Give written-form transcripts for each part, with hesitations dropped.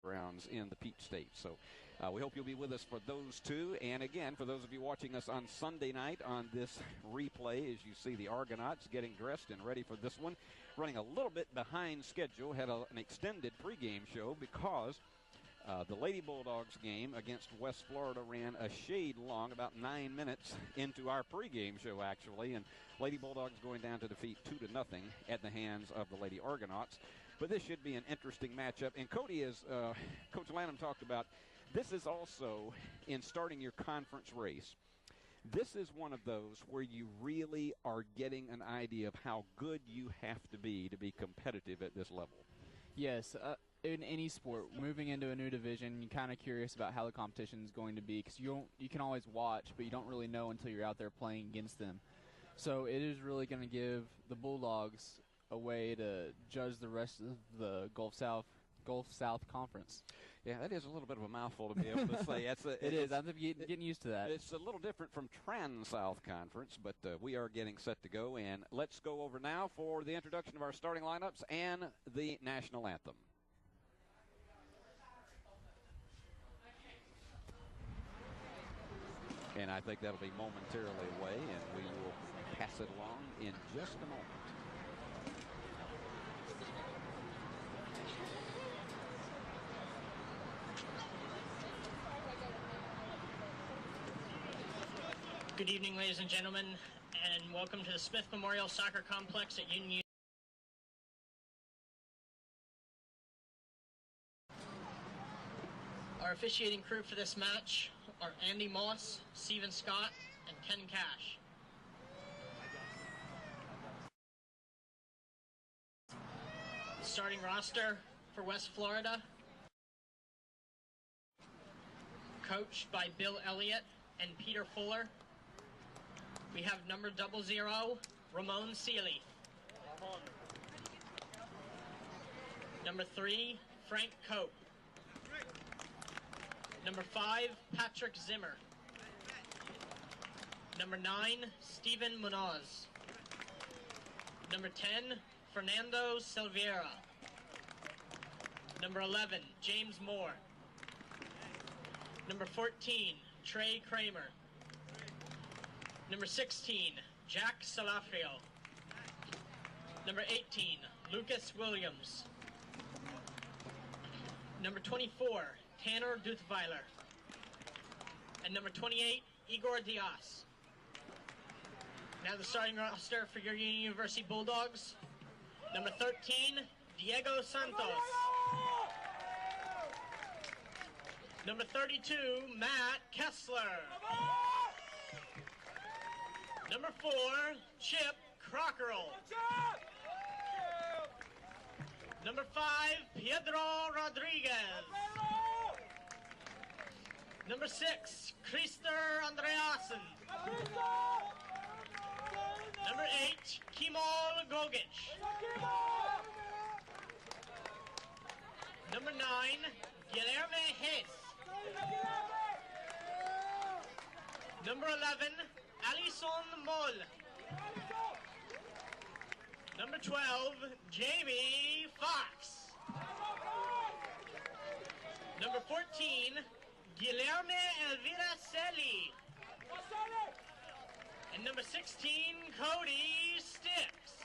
rounds in the Peach State. So we hope you'll be with us for those two. And again, for those of you watching us on Sunday night on this replay, as you see the Argonauts getting dressed and ready for this one, running a little bit behind schedule, had an extended pregame show because the Lady Bulldogs game against West Florida ran a shade long, about 9 minutes into our pregame show, actually. And Lady Bulldogs going down to defeat 2-0 at the hands of the Lady Argonauts. But this should be an interesting matchup. And Cody, as Coach Lanham talked about, this is also in starting your conference race. This is one of those where you really are getting an idea of how good you have to be competitive at this level. Yes, in any sport, moving into a new division, you're kind of curious about how the competition is going to be because you can always watch, but you don't really know until you're out there playing against them. So it is really going to give the Bulldogs a way to judge the rest of the Gulf South Conference. Yeah, that is a little bit of a mouthful to be able to say. It is. I'm getting used to that. It's a little different from Trans-South Conference, but we are getting set to go. And let's go over now for the introduction of our starting lineups and the national anthem. And I think that'll be momentarily away, and we will pass it along in just a moment. Good evening, ladies and gentlemen, and welcome to the Smith Memorial Soccer Complex at Union. Our officiating crew for this match are Andy Moss, Stephen Scott, and Ken Cash. The starting roster for West Florida, coached by Bill Elliott and Peter Fuller. We have number 00, Ramon Seeley. Number 3, Frank Cope. Number 5, Patrick Zimmer. Number 9, Steven Munoz. Number 10, Fernando Silveira. Number 11, James Moore. Number 14, Trey Kramer. Number 16, Jack Salafrio. Number 18, Lucas Williams. Number 24, Tanner Duttweiler. And number 28, Igor Diaz. Now the starting roster for your Union University Bulldogs. Number 13, Diego Santos. Number 32, Matt Kessler. Number 4, Chip Crockerell. Number 5, Pedro Rodriguez. Number 6, Krister Andreasen. Number 8, Kemal Gogic. Number 9, Guilherme Hess. Number 11, Alison Moll. Number 12, Jamie Fox. Number 14, Guilherme Elvira Selly. And number 16, Cody Sticks.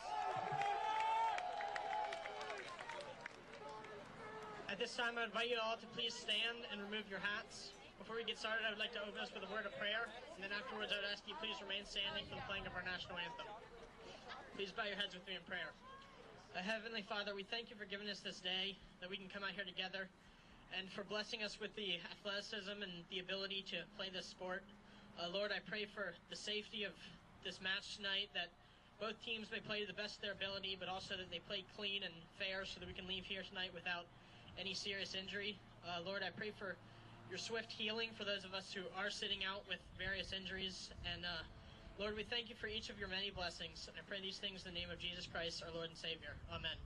At this time, I invite you all to please stand and remove your hats. Before we get started, I would like to open us with a word of prayer, and then afterwards I would ask you please remain standing for the playing of our national anthem. Please bow your heads with me in prayer. Heavenly Father, we thank you for giving us this day, that we can come out here together, and for blessing us with the athleticism and the ability to play this sport. Lord, I pray for the safety of this match tonight, that both teams may play to the best of their ability, but also that they play clean and fair so that we can leave here tonight without any serious injury. Lord, I pray for your swift healing for those of us who are sitting out with various injuries. And Lord, we thank you for each of your many blessings. And I pray these things in the name of Jesus Christ, our Lord and Savior. Amen.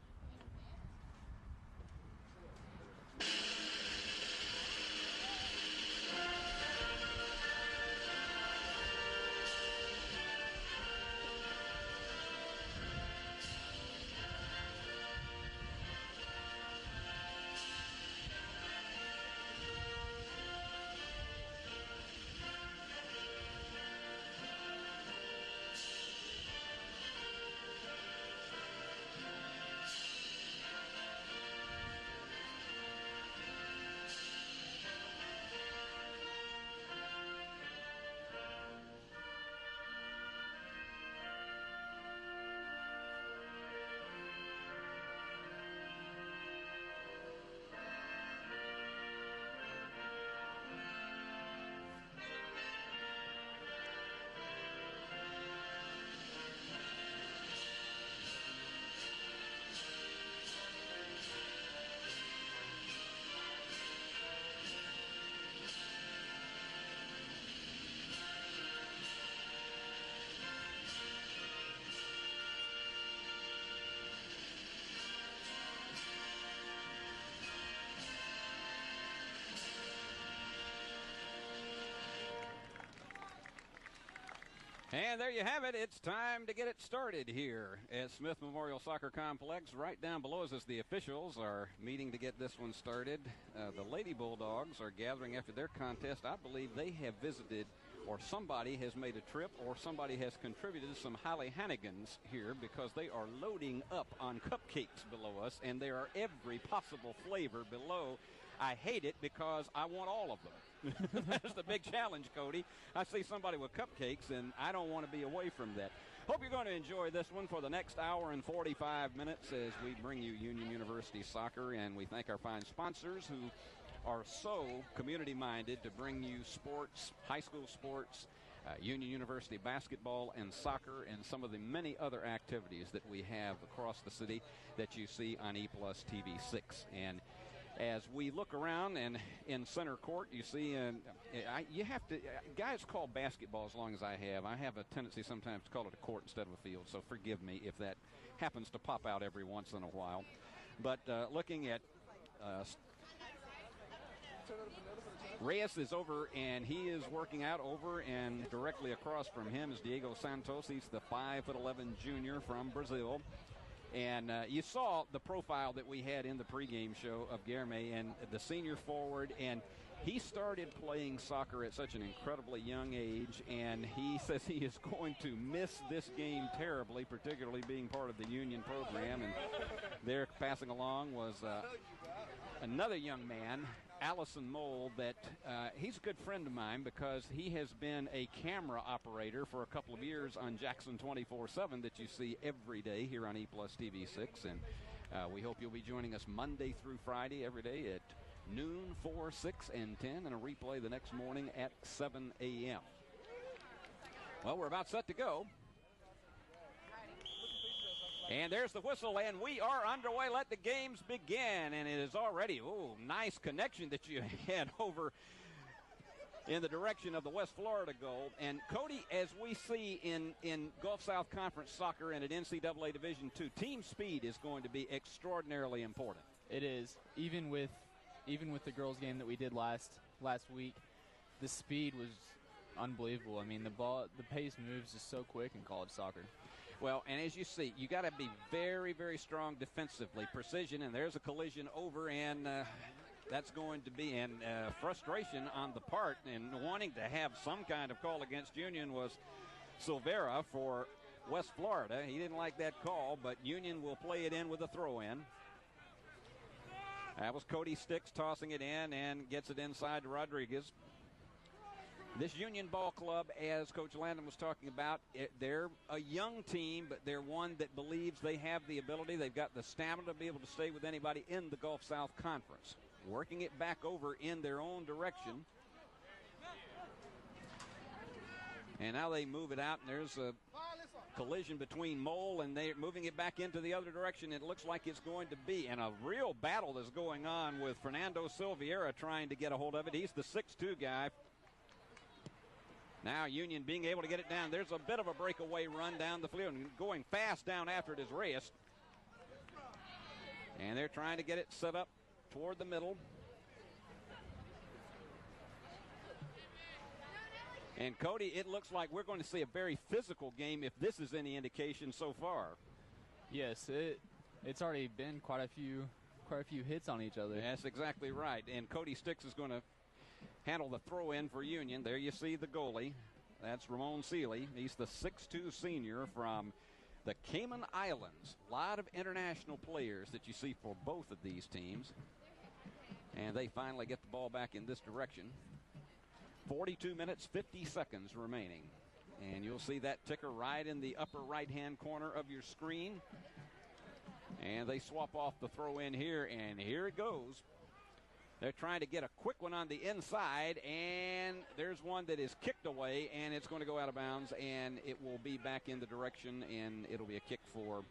And there you have it. It's time to get it started here at Smith Memorial Soccer Complex. Right down below us as the officials are meeting to get this one started. The Lady Bulldogs are gathering after their contest. I believe they have visited, or somebody has made a trip, or somebody has contributed some Holly Hannigans here, because they are loading up on cupcakes below us, and there are every possible flavor below. I hate it because I want all of them. That's the big challenge, Cody. I see somebody with cupcakes, and I don't want to be away from that. Hope you're going to enjoy this one for the next hour and 45 minutes as we bring you Union University soccer, and we thank our fine sponsors who are so community-minded to bring you sports, high school sports, Union University basketball and soccer, and some of the many other activities that we have across the city that you see on E+ TV6. And as we look around and in center court, you see, you have to, guys call basketball as long as I have a tendency sometimes to call it a court instead of a field, so forgive me if that happens to pop out every once in a while. But looking at Reyes is over, and he is working out over, and directly across from him is Diego Santos. He's the 5'11" junior from Brazil. And you saw the profile that we had in the pregame show of Guilherme, and the senior forward, and he started playing soccer at such an incredibly young age, and he says he is going to miss this game terribly, particularly being part of the Union program. And there passing along was another young man, Allison Mole, that he's a good friend of mine because he has been a camera operator for a couple of years on Jackson 24/7 that you see every day here on E+ TV6. And we hope you'll be joining us Monday through Friday every day at noon, 4, 6, and 10, and a replay the next morning at 7 a.m. Well, we're about set to go. And there's the whistle, and we are underway. Let the games begin. And it is already, nice connection that you had over in the direction of the West Florida goal. And, Cody, as we see in Gulf South Conference soccer and at NCAA Division II, team speed is going to be extraordinarily important. It is. Even with the girls' game that we did last week, the speed was unbelievable. I mean, the pace moves just so quick in college soccer. Well, and as you see, you got to be very, very strong defensively. Precision, and there's a collision over, and that's going to be frustration on the part, and wanting to have some kind of call against Union was Silvera for West Florida. He didn't like that call, but Union will play it in with a throw-in. That was Cody Sticks tossing it in and gets it inside to Rodriguez. This Union Ball Club, as Coach Landon was talking about, they're a young team, but they're one that believes they have the ability. They've got the stamina to be able to stay with anybody in the Gulf South Conference. Working it back over in their own direction. And now they move it out, and there's a collision between Mole, and they're moving it back into the other direction. It looks like it's going to be, and a real battle is going on with Fernando Silveira trying to get a hold of it. He's the 6'2" guy. Now Union being able to get it down. There's a bit of a breakaway run down the field, and going fast down after it is Reyes. And they're trying to get it set up toward the middle. And Cody, it looks like we're going to see a very physical game if this is any indication so far. Yes, it's already been quite a few hits on each other. That's exactly right. And Cody Sticks is going to handle the throw-in for Union. There you see the goalie. That's Ramon Seeley. He's the 6'2" senior from the Cayman Islands. A lot of international players that you see for both of these teams. And they finally get the ball back in this direction. 42 minutes, 50 seconds remaining. And you'll see that ticker right in the upper right-hand corner of your screen. And they swap off the throw-in here, and here it goes. They're trying to get a quick one on the inside, and there's one that is kicked away, and it's going to go out of bounds, and it will be back in the direction, and it'll be a kick for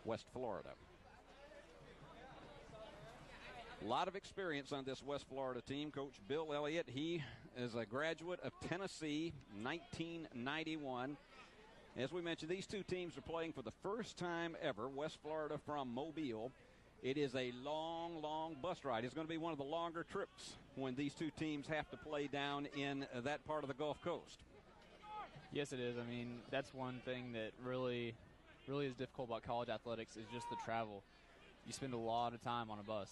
West Florida. A lot of experience on this West Florida team. Coach Bill Elliott, he is a graduate of Tennessee, 1991. As we mentioned, these two teams are playing for the first time ever. West Florida from Mobile. It is a long, long bus ride. It's going to be one of the longer trips when these two teams have to play down in that part of the Gulf Coast. Yes, it is. I mean, that's one thing that really is difficult about college athletics is just the travel. You spend a lot of time on a bus.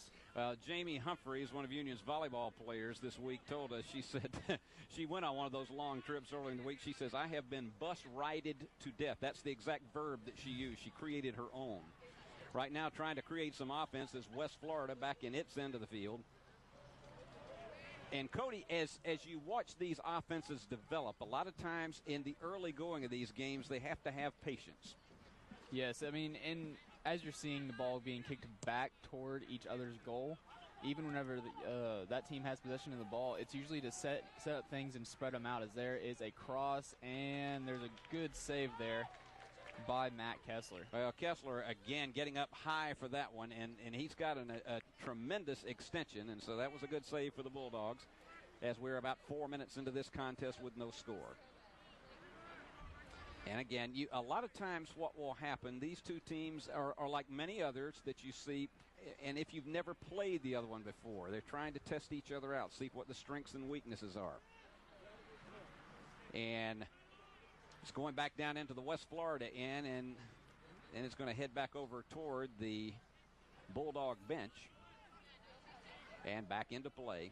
Jamie Humphreys, one of Union's volleyball players this week, told us, she said she went on one of those long trips early in the week. She says, I have been bus rided to death. That's the exact verb that she used. She created her own. Right now trying to create some offense is West Florida back in its end of the field. And Cody, as you watch these offenses develop, a lot of times in the early going of these games, they have to have patience. Yes, I mean, and as you're seeing the ball being kicked back toward each other's goal, even whenever that team has possession of the ball, it's usually to set up things and spread them out, as there is a cross, and there's a good save there by Matt Kessler. Well, Kessler, again, getting up high for that one, and he's got a tremendous extension, and so that was a good save for the Bulldogs as we're about 4 minutes into this contest with no score. And again, a lot of times what will happen, these two teams are like many others that you see, and if you've never played the other one before, they're trying to test each other out, see what the strengths and weaknesses are. And it's going back down into the West Florida end, and it's going to head back over toward the Bulldog bench and back into play.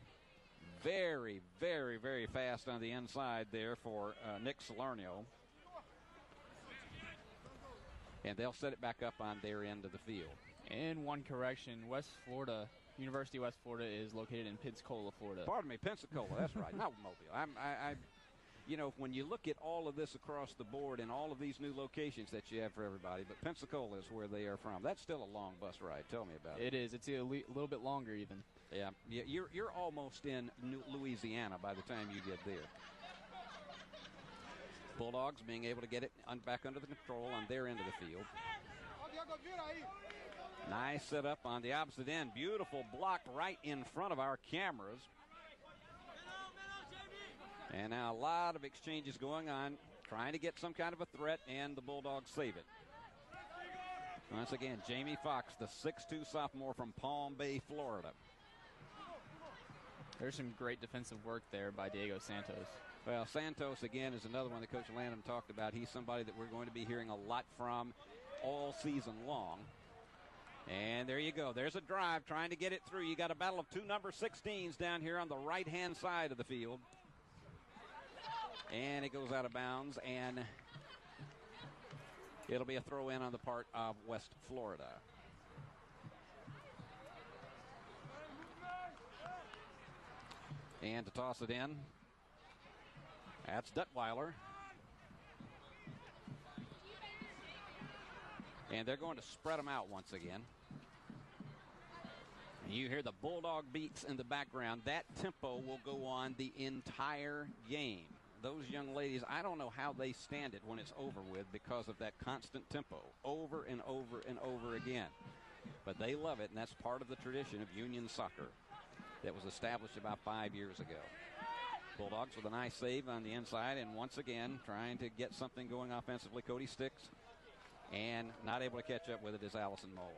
Very, very, very fast on the inside there for Nick Salerno. And they'll set it back up on their end of the field. And one correction, University of West Florida is located in Pensacola, Florida. Pardon me, Pensacola, that's right, not Mobile. You know, when you look at all of this across the board and all of these new locations that you have for everybody, but Pensacola is where they are from. That's still a long bus ride. Tell me about it. It is. It's a little bit longer even. Yeah, you're almost in Louisiana by the time you get there. Bulldogs being able to get it back under the control on their end of the field. Nice setup on the opposite end. Beautiful block right in front of our cameras. And now a lot of exchanges going on, trying to get some kind of a threat, and the Bulldogs save it. Once again, Jamie Fox, the 6'2 sophomore from Palm Bay, Florida. There's some great defensive work there by Diego Santos. Well, Santos, again, is another one that Coach Lanham talked about. He's somebody that we're going to be hearing a lot from all season long. And there you go. There's a drive trying to get it through. You got a battle of two number 16s down here on the right-hand side of the field. And it goes out of bounds, and it'll be a throw in on the part of West Florida. And to toss it in, that's Duttweiler. And they're going to spread them out once again. You hear the Bulldog beats in the background. That tempo will go on the entire game. Those young ladies, I don't know how they stand it when it's over with because of that constant tempo, over and over and over again. But they love it, and that's part of the tradition of Union soccer that was established about 5 years ago. Bulldogs with a nice save on the inside, and once again trying to get something going offensively. Cody Sticks, and not able to catch up with it is Allison Mole.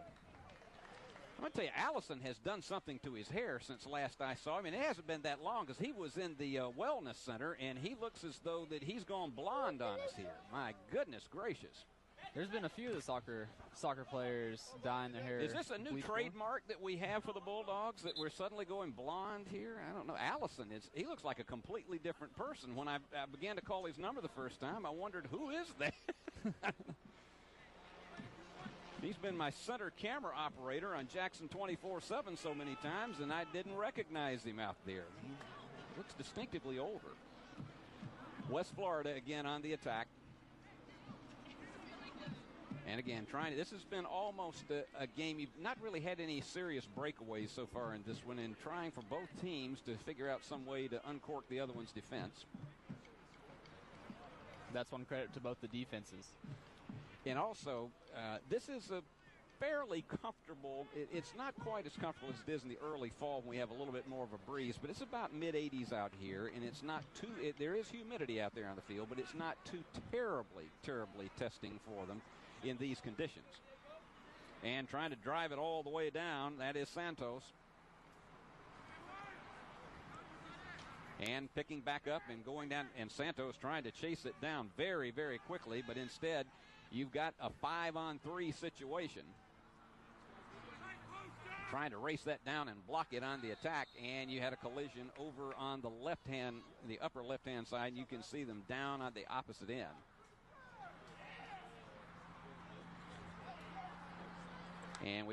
I'm going to tell you, Allison has done something to his hair since last I saw him. And it hasn't been that long because he was in the wellness center, and he looks as though that he's gone blonde on us here. My goodness gracious. There's been a few of the soccer players dyeing their hair. Is this a new trademark that we have for the Bulldogs, that we're suddenly going blonde here? I don't know. Allison, he looks like a completely different person. When I began to call his number the first time, I wondered, who is that? He's been my center camera operator on Jackson 24/7 so many times, and I didn't recognize him out there. He looks distinctively older. West Florida again on the attack. And again, this has been almost a game. You've not really had any serious breakaways so far in this one, and trying for both teams to figure out some way to uncork the other one's defense. That's one credit to both the defenses. And also, this is a fairly comfortable, it's not quite as comfortable as it is in the early fall when we have a little bit more of a breeze, but it's about mid-80s out here, and it's not too, there is humidity out there on the field, but it's not too terribly testing for them in these conditions. And trying to drive it all the way down, that is Santos. And picking back up and going down, and Santos trying to chase it down very, very quickly, but instead you've got a 5-on-3 situation. Trying to race that down and block it on the attack, and you had a collision over on the the upper left-hand side. You can see them down on the opposite end. And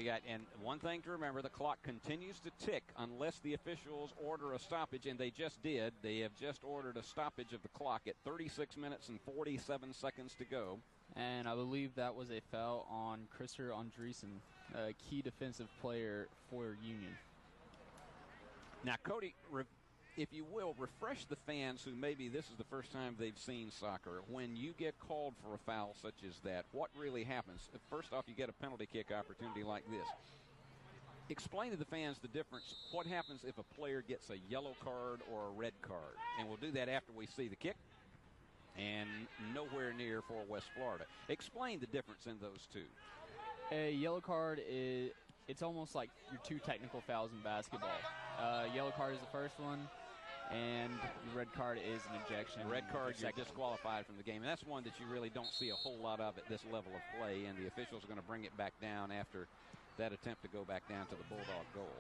one thing to remember, the clock continues to tick unless the officials order a stoppage, and they just did. They have just ordered a stoppage of the clock at 36 minutes and 47 seconds to go. And I believe that was a foul on Krister Andreessen, a key defensive player for Union. Now, Cody, if you will, refresh the fans who maybe this is the first time they've seen soccer. When you get called for a foul such as that, what really happens? First off, you get a penalty kick opportunity like this. Explain to the fans the difference. What happens if a player gets a yellow card or a red card? And we'll do that after we see the kick. And nowhere near for West Florida. Explain the difference in those two. A yellow card it's almost like your two technical fouls in basketball. Yellow card is the first one, and the red card is an ejection. The red card, you're disqualified from the game. And that's one that you really don't see a whole lot of at this level of play, and the officials are going to bring it back down after that attempt to go back down to the Bulldog goal.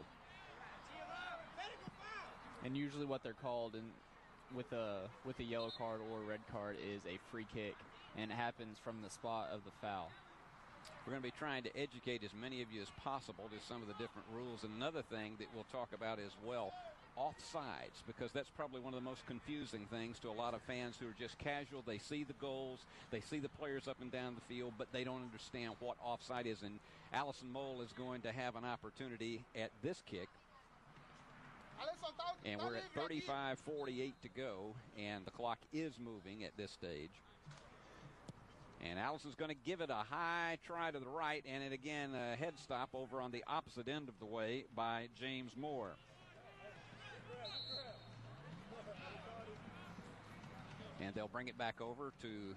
And usually what they're called with a yellow card or red card is a free kick, and it happens from the spot of the foul. We're going to be trying to educate as many of you as possible to some of the different rules. And another thing that we'll talk about as well, offsides, because that's probably one of the most confusing things to a lot of fans who are just casual. They see the goals, they see the players up and down the field, but they don't understand what offside is. And Allison Mole is going to have an opportunity at this kick. And we're at 35:48 to go, and the clock is moving at this stage. And Allison's going to give it a high try to the right, and it again a head stop over on the opposite end of the way by James Moore. And they'll bring it back over to,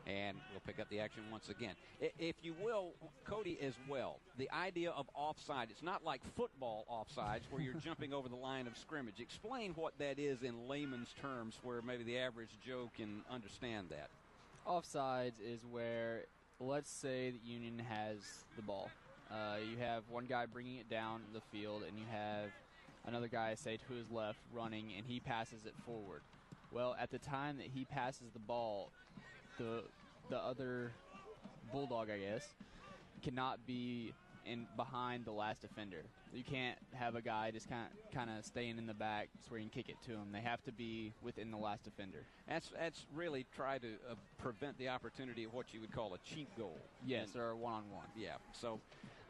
and we'll pick up the action once again. If you will, Cody, as well, the idea of offside, it's not like football offsides where you're jumping over the line of scrimmage. Explain what that is in layman's terms where maybe the average Joe can understand that. Offsides is where, let's say that Union has the ball. You have one guy bringing it down the field, and you have another guy, say, to his left running, and he passes it forward. Well, at the time that he passes the ball, the other Bulldog, I guess, cannot be behind the last defender. You can't have a guy just kind of staying in the back where you can kick it to him. They have to be within the last defender. That's really try to prevent the opportunity of what you would call a cheap goal. Yes, or a one-on-one. Yeah, so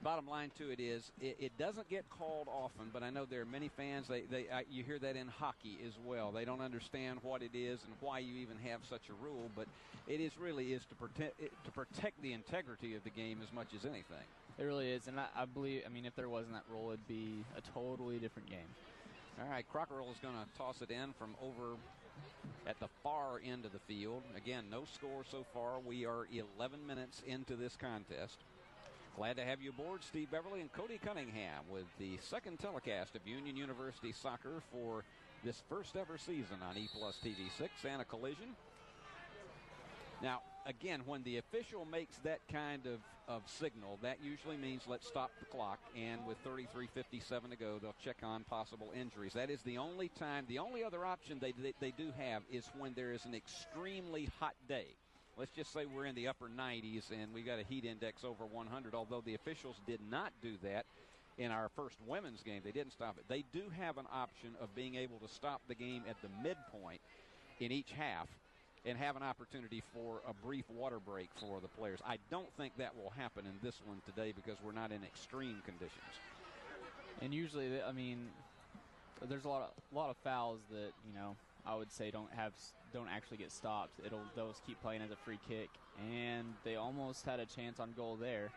bottom line to it is it doesn't get called often, but I know there are many fans, you hear that in hockey as well. They don't understand what it is and why you even have such a rule, but it really is to protect the integrity of the game as much as anything. It really is, and I believe, if there wasn't that rule, it'd be a totally different game. All right, Crockerell is going to toss it in from over at the far end of the field. Again, no score so far. We are 11 minutes into this contest. Glad to have you aboard, Steve Beverly and Cody Cunningham, with the second telecast of Union University soccer for this first ever season on E+ TV6 and a collision. Now, again, when the official makes that kind of signal, that usually means let's stop the clock, and with 33:57 to go, they'll check on possible injuries. That is the only time. The only other option they do have is when there is an extremely hot day. Let's just say we're in the upper 90s and we got a heat index over 100, although the officials did not do that in our first women's game. They didn't stop it. They do have an option of being able to stop the game at the midpoint in each half and have an opportunity for a brief water break for the players. I don't think that will happen in this one today because we're not in extreme conditions. And usually, there's a lot of fouls that, I would say don't actually get stopped. They'll just keep playing as a free kick, and they almost had a chance on goal there.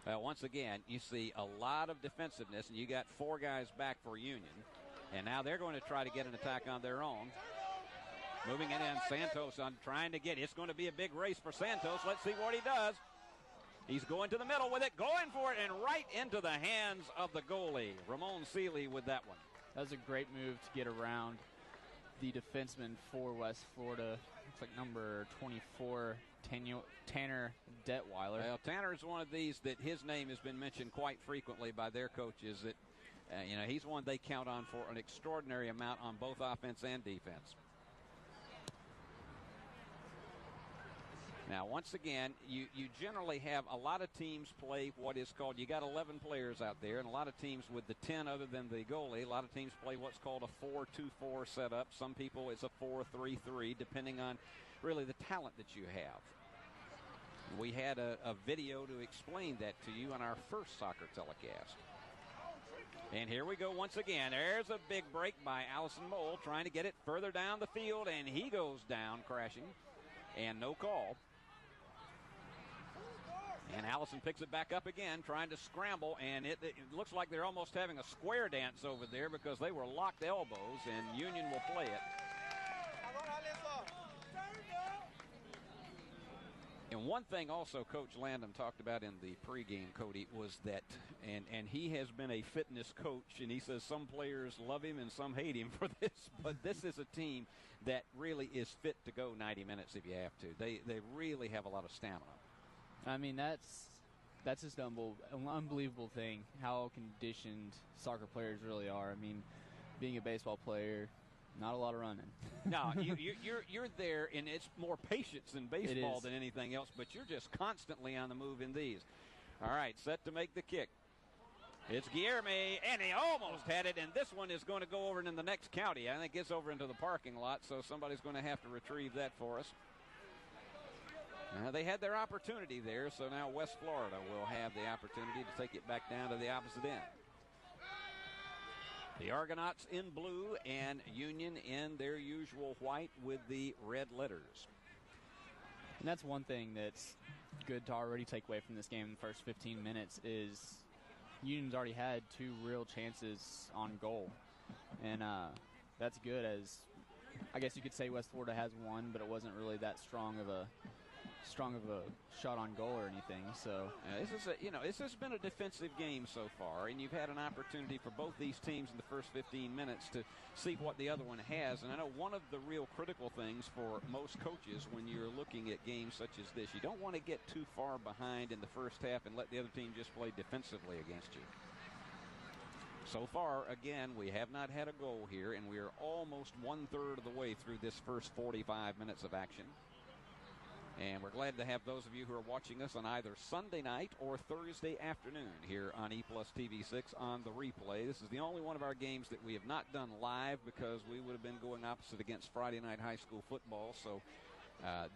But once again, you see a lot of defensiveness, and you got four guys back for Union, and now they're going to try to get an attack on their own. Moving it in, Santos on trying to get. It's going to be a big race for Santos. Let's see what he does. He's going to the middle with it, going for it, and right into the hands of the goalie, Ramon Seeley, with that one. That was a great move to get around the defenseman for West Florida. Looks like number 24, Tanner Detweiler. Well, Tanner is one of these that his name has been mentioned quite frequently by their coaches. That he's one they count on for an extraordinary amount on both offense and defense. Now, once again, you generally have a lot of teams play what is called, you got 11 players out there, and a lot of teams with the 10 other than the goalie, a lot of teams play what's called a 4-2-4 setup. Some people it's a 4-3-3, depending on really the talent that you have. We had a video to explain that to you on our first soccer telecast. And here we go once again. There's a big break by Allison Mole trying to get it further down the field, and he goes down crashing, and no call. And Allison picks it back up again, trying to scramble, and it looks like they're almost having a square dance over there because they were locked elbows, and Union will play it. And one thing also Coach Landon talked about in the pregame, Cody, was that, and he has been a fitness coach, and he says some players love him and some hate him for this, but this is a team that really is fit to go 90 minutes if you have to. They really have a lot of stamina. I mean, that's just an unbelievable thing, how conditioned soccer players really are. I mean, being a baseball player, not a lot of running. No, you're there, and it's more patience in baseball than anything else, but you're just constantly on the move in these. All right, set to make the kick. It's Guillerme, and he almost had it, and this one is going to go over in the next county. I think it's over into the parking lot, so somebody's going to have to retrieve that for us. They had their opportunity there, so now West Florida will have the opportunity to take it back down to the opposite end. The Argonauts in blue and Union in their usual white with the red letters. And that's one thing that's good to already take away from this game in the first 15 minutes is Union's already had 2 real chances on goal. And that's good, as I guess you could say West Florida has one, but it wasn't really that strong of a shot on goal or anything. So this has been a defensive game so far, and you've had an opportunity for both these teams in the first 15 minutes to see what the other one has. And I know one of the real critical things for most coaches when you're looking at games such as this, you don't want to get too far behind in the first half and let the other team just play defensively against you. So far, again, we have not had a goal here, and we are almost 1/3 of the way through this first 45 minutes of action. And we're glad to have those of you who are watching us on either Sunday night or Thursday afternoon here on E-Plus TV6 on the replay. This is the only one of our games that we have not done live because we would have been going opposite against Friday night high school football. So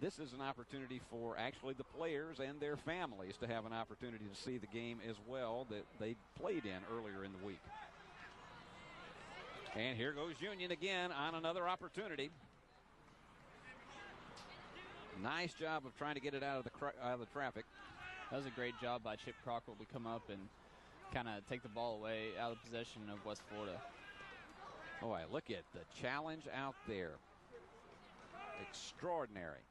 this is an opportunity for actually the players and their families to have an opportunity to see the game as well that they played in earlier in the week. And here goes Union again on another opportunity. Nice job of trying to get it out of the traffic. That was a great job by Chip Cockrell to come up and kind of take the ball away out of possession of West Florida. Boy, look at the challenge out there. Extraordinary.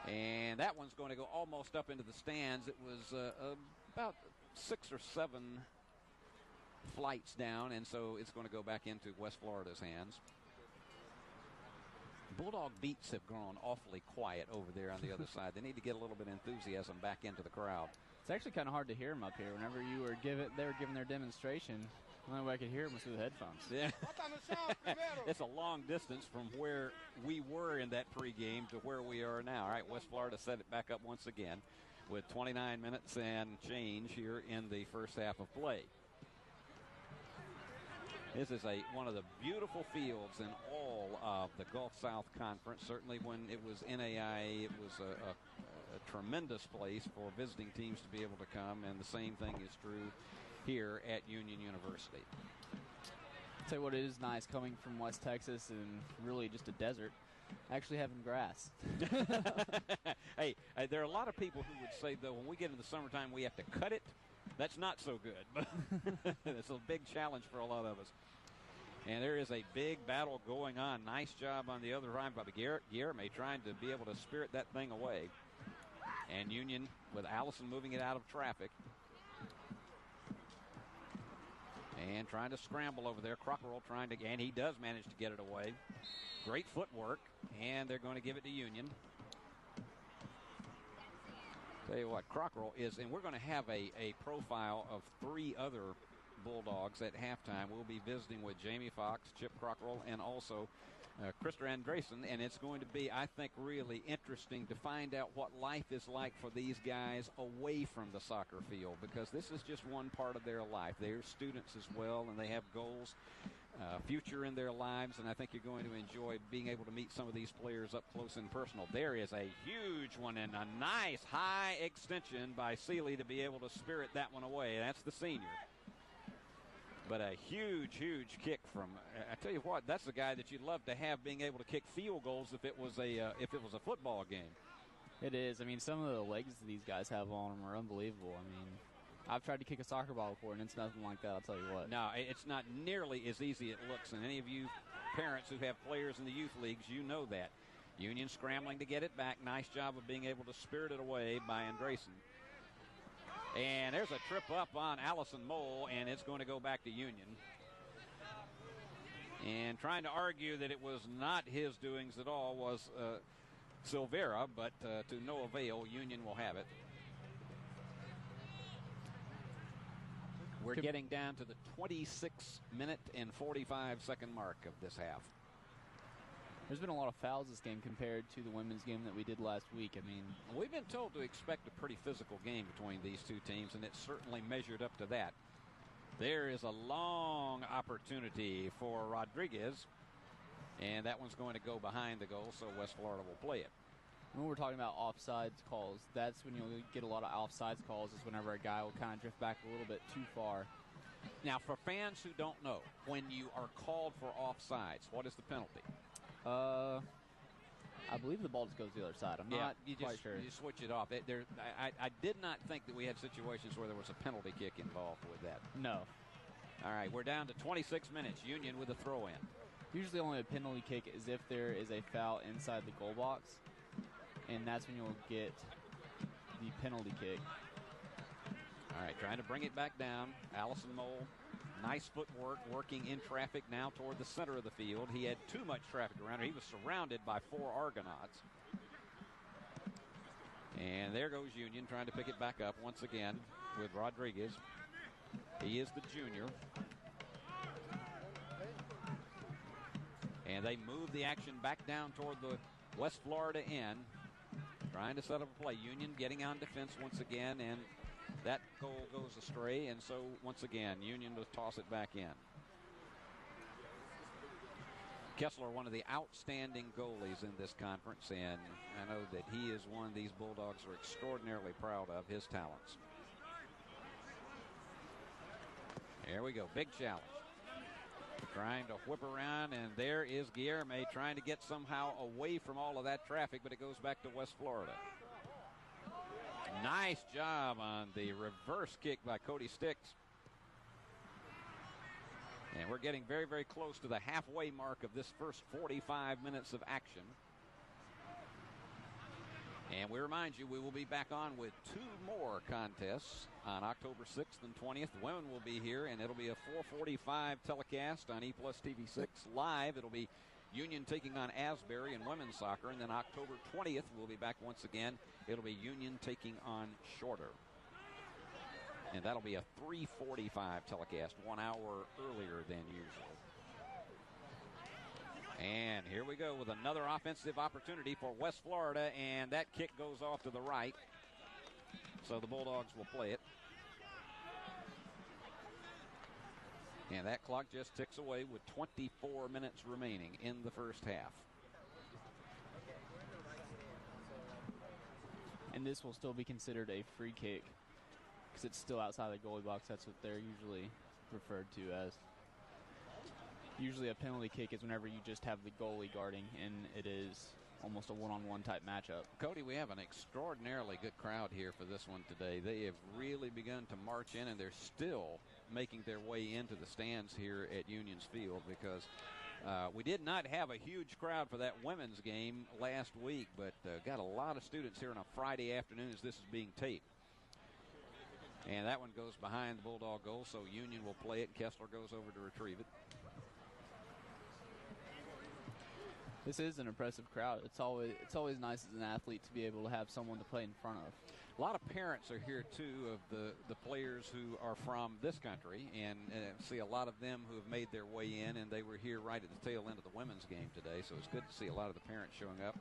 And that one's going to go almost up into the stands. It was about 6 or 7 flights down, and so it's going to go back into West Florida's hands. Bulldog beats have grown awfully quiet over there on the other side. They need to get a little bit of enthusiasm back into the crowd. It's actually kind of hard to hear them up here. Whenever they were giving their demonstration, the only way I could hear them was through the headphones. Yeah. It's a long distance from where we were in that pregame to where we are now. All right, West Florida set it back up once again with 29 minutes and change here in the first half of play. This is one of the beautiful fields in all of the Gulf South Conference. Certainly when it was NAIA, it was a tremendous place for visiting teams to be able to come, and the same thing is true here at Union University. I'll tell you what, it is nice coming from West Texas and really just a desert, actually having grass. Hey, there are a lot of people who would say, though, when we get into the summertime, we have to cut it. That's not so good, but it's a big challenge for a lot of us. And there is a big battle going on. Nice job on the other line by Guillerme trying to be able to spirit that thing away. And Union with Allison moving it out of traffic. And trying to scramble over there. Crockrell trying to, and he does manage to get it away. Great footwork, and they're going to give it to Union. Tell you what, Crockrell is, and we're going to have a profile of 3 other Bulldogs at halftime. We'll be visiting with Jamie Foxx, Chip Crockrell, and also Krista Andresen, and it's going to be, I think, really interesting to find out what life is like for these guys away from the soccer field, because this is just one part of their life. They're students as well, and they have goals, future in their lives, and I think you're going to enjoy being able to meet some of these players up close and personal. There is a huge one and a nice high extension by Seeley to be able to spirit that one away. That's the senior. But a huge, huge kick from, I tell you what, that's the guy that you'd love to have being able to kick field goals if it was a football game. It is. I mean, some of the legs these guys have on them are unbelievable. I mean, I've tried to kick a soccer ball before, and it's nothing like that, I'll tell you what. No, it's not nearly as easy as it looks. And any of you parents who have players in the youth leagues, you know that. Union scrambling to get it back. Nice job of being able to spirit it away by Andresen. And there's a trip up on Allison Mole, and it's going to go back to Union. And trying to argue that it was not his doings at all was Silvera, but to no avail, Union will have it. We're getting down to the 26-minute and 45-second mark of this half. There's been a lot of fouls this game compared to the women's game that we did last week. I mean, we've been told to expect a pretty physical game between these two teams, and it's certainly measured up to that. There is a long opportunity for Rodriguez, and that one's going to go behind the goal, so West Florida will play it. When we're talking about offsides calls, that's when you'll get a lot of offsides calls, is whenever a guy will kind of drift back a little bit too far. Now, for fans who don't know, when you are called for offsides, what is the penalty? I believe the ball just goes to the other side. I'm not quite sure. You switch it off. I did not think that we had situations where there was a penalty kick involved with that. No. All right, we're down to 26 minutes. Union with a throw-in. Usually only a penalty kick is if there is a foul inside the goal box, and that's when you'll get the penalty kick. All right, trying to bring it back down. Allison Mole. Nice footwork, working in traffic now toward the center of the field. He had too much traffic around him. He was surrounded by 4 Argonauts. And there goes Union trying to pick it back up once again with Rodriguez. He is the junior. And they move the action back down toward the West Florida end, trying to set up a play. Union getting on defense once again, and that goal goes astray, and so once again, Union will toss it back in. Kessler, one of the outstanding goalies in this conference, and I know that he is one these Bulldogs are extraordinarily proud of, his talents. Here we go, big challenge. Trying to whip around, and there is Guillerme trying to get somehow away from all of that traffic, but it goes back to West Florida. Nice job on the reverse kick by Cody Sticks. And we're getting very, very close to the halfway mark of this first 45 minutes of action. And we remind you, we will be back on with 2 more contests on October 6th and 20th. The women will be here, and it'll be a 4:45 telecast on E+TV6 live. It'll be Union taking on Asbury in women's soccer, and then October 20th we'll be back once again. It'll be Union taking on Shorter. And that'll be a 3:45 telecast, 1 hour earlier than usual. And here we go with another offensive opportunity for West Florida, and that kick goes off to the right. So the Bulldogs will play it. And that clock just ticks away with 24 minutes remaining in the first half. And this will still be considered a free kick because it's still outside the goalie box. That's what they're usually referred to as. Usually a penalty kick is whenever you just have the goalie guarding, and it is almost a one-on-one type matchup. Cody, we have an extraordinarily good crowd here for this one today. They have really begun to march in, and they're still making their way into the stands here at Union's Field because We did not have a huge crowd for that women's game last week, but got a lot of students here on a Friday afternoon as this is being taped. And that one goes behind the Bulldog goal, so Union will play it, and Kessler goes over to retrieve it. This is an impressive crowd. It's always nice as an athlete to be able to have someone to play in front of. A lot of parents are here, too, of the players who are from this country, and see a lot of them who have made their way in, and they were here right at the tail end of the women's game today, so it's good to see a lot of the parents showing up.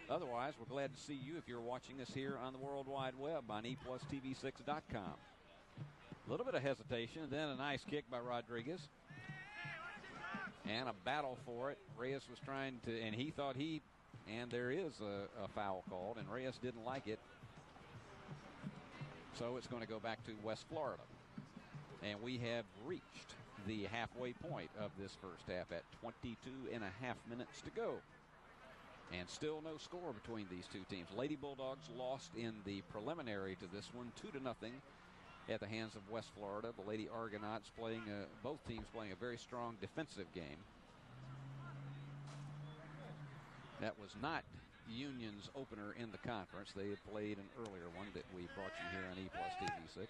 Otherwise, we're glad to see you if you're watching us here on the World Wide Web on eplustv6.com. A little bit of hesitation, and then a nice kick by Rodriguez. And a battle for it. Reyes was trying to, and he thought and there is a foul called, and Reyes didn't like it. So it's going to go back to West Florida. And we have reached the halfway point of this first half at 22 and a half minutes to go. And still no score between these two teams. Lady Bulldogs lost in the preliminary to this one, 2-0 at the hands of West Florida. The Lady Argonauts both teams playing a very strong defensive game. That was not Union's opener in the conference. They had played an earlier one that we brought you here on ePlus TV6.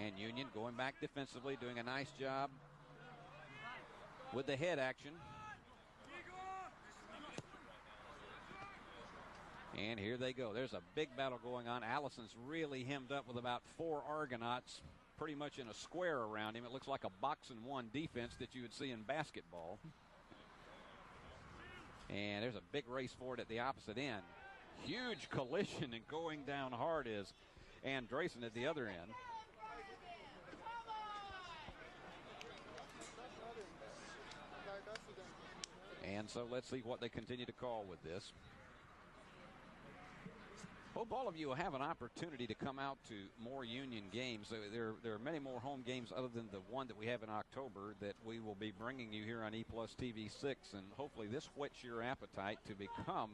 And Union going back defensively, doing a nice job with the head action. And here they go. There's a big battle going on. Allison's really hemmed up with about 4 Argonauts pretty much in a square around him. It looks like a box-and-one defense that you would see in basketball. And there's a big race for it at the opposite end. Huge collision, and going down hard is Andresen at the other end. And so let's see what they continue to call with this. Hope all of you will have an opportunity to come out to more Union games. There are many more home games other than the one that we have in October that we will be bringing you here on ePlus TV6, and hopefully this whets your appetite to become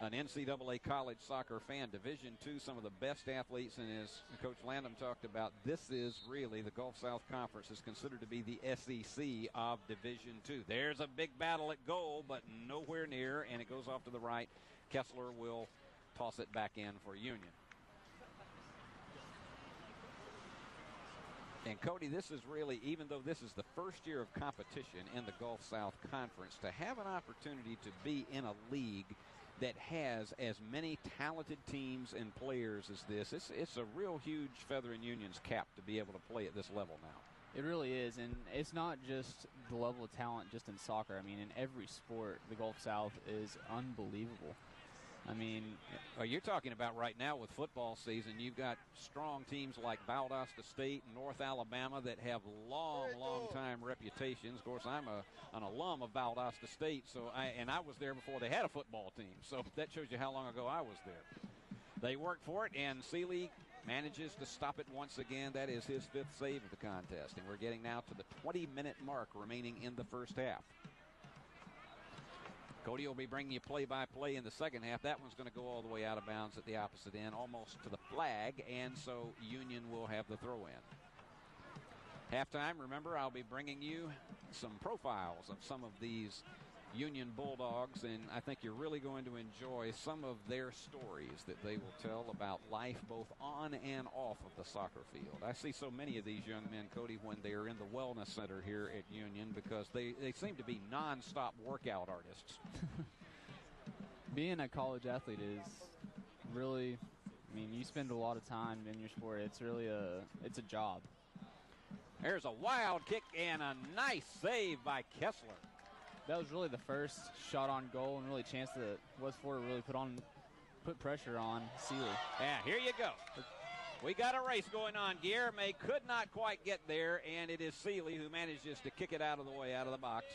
an NCAA college soccer fan. Division II, some of the best athletes, and as Coach Landham talked about, this is really the Gulf South Conference is considered to be the SEC of Division II. There's a big battle at goal, but nowhere near, and it goes off to the right. Kessler will toss it back in for Union. And Cody, this is really, even though this is the first year of competition in the Gulf South Conference, to have an opportunity to be in a league that has as many talented teams and players as this, it's a real huge feather in Union's cap to be able to play at this level now. It really is, and it's not just the level of talent just in soccer. I mean, in every sport, the Gulf South is unbelievable. I mean, you're talking about right now with football season, you've got strong teams like Valdosta State and North Alabama that have long time reputations. Of course, I'm an alum of Valdosta State, so I was there before they had a football team. So that shows you how long ago I was there. They worked for it, and Seeley manages to stop it once again. That is his 5th save of the contest, and we're getting now to the 20-minute mark remaining in the first half. Cody will be bringing you play-by-play in the second half. That one's going to go all the way out of bounds at the opposite end, almost to the flag, and so Union will have the throw-in. Halftime, remember, I'll be bringing you some profiles of some of these Union Bulldogs, and I think you're really going to enjoy some of their stories that they will tell about life both on and off of the soccer field. I see so many of these young men, Cody, when they are in the wellness center here at Union, because they seem to be non-stop workout artists. Being a college athlete is really, I mean, you spend a lot of time in your sport. It's really it's a job. There's a wild kick and a nice save by Kessler. That was really the first shot on goal and really chance that West Florida really put pressure on Seeley. Yeah, here you go. We got a race going on. Guillerme could not quite get there, and it is Seeley who manages to kick it out of the way, out of the box.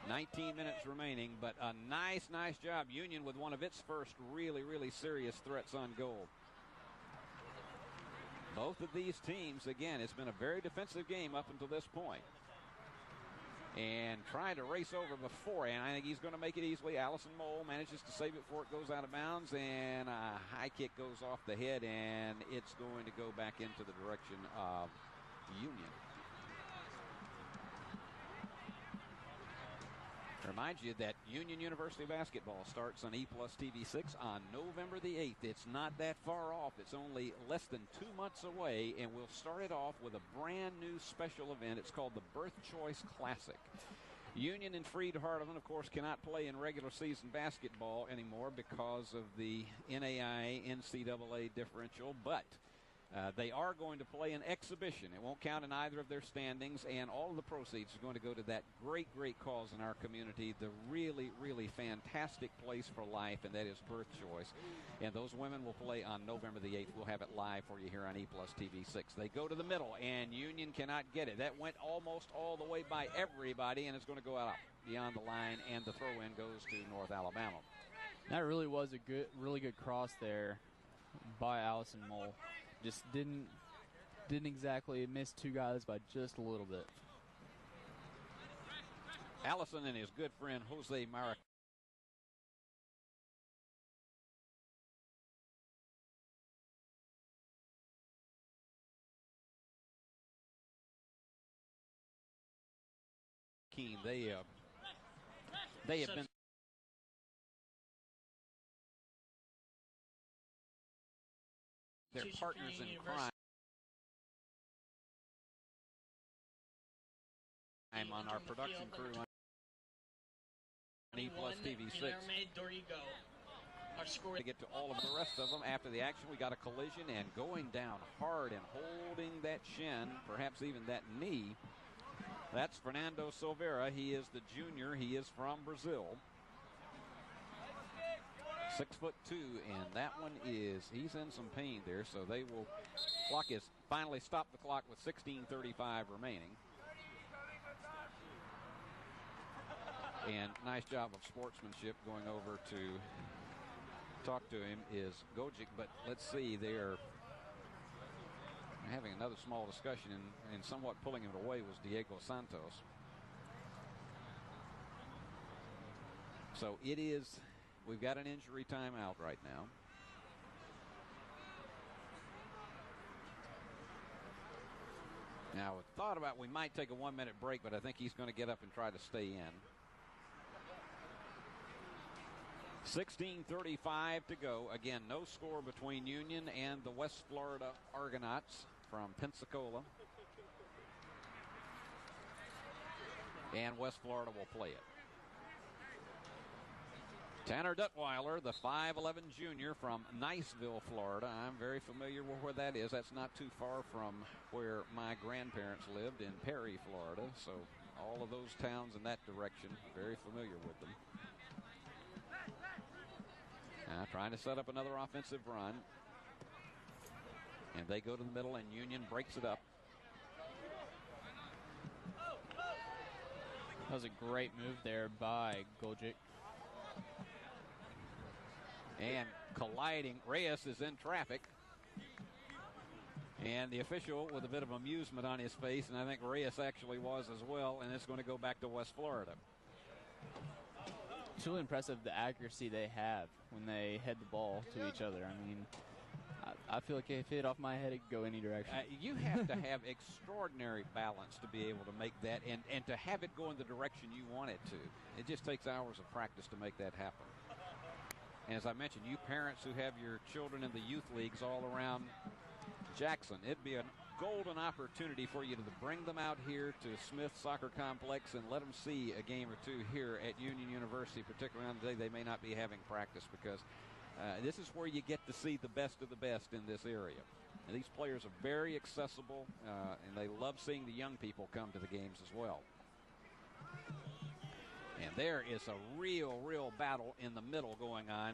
19 minutes remaining, but a nice job. Union with one of its first really serious threats on goal. Both of these teams, again, it's been a very defensive game up until this point. And trying to race over before, and I think he's going to make it easily. Allison Mole manages to save it before it goes out of bounds, and a high kick goes off the head, and it's going to go back into the direction of Union. Remind you that Union University basketball starts on E+ TV6 on November the 8th. It's not that far off. It's only less than 2 months away, and we'll start it off with a brand new special event. It's called the Birth Choice Classic. Union and Freed-Hardeman, of course, cannot play in regular season basketball anymore because of the NAIA-NCAA differential, but they are going to play an exhibition. It won't count in either of their standings, and all of the proceeds are going to go to that great, great cause in our community, the really, really fantastic place for life, and that is Birth Choice. And those women will play on November the 8th. We'll have it live for you here on E+ TV6. They go to the middle, and Union cannot get it. That went almost all the way by everybody, and it's going to go out beyond the line, and the throw-in goes to North Alabama. That really was a really good cross there by Allison Mole. Just didn't exactly miss two guys by just a little bit. Allison and his good friend Jose Maracay. They have been their partners in crime on our production crew on E+ TV6. To get to all of the rest of them after the action, we got a collision, and going down hard and holding that shin, perhaps even that knee. That's Fernando Silveira. He is the junior. He is from Brazil. 6'2", and that one he's in some pain there, so they will, clock is finally stopped the clock with 16:35 remaining. And nice job of sportsmanship going over to talk to him is Gojic, but let's see, they're having another small discussion, and somewhat pulling him away was Diego Santos. So it is, we've got an injury timeout right now. Now, I thought about we might take a 1-minute break, but I think he's going to get up and try to stay in. 16:35 to go. Again, no score between Union and the West Florida Argonauts from Pensacola. And West Florida will play it. Tanner Duttweiler, the 5'11 junior from Niceville, Florida. I'm very familiar with where that is. That's not too far from where my grandparents lived in Perry, Florida. So all of those towns in that direction, very familiar with them. Now trying to set up another offensive run. And they go to the middle, and Union breaks it up. That was a great move there by Gojic. And colliding, Reyes is in traffic. And the official with a bit of amusement on his face, and I think Reyes actually was as well, and it's going to go back to West Florida. It's really impressive the accuracy they have when they head the ball to each other. I mean, I feel like if it hit off my head, it could go any direction. You have to have extraordinary balance to be able to make that, and to have it go in the direction you want it to. It just takes hours of practice to make that happen. And as I mentioned, you parents who have your children in the youth leagues all around Jackson, it'd be a golden opportunity for you to bring them out here to Smith Soccer Complex and let them see a game or two here at Union University, particularly on the day they may not be having practice, because this is where you get to see the best of the best in this area. And these players are very accessible, and they love seeing the young people come to the games as well. And there is a real battle in the middle going on.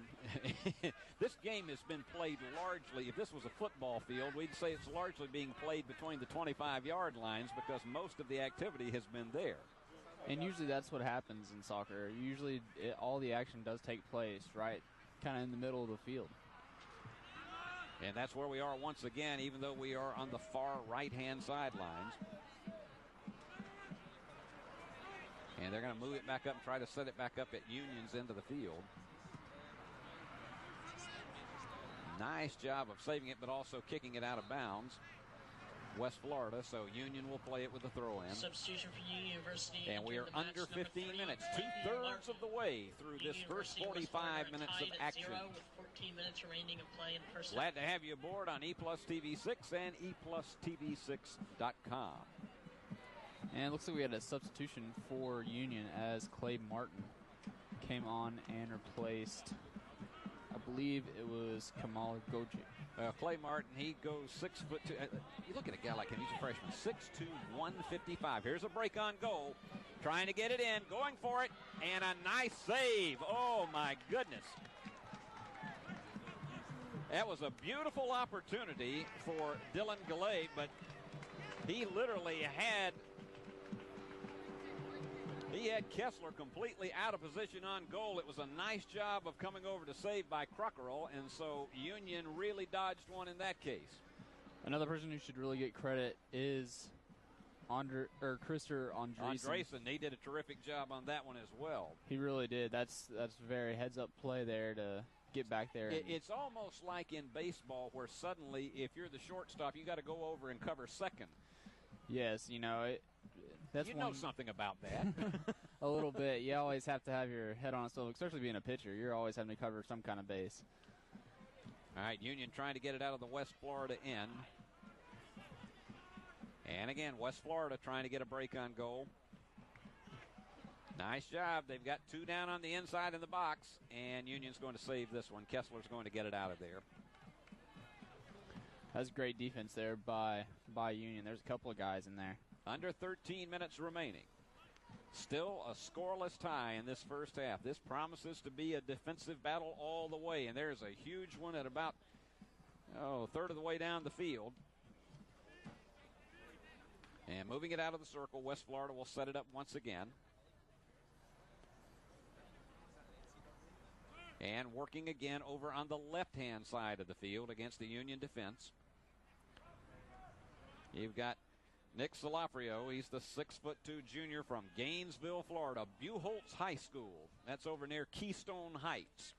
This game has been played largely, if this was a football field, we'd say it's largely being played between the 25-yard lines because most of the activity has been there. And usually that's what happens in soccer. Usually all the action does take place right kind of in the middle of the field. And that's where we are once again, even though we are on the far right-hand sidelines. And they're going to move it back up and try to set it back up at Union's end of the field. Nice job of saving it, but also kicking it out of bounds. West Florida, so Union will play it with the throw-in. Substitution for Union University. And we are under 15 minutes, 2/3 of the way through this first 45 minutes of action. With 14 minutes remaining of play in the first Glad to have you aboard on ePlus TV6 and ePlusTV6.com. And it looks like we had a substitution for Union as Clay Martin came on and replaced, I believe it was Kamal Gojic. Clay Martin, he goes 6'2". You look at a guy like him, he's a freshman, 6'2", 155. Here's a break on goal. Trying to get it in, going for it, and a nice save. Oh, my goodness. That was a beautiful opportunity for Dylan Gallade, but he literally had Kessler completely out of position on goal. It was a nice job of coming over to save by Crockerell, and so Union really dodged one in that case. Another person who should really get credit is Krister Andreessen. Andreessen, he did a terrific job on that one as well. He really did. That's very heads-up play there to get back there. It's almost like in baseball where suddenly, if you're the shortstop, you got to go over and cover second. Yes, you know it. You know something about that. A little bit. You always have to have your head on a swivel, especially being a pitcher. You're always having to cover some kind of base. All right, Union trying to get it out of the West Florida end. And again, West Florida trying to get a break on goal. Nice job. They've got two down on the inside in the box, and Union's going to save this one. Kessler's going to get it out of there. That's great defense there by Union. There's a couple of guys in there. Under 13 minutes remaining. Still a scoreless tie in this first half. This promises to be a defensive battle all the way, and there's a huge one at about a third of the way down the field. And moving it out of the circle, West Florida will set it up once again. And working again over on the left-hand side of the field against the Union defense. You've got Nick Salafrio. He's the 6'2" junior from Gainesville, Florida. Buchholz High School. That's over near Keystone Heights.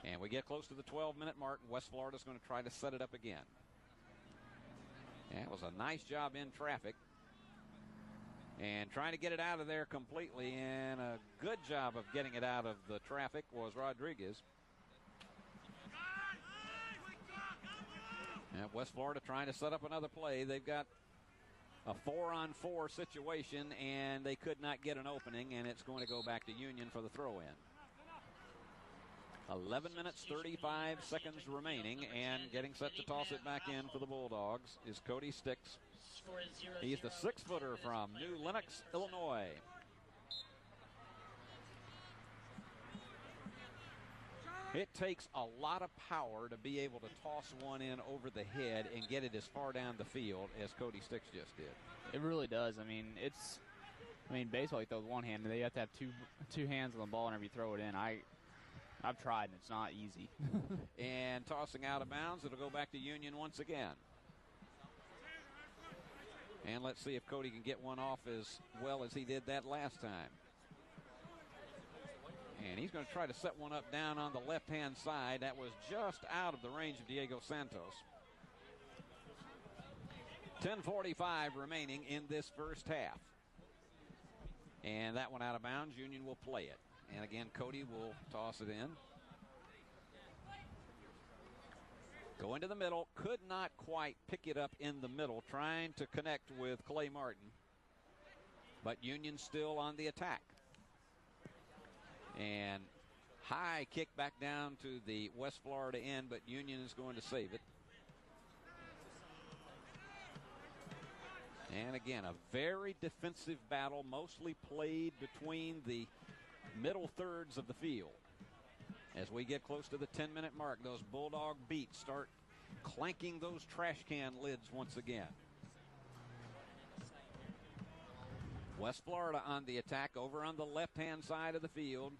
And we get close to the 12-minute mark. West Florida's going to try to set it up again. That was a nice job in traffic. And trying to get it out of there completely. And a good job of getting it out of the traffic was Rodriguez. And West Florida trying to set up another play. They've got a 4-on-4 situation, and they could not get an opening, and it's going to go back to Union for the throw-in. 11 minutes, 35 seconds remaining, and getting set to toss it back in for the Bulldogs is Cody Sticks. He's the 6-footer from New Lenox, Illinois. It takes a lot of power to be able to toss one in over the head and get it as far down the field as Cody Sticks just did. It really does. I mean, baseball, you throw with one hand, and they have to have two hands on the ball whenever you throw it in. I've tried, and it's not easy. And tossing out of bounds, it'll go back to Union once again. And let's see if Cody can get one off as well as he did that last time. And he's going to try to set one up down on the left-hand side. That was just out of the range of Diego Santos. 10:45 remaining in this first half. And that one out of bounds. Union will play it. And again, Cody will toss it in. Go into the middle. Could not quite pick it up in the middle. Trying to connect with Clay Martin. But Union still on the attack. And high kick back down to the West Florida end, but Union is going to save it. And again, a very defensive battle, mostly played between the middle thirds of the field. As we get close to the 10-minute mark, those Bulldog beats start clanking those trash can lids once again. West Florida on the attack over on the left-hand side of the field,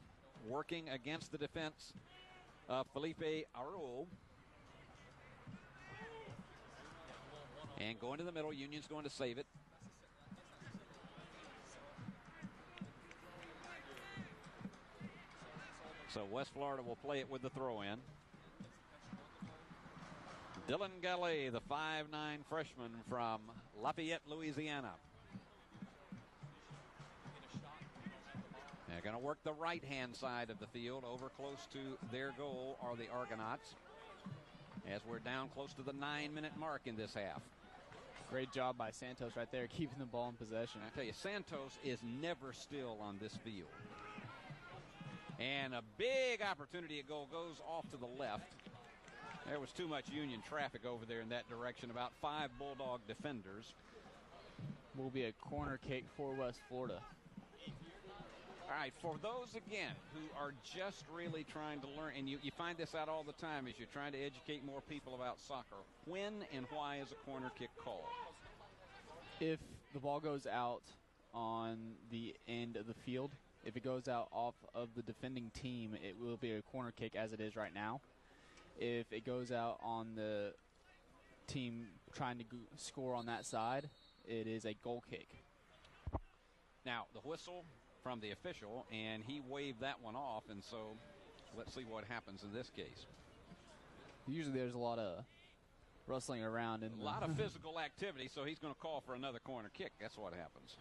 working against the defense of Felipe Arroyo. And going to the middle, Union's going to save it. So West Florida will play it with the throw-in. Dylan Gallet, the 5'9 freshman from Lafayette, Louisiana. They're going to work the right-hand side of the field. Over close to their goal are the Argonauts, as we're down close to the 9-minute mark in this half. Great job by Santos right there, keeping the ball in possession. I tell you, Santos is never still on this field. And a big opportunity at goal goes off to the left. There was too much Union traffic over there in that direction. About 5 Bulldog defenders. Will be a corner kick for West Florida. All right, for those, again, who are just really trying to learn, and you find this out all the time as you're trying to educate more people about soccer, when and why is a corner kick called? If the ball goes out on the end of the field, if it goes out off of the defending team, it will be a corner kick as it is right now. If it goes out on the team trying to score on that side, it is a goal kick. Now, the whistle from the official, and he waved that one off, and so let's see what happens in this case. Usually there's a lot of rustling around. A lot of physical activity, so he's going to call for another corner kick. That's what happens.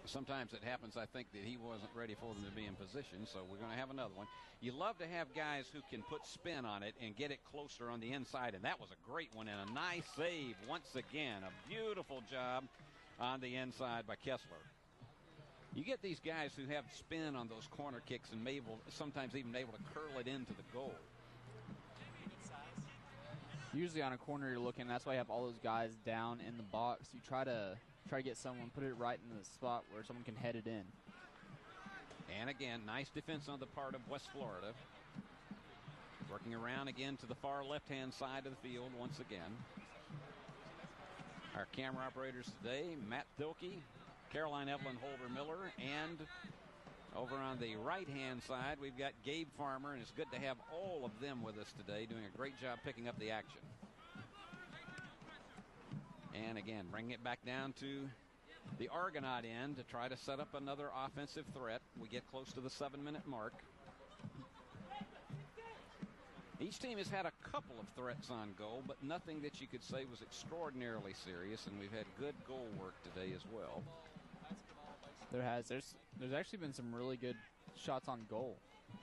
Sometimes it happens, I think, that he wasn't ready for them to be in position, so we're going to have another one. You love to have guys who can put spin on it and get it closer on the inside, and that was a great one and a nice save once again. A beautiful job on the inside by Kessler. You get these guys who have spin on those corner kicks and sometimes even able to curl it into the goal. Usually on a corner you're looking, that's why you have all those guys down in the box. You try to get someone, put it right in the spot where someone can head it in. And again, nice defense on the part of West Florida. Working around again to the far left-hand side of the field once again. Our camera operators today, Matt Thilke, Caroline Evelyn Holder-Miller, and over on the right-hand side, we've got Gabe Farmer, and it's good to have all of them with us today, doing a great job picking up the action. And again, bringing it back down to the Argonaut end to try to set up another offensive threat. We get close to the 7-minute mark. Each team has had a couple of threats on goal, but nothing that you could say was extraordinarily serious, and we've had good goal work today as well. There's actually been some really good shots on goal,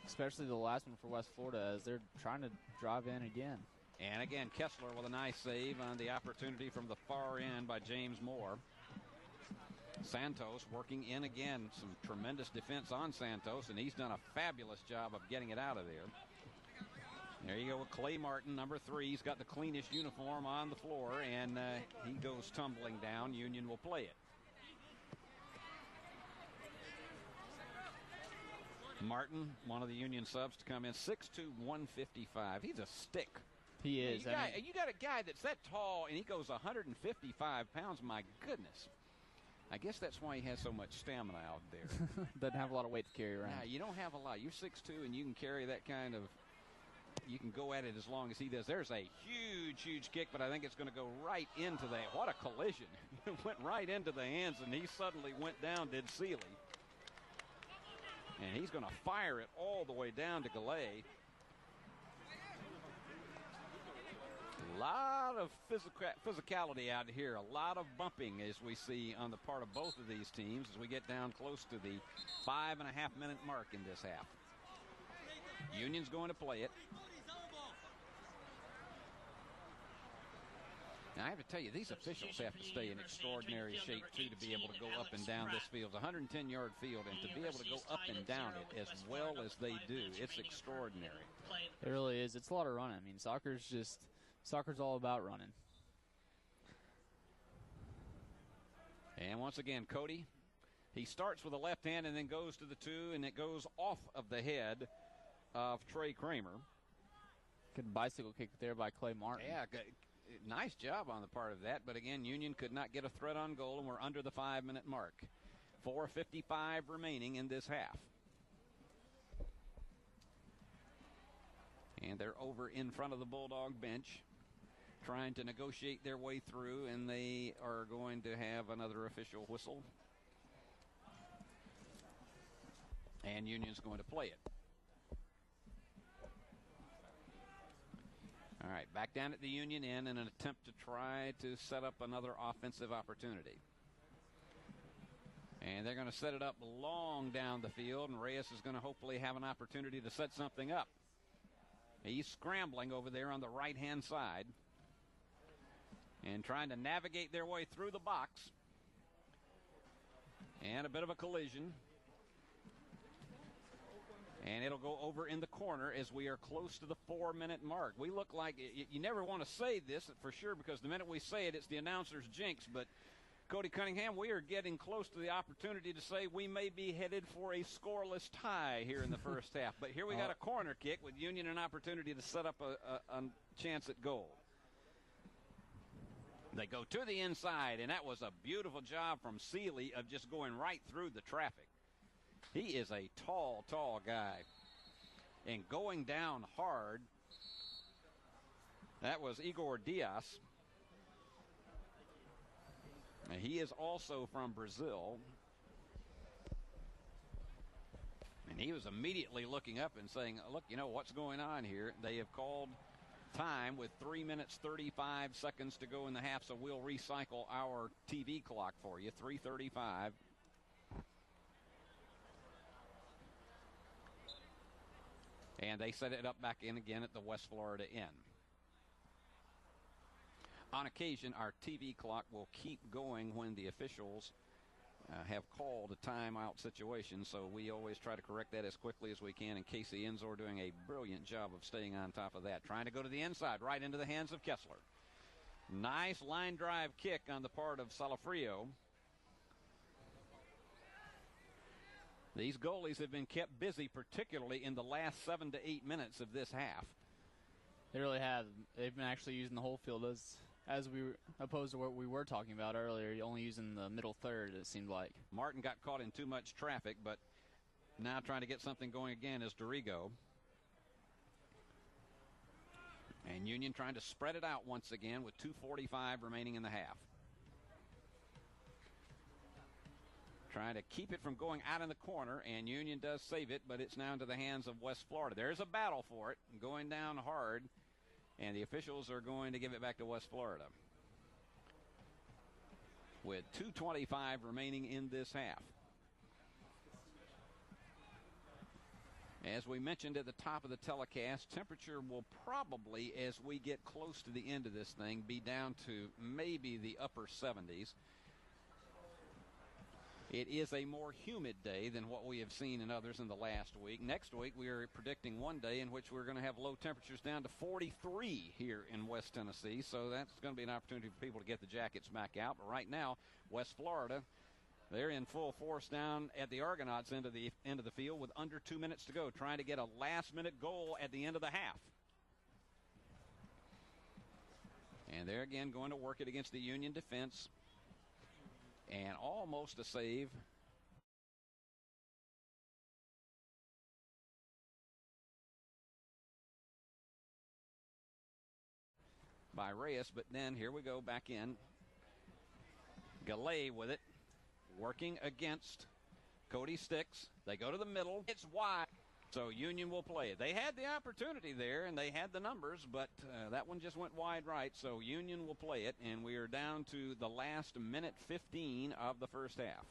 especially the last one for West Florida as they're trying to drive in again. And again, Kessler with a nice save on the opportunity from the far end by James Moore. Santos working in again. Some tremendous defense on Santos, and he's done a fabulous job of getting it out of there. There you go with Clay Martin, number 3. He's got the cleanest uniform on the floor, and he goes tumbling down. Union will play it. Martin, one of the Union subs to come in, 6'2", 155. He's a stick. He is. You got a guy that's that tall, and he goes 155 pounds. My goodness. I guess that's why he has so much stamina out there. Doesn't have a lot of weight to carry around. Yeah, you don't have a lot. You're 6'2", and you can carry that kind of, you can go at it as long as he does. There's a huge, huge kick, but I think it's going to go right into that. What a collision. It went right into the hands, and he suddenly went down, did Seeley. And he's going to fire it all the way down to Gallet. A lot of physicality out here, a lot of bumping as we see on the part of both of these teams as we get down close to the 5.5-minute mark in this half. Union's going to play it. Now, I have to tell you, these officials have to stay in extraordinary shape, too, to be able to go up and down this field. It's a 110-yard field, and to be able to go up and down it as well as they do, it's extraordinary. It really is. It's a lot of running. I mean, soccer's all about running. And once again, Cody, he starts with the left hand and then goes to the 2, and it goes off of the head of Trey Kramer. Good bicycle kick there by Clay Martin. Yeah, nice job on the part of that, but again, Union could not get a threat on goal, and we're under the 5-minute mark. 4:55 remaining in this half. And they're over in front of the Bulldog bench trying to negotiate their way through, and they are going to have another official whistle. And Union's going to play it. it back down at the Union end in an attempt to try to set up another offensive opportunity. And they're going to set it up long down the field, and Reyes is going to hopefully have an opportunity to set something up. He's scrambling over there on the right-hand side and trying to navigate their way through the box. And a bit of a collision. And it'll go over in the corner as we are close to the 4-minute mark. We look like, you never want to say this for sure, because the minute we say it, it's the announcer's jinx. But Cody Cunningham, we are getting close to the opportunity to say we may be headed for a scoreless tie here in the first half. But here we got a corner kick with Union an opportunity to set up a chance at goal. They go to the inside, and that was a beautiful job from Seeley of just going right through the traffic. He is a tall, tall guy. And going down hard, that was Igor Diaz. And he is also from Brazil. And he was immediately looking up and saying, look, you know what's going on here? They have called time with 3 minutes 35 seconds to go in the half, so we'll recycle our TV clock for you. 3:35. And they set it up back in again at the West Florida end. On occasion, our TV clock will keep going when the officials have called a timeout situation, so we always try to correct that as quickly as we can, and Casey Enzor doing a brilliant job of staying on top of that. Trying to go to the inside, right into the hands of Kessler. Nice line drive kick on the part of Salafrio. These goalies have been kept busy, particularly in the last 7 to 8 minutes of this half. They really have. They've been actually using the whole field as we were, opposed to what we were talking about earlier, only using the middle third, it seemed like. Martin got caught in too much traffic, but now trying to get something going again is Dorigo. And Union trying to spread it out once again with 2:45 remaining in the half. Trying to keep it from going out in the corner, and Union does save it, but it's now into the hands of West Florida. There's a battle for it, going down hard, and the officials are going to give it back to West Florida. With 2:25 remaining in this half. As we mentioned at the top of the telecast, temperature will probably, as we get close to the end of this thing, be down to maybe the upper 70s. It is a more humid day than what we have seen in others in the last week. Next week, we are predicting one day in which we're going to have low temperatures down to 43 here in West Tennessee. So that's going to be an opportunity for people to get the jackets back out. But right now, West Florida, they're in full force down at the Argonauts end of the field with under 2 minutes to go, trying to get a last-minute goal at the end of the half. And they're again going to work it against the Union defense. And almost a save. By Reyes, but then here we go back in. Gallet with it, working against Cody Sticks. They go to the middle. It's wide. So Union will play it. They had the opportunity there, and they had the numbers, but that one just went wide right. So Union will play it, and we are down to the last minute 15 of the first half.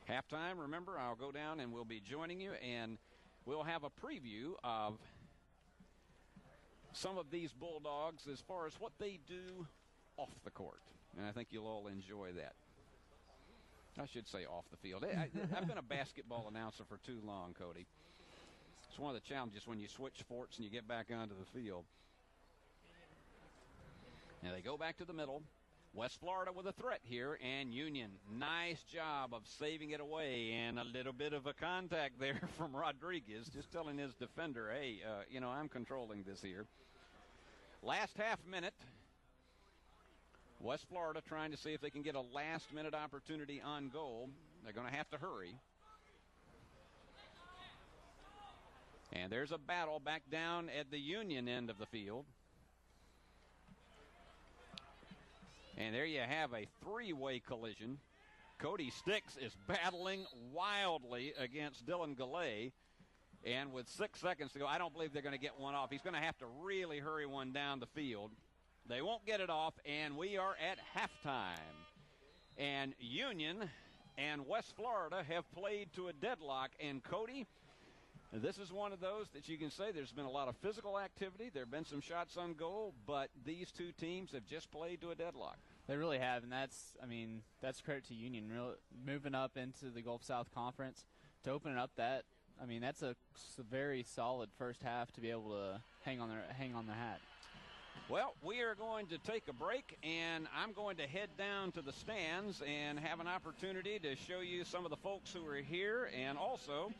Halftime, remember, I'll go down and we'll be joining you, and we'll have a preview of some of these Bulldogs as far as what they do off the court. And I think you'll all enjoy that. I should say off the field. I've been a basketball announcer for too long, Cody. It's one of the challenges when you switch sports and you get back onto the field. Now they go back to the middle. West Florida with a threat here, and Union, nice job of saving it away, and a little bit of a contact there from Rodriguez, just telling his defender, hey, I'm controlling this here. Last half minute. West Florida trying to see if they can get a last-minute opportunity on goal. They're going to have to hurry. And there's a battle back down at the Union end of the field. And there you have a three-way collision. Cody Sticks is battling wildly against Dylan Gallet. And with 6 seconds to go, I don't believe they're going to get one off. He's going to have to really hurry one down the field. They won't get it off, and we are at halftime. And Union and West Florida have played to a deadlock. And, Cody, this is one of those that you can say there's been a lot of physical activity. There have been some shots on goal, but these two teams have just played to a deadlock. They really have, and that's credit to Union. Moving up into the Gulf South Conference, to open it up that's a very solid first half to be able to hang on their hat. Well, we are going to take a break, and I'm going to head down to the stands and have an opportunity to show you some of the folks who are here, and also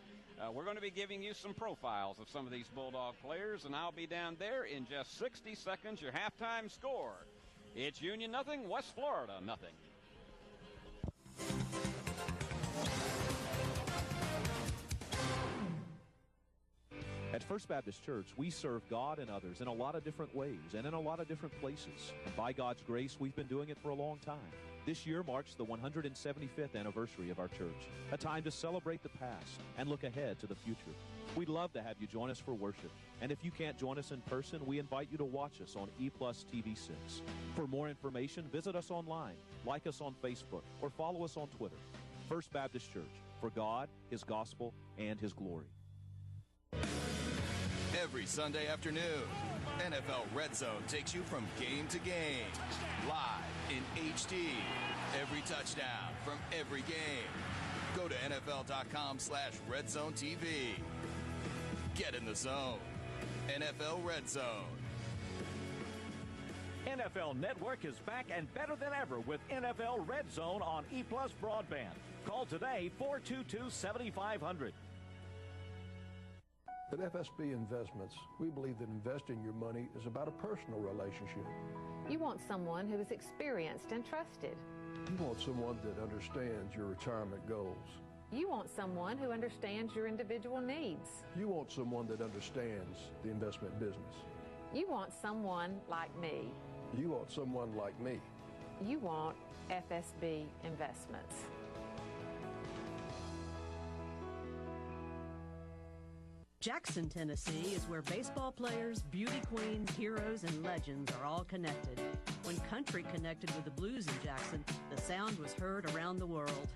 we're going to be giving you some profiles of some of these Bulldog players, and I'll be down there in just 60 seconds. Your halftime score. It's Union nothing, West Florida nothing. At First Baptist Church, we serve God and others in a lot of different ways and in a lot of different places. And by God's grace, we've been doing it for a long time. This year marks the 175th anniversary of our church, a time to celebrate the past and look ahead to the future. We'd love to have you join us for worship. And if you can't join us in person, we invite you to watch us on E+ TV6. For more information, visit us online, like us on Facebook, or follow us on Twitter. First Baptist Church, for God, His gospel, and His glory. Every Sunday afternoon, NFL Red Zone takes you from game to game, live in HD. Every touchdown from every game. Go to NFL.com/RedZoneTV. Get in the zone. NFL Red Zone. NFL Network is back and better than ever with NFL Red Zone on E+ broadband. Call today 422-7500. At FSB Investments, we believe that investing your money is about a personal relationship. You want someone who is experienced and trusted. You want someone that understands your retirement goals. You want someone who understands your individual needs. You want someone that understands the investment business. You want someone like me. You want someone like me. You want FSB Investments. Jackson, Tennessee is where baseball players, beauty queens, heroes, and legends are all connected. When country connected with the blues in Jackson, the sound was heard around the world.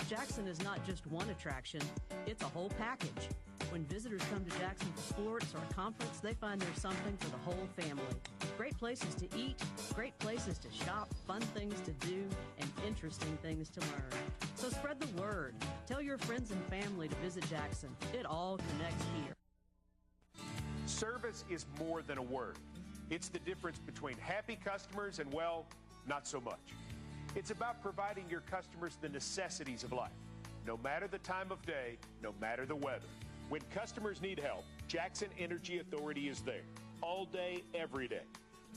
Jackson is not just one attraction, it's a whole package. When visitors come to Jackson for sports or a conference, they find there's something for the whole family. Great places to eat, great places to shop, fun things to do, and interesting things to learn. So spread the word. Tell your friends and family to visit Jackson. It all connects here. Service is more than a word. It's the difference between happy customers and, well, not so much. It's about providing your customers the necessities of life, no matter the time of day, no matter the weather. When customers need help, Jackson Energy Authority is there, all day, every day,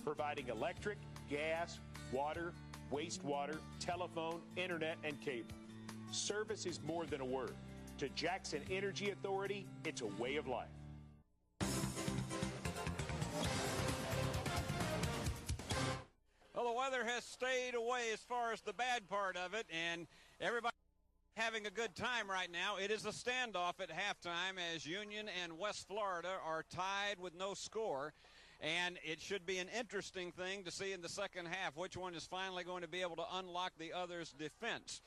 providing electric, gas, water, wastewater, telephone, internet, and cable. Service is more than a word. To Jackson Energy Authority, it's a way of life. Well, the weather has stayed away as far as the bad part of it, and everybody having a good time right now. It is a standoff at halftime as Union and West Florida are tied with no score. And it should be an interesting thing to see in the second half which one is finally going to be able to unlock the other's defense.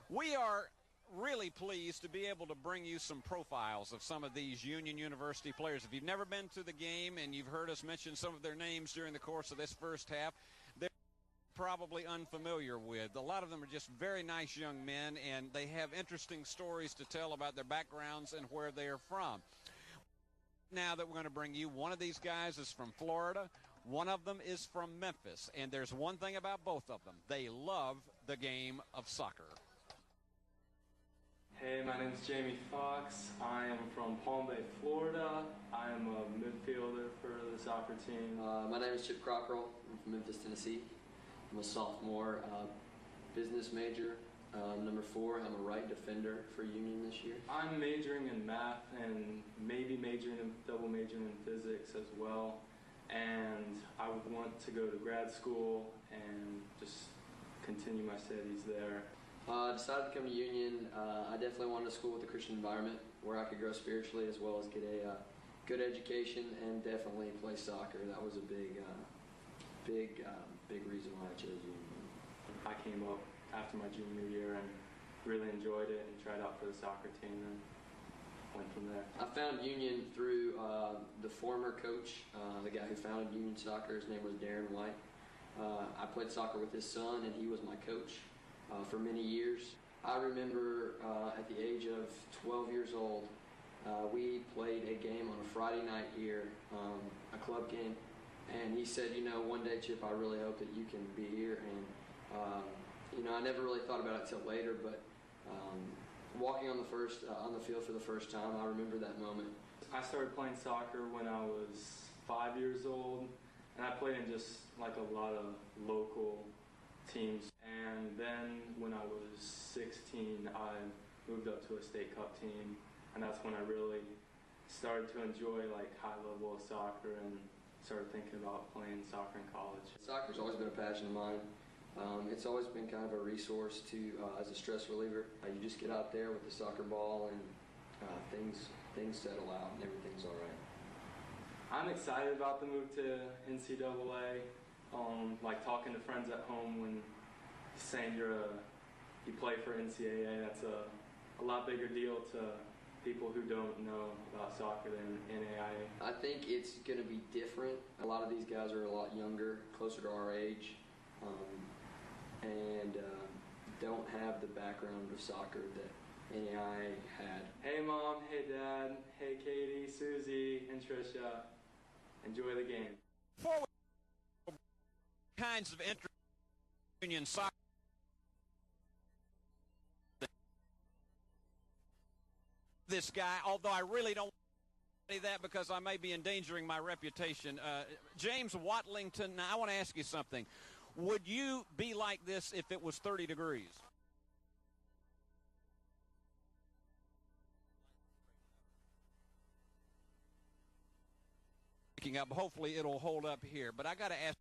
We are really pleased to be able to bring you some profiles of some of these Union University players. If you've never been to the game and you've heard us mention some of their names during the course of this first half, they're probably unfamiliar with. A lot of them are just very nice young men, and they have interesting stories to tell about their backgrounds and where they are from. Now that we're going to bring you, one of these guys is from Florida, one of them is from Memphis, and there's one thing about both of them: they love the game of soccer. Hey, my name is Jamie Fox. I am from Palm Bay, Florida. I am a midfielder for the soccer team. My name is Chip Crockrell. I'm from Memphis, Tennessee. I'm a sophomore business major. Number 4, I'm a right defender for Union this year. I'm majoring in math and maybe double majoring in physics as well. And I would want to go to grad school and just continue my studies there. I decided to come to Union. I definitely wanted a school with a Christian environment. where I could grow spiritually as well as get a good education and definitely play soccer. That was a big reason why I chose Union. I came up after my junior year and really enjoyed it and tried out for the soccer team and went from there. I found Union through the former coach, the guy who founded Union Soccer. His name was Darren White. I played soccer with his son, and he was my coach for many years. I remember at the age of 12 years old, we played a game on a Friday night here, a club game, and he said, you know, one day, Chip, I really hope that you can be here. And you know, I never really thought about it till later, but walking on the field for the first time, I remember that moment. I started playing soccer when I was 5 years old, and I played in just like a lot of local teams. And then when I was 16, I moved up to a state cup team, and that's when I really started to enjoy like high level of soccer and started thinking about playing soccer in college. Soccer's always been a passion of mine. It's always been kind of a resource to as a stress reliever. You just get out there with the soccer ball and things settle out and everything's all right. I'm excited about the move to NCAA. Like talking to friends at home when saying you play for NCAA, that's a lot bigger deal to people who don't know about soccer than NAIA. I think it's going to be different. A lot of these guys are a lot younger, closer to our age, and don't have the background of soccer that NAIA had. Hey Mom, hey Dad, hey Katie, Susie, and Trisha. Enjoy the game. Before we kinds of inter-union soccer, this guy, although I really don't say that because I may be endangering my reputation. James Watlington, now I want to ask you something. Would you be like this if it was 30 degrees? Picking up, hopefully it'll hold up here, but I got to ask,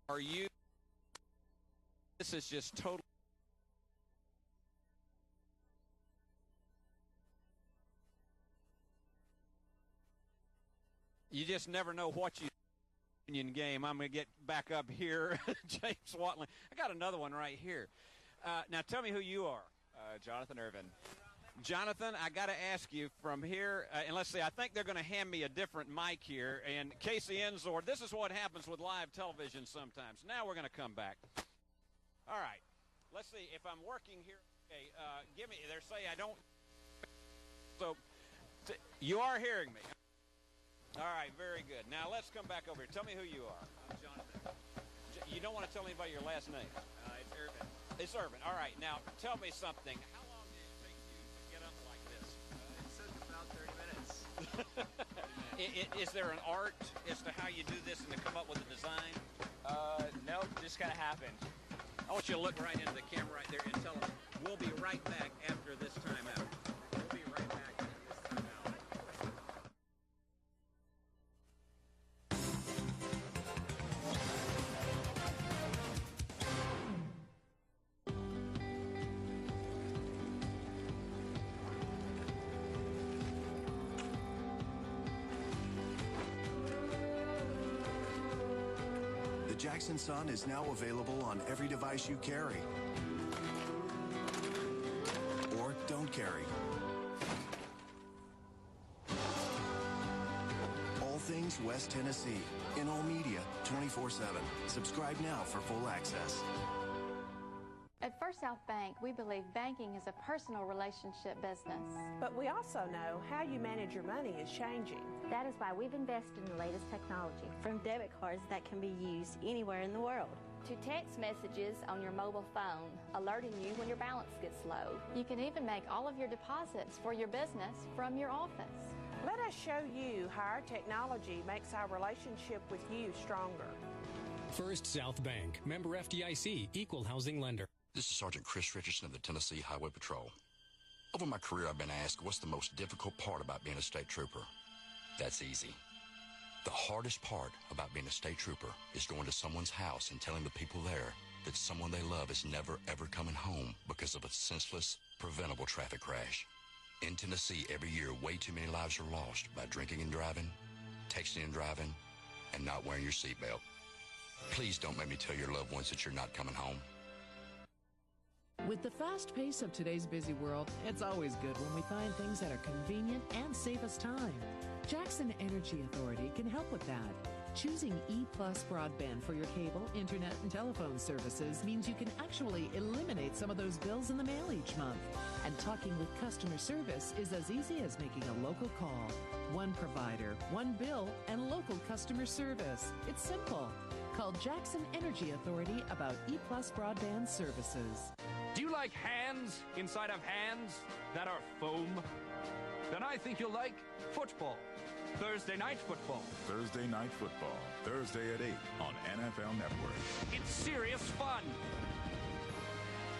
are you, this is just totally, you just never know what you Union game. I'm going to get back up here. James Watling. I got another one right here. Now tell me who you are. Jonathan Irvin. Jonathan, I got to ask you from here, and let's see, I think they're going to hand me a different mic here, and Casey Enzor, this is what happens with live television sometimes. Now we're going to come back. All right. Let's see, if I'm working here, okay, give me, they're saying I don't, so you are hearing me. All right, very good. Now let's come back over here. Tell me who you are. I'm Jonathan. You don't want to tell anybody your last name? It's Irvin. It's Irvin. All right. Now tell me something. How long did it take you to get up like this? It took about 30 minutes. Is there an art as to how you do this and to come up with a design? Nope, just kind of happened. I want you to look right into the camera right there and tell them we'll be right back after this timeout. We'll be right back after this timeout. Jackson Sun is now available on every device you carry or don't carry. All things West Tennessee in all media 24/7. Subscribe now for full access. At First South Bank, we believe banking is a personal relationship business. But we also know how you manage your money is changing. That is why we've invested in the latest technology. From debit cards that can be used anywhere in the world, to text messages on your mobile phone, alerting you when your balance gets low. You can even make all of your deposits for your business from your office. Let us show you how our technology makes our relationship with you stronger. First South Bank, member FDIC, equal housing lender. This is Sergeant Chris Richardson of the Tennessee Highway Patrol. Over my career, I've been asked what's the most difficult part about being a state trooper. That's easy. The hardest part about being a state trooper is going to someone's house and telling the people there that someone they love is never, ever coming home because of a senseless, preventable traffic crash. In Tennessee, every year, way too many lives are lost by drinking and driving, texting and driving, and not wearing your seatbelt. Please don't make me tell your loved ones that you're not coming home. With the fast pace of today's busy world, it's always good when we find things that are convenient and save us time. Jackson Energy Authority can help with that. Choosing E+ broadband for your cable, internet, and telephone services means you can actually eliminate some of those bills in the mail each month. And talking with customer service is as easy as making a local call. One provider, one bill, and local customer service. It's simple. Call Jackson Energy Authority about E+ broadband services. Do you like hands inside of hands that are foam? Then I think you'll like football. Thursday night football. Thursday night football. Thursday at 8 on NFL Network. It's serious fun.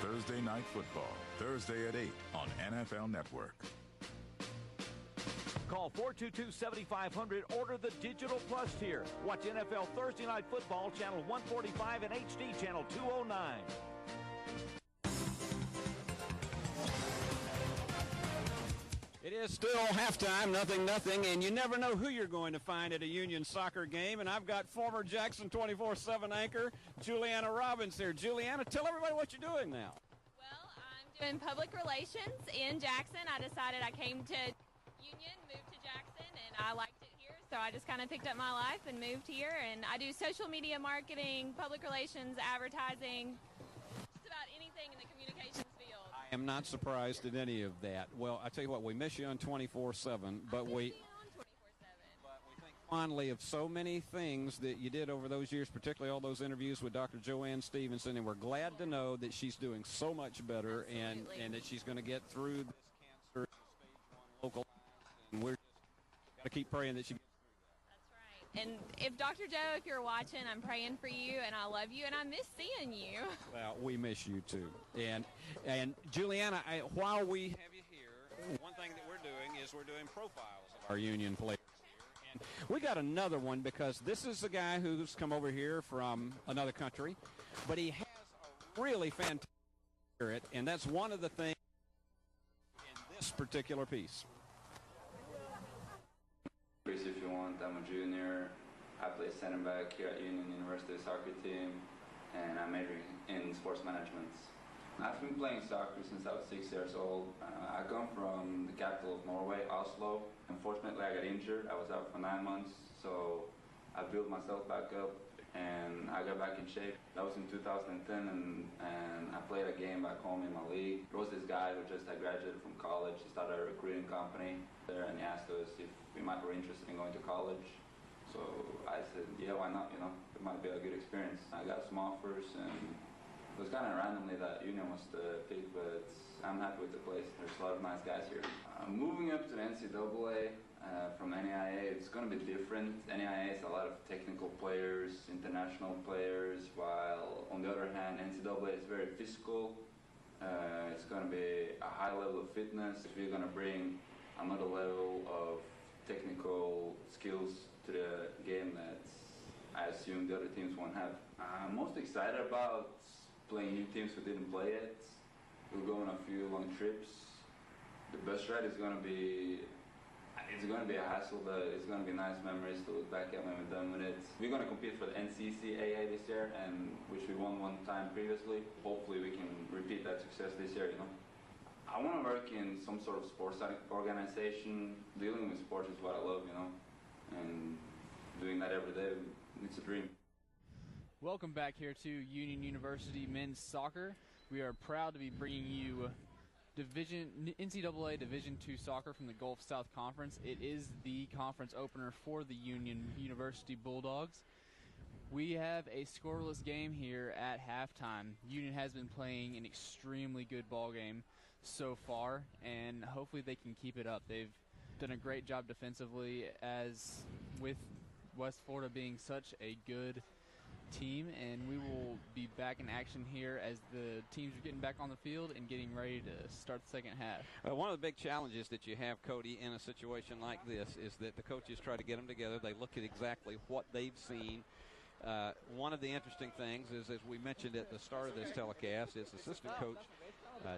Thursday night football. Thursday at 8 on NFL Network. Call 422-7500. Order the Digital Plus tier. Watch NFL Thursday Night Football, Channel 145 and HD, Channel 209. It is still halftime, 0-0, and you never know who you're going to find at a Union soccer game. And I've got former Jackson 24/7 anchor Juliana Robbins here. Juliana, tell everybody what you're doing now. Well, I'm doing public relations in Jackson. I decided I came to Union, moved to Jackson, and I liked it here, so I just kind of picked up my life and moved here. And I do social media marketing, public relations, advertising, just about anything in the communications field. I am not surprised at any of that. Well, I tell you what, we miss you on 24/7, but we think fondly of so many things that you did over those years, particularly all those interviews with Dr. Joanne Stevenson, and we're glad to know that she's doing so much better and that she's going to get through this cancer stage 1 local, and we're just got to keep praying that she gets through that. And if Dr. Joe, if you're watching, I'm praying for you, and I love you, and I miss seeing you. Well, we miss you too. And Juliana, while we have you here, one thing that we're doing is we're doing profiles of our Union players here. And we got another one because this is a guy who's come over here from another country, but he has a really fantastic spirit, and that's one of the things in this particular piece. If you want, I'm a junior. I play center back here at Union University soccer team, and I'm majoring in sports management. I've been playing soccer since I was 6 years old. I come from the capital of Norway, Oslo. Unfortunately, I got injured. I was out for 9 months, so I built myself back up, and I got back in shape. That was in 2010, and I played a game back home in my league. There was this guy who just had graduated from college. He started a recruiting company there, and he asked us if we might be interested in going to college. So I said, yeah, why not, you know? It might be a good experience. I got some offers, and it was kind of randomly that Union was the pick, but I'm happy with the place. There's a lot of nice guys here. Moving up to the NCAA from NAIA, it's going to be different. NAIA is a lot of technical players, international players, while on the other hand, NCAA is very physical. It's going to be a high level of fitness. If you're going to bring another level of technical skills to the game that I assume the other teams won't have. I'm most excited about playing new teams who didn't play yet. We'll go on a few long trips. The bus ride is going to be, it's going to be a hassle, but it's going to be nice memories to look back at when we're done with it. We're going to compete for the NCCAA this year, and which we won one time previously. Hopefully we can repeat that success this year, you know. I want to work in some sort of sports organization. Dealing with sports is what I love, you know, and doing that every day, it's a dream. Welcome back here to Union University men's soccer. We are proud to be bringing you NCAA Division II soccer from the Gulf South Conference. It is the conference opener for the Union University Bulldogs. We have a scoreless game here at halftime. Union has been playing an extremely good ball game so far, and hopefully they can keep it up. They've done a great job defensively, as with West Florida being such a good team, and we will be back in action here as the teams are getting back on the field and getting ready to start the second half. One of the big challenges that you have, Cody, in a situation like this is that the coaches try to get them together. They look at exactly what they've seen One of the interesting things is, as we mentioned at the start of this telecast, is assistant coach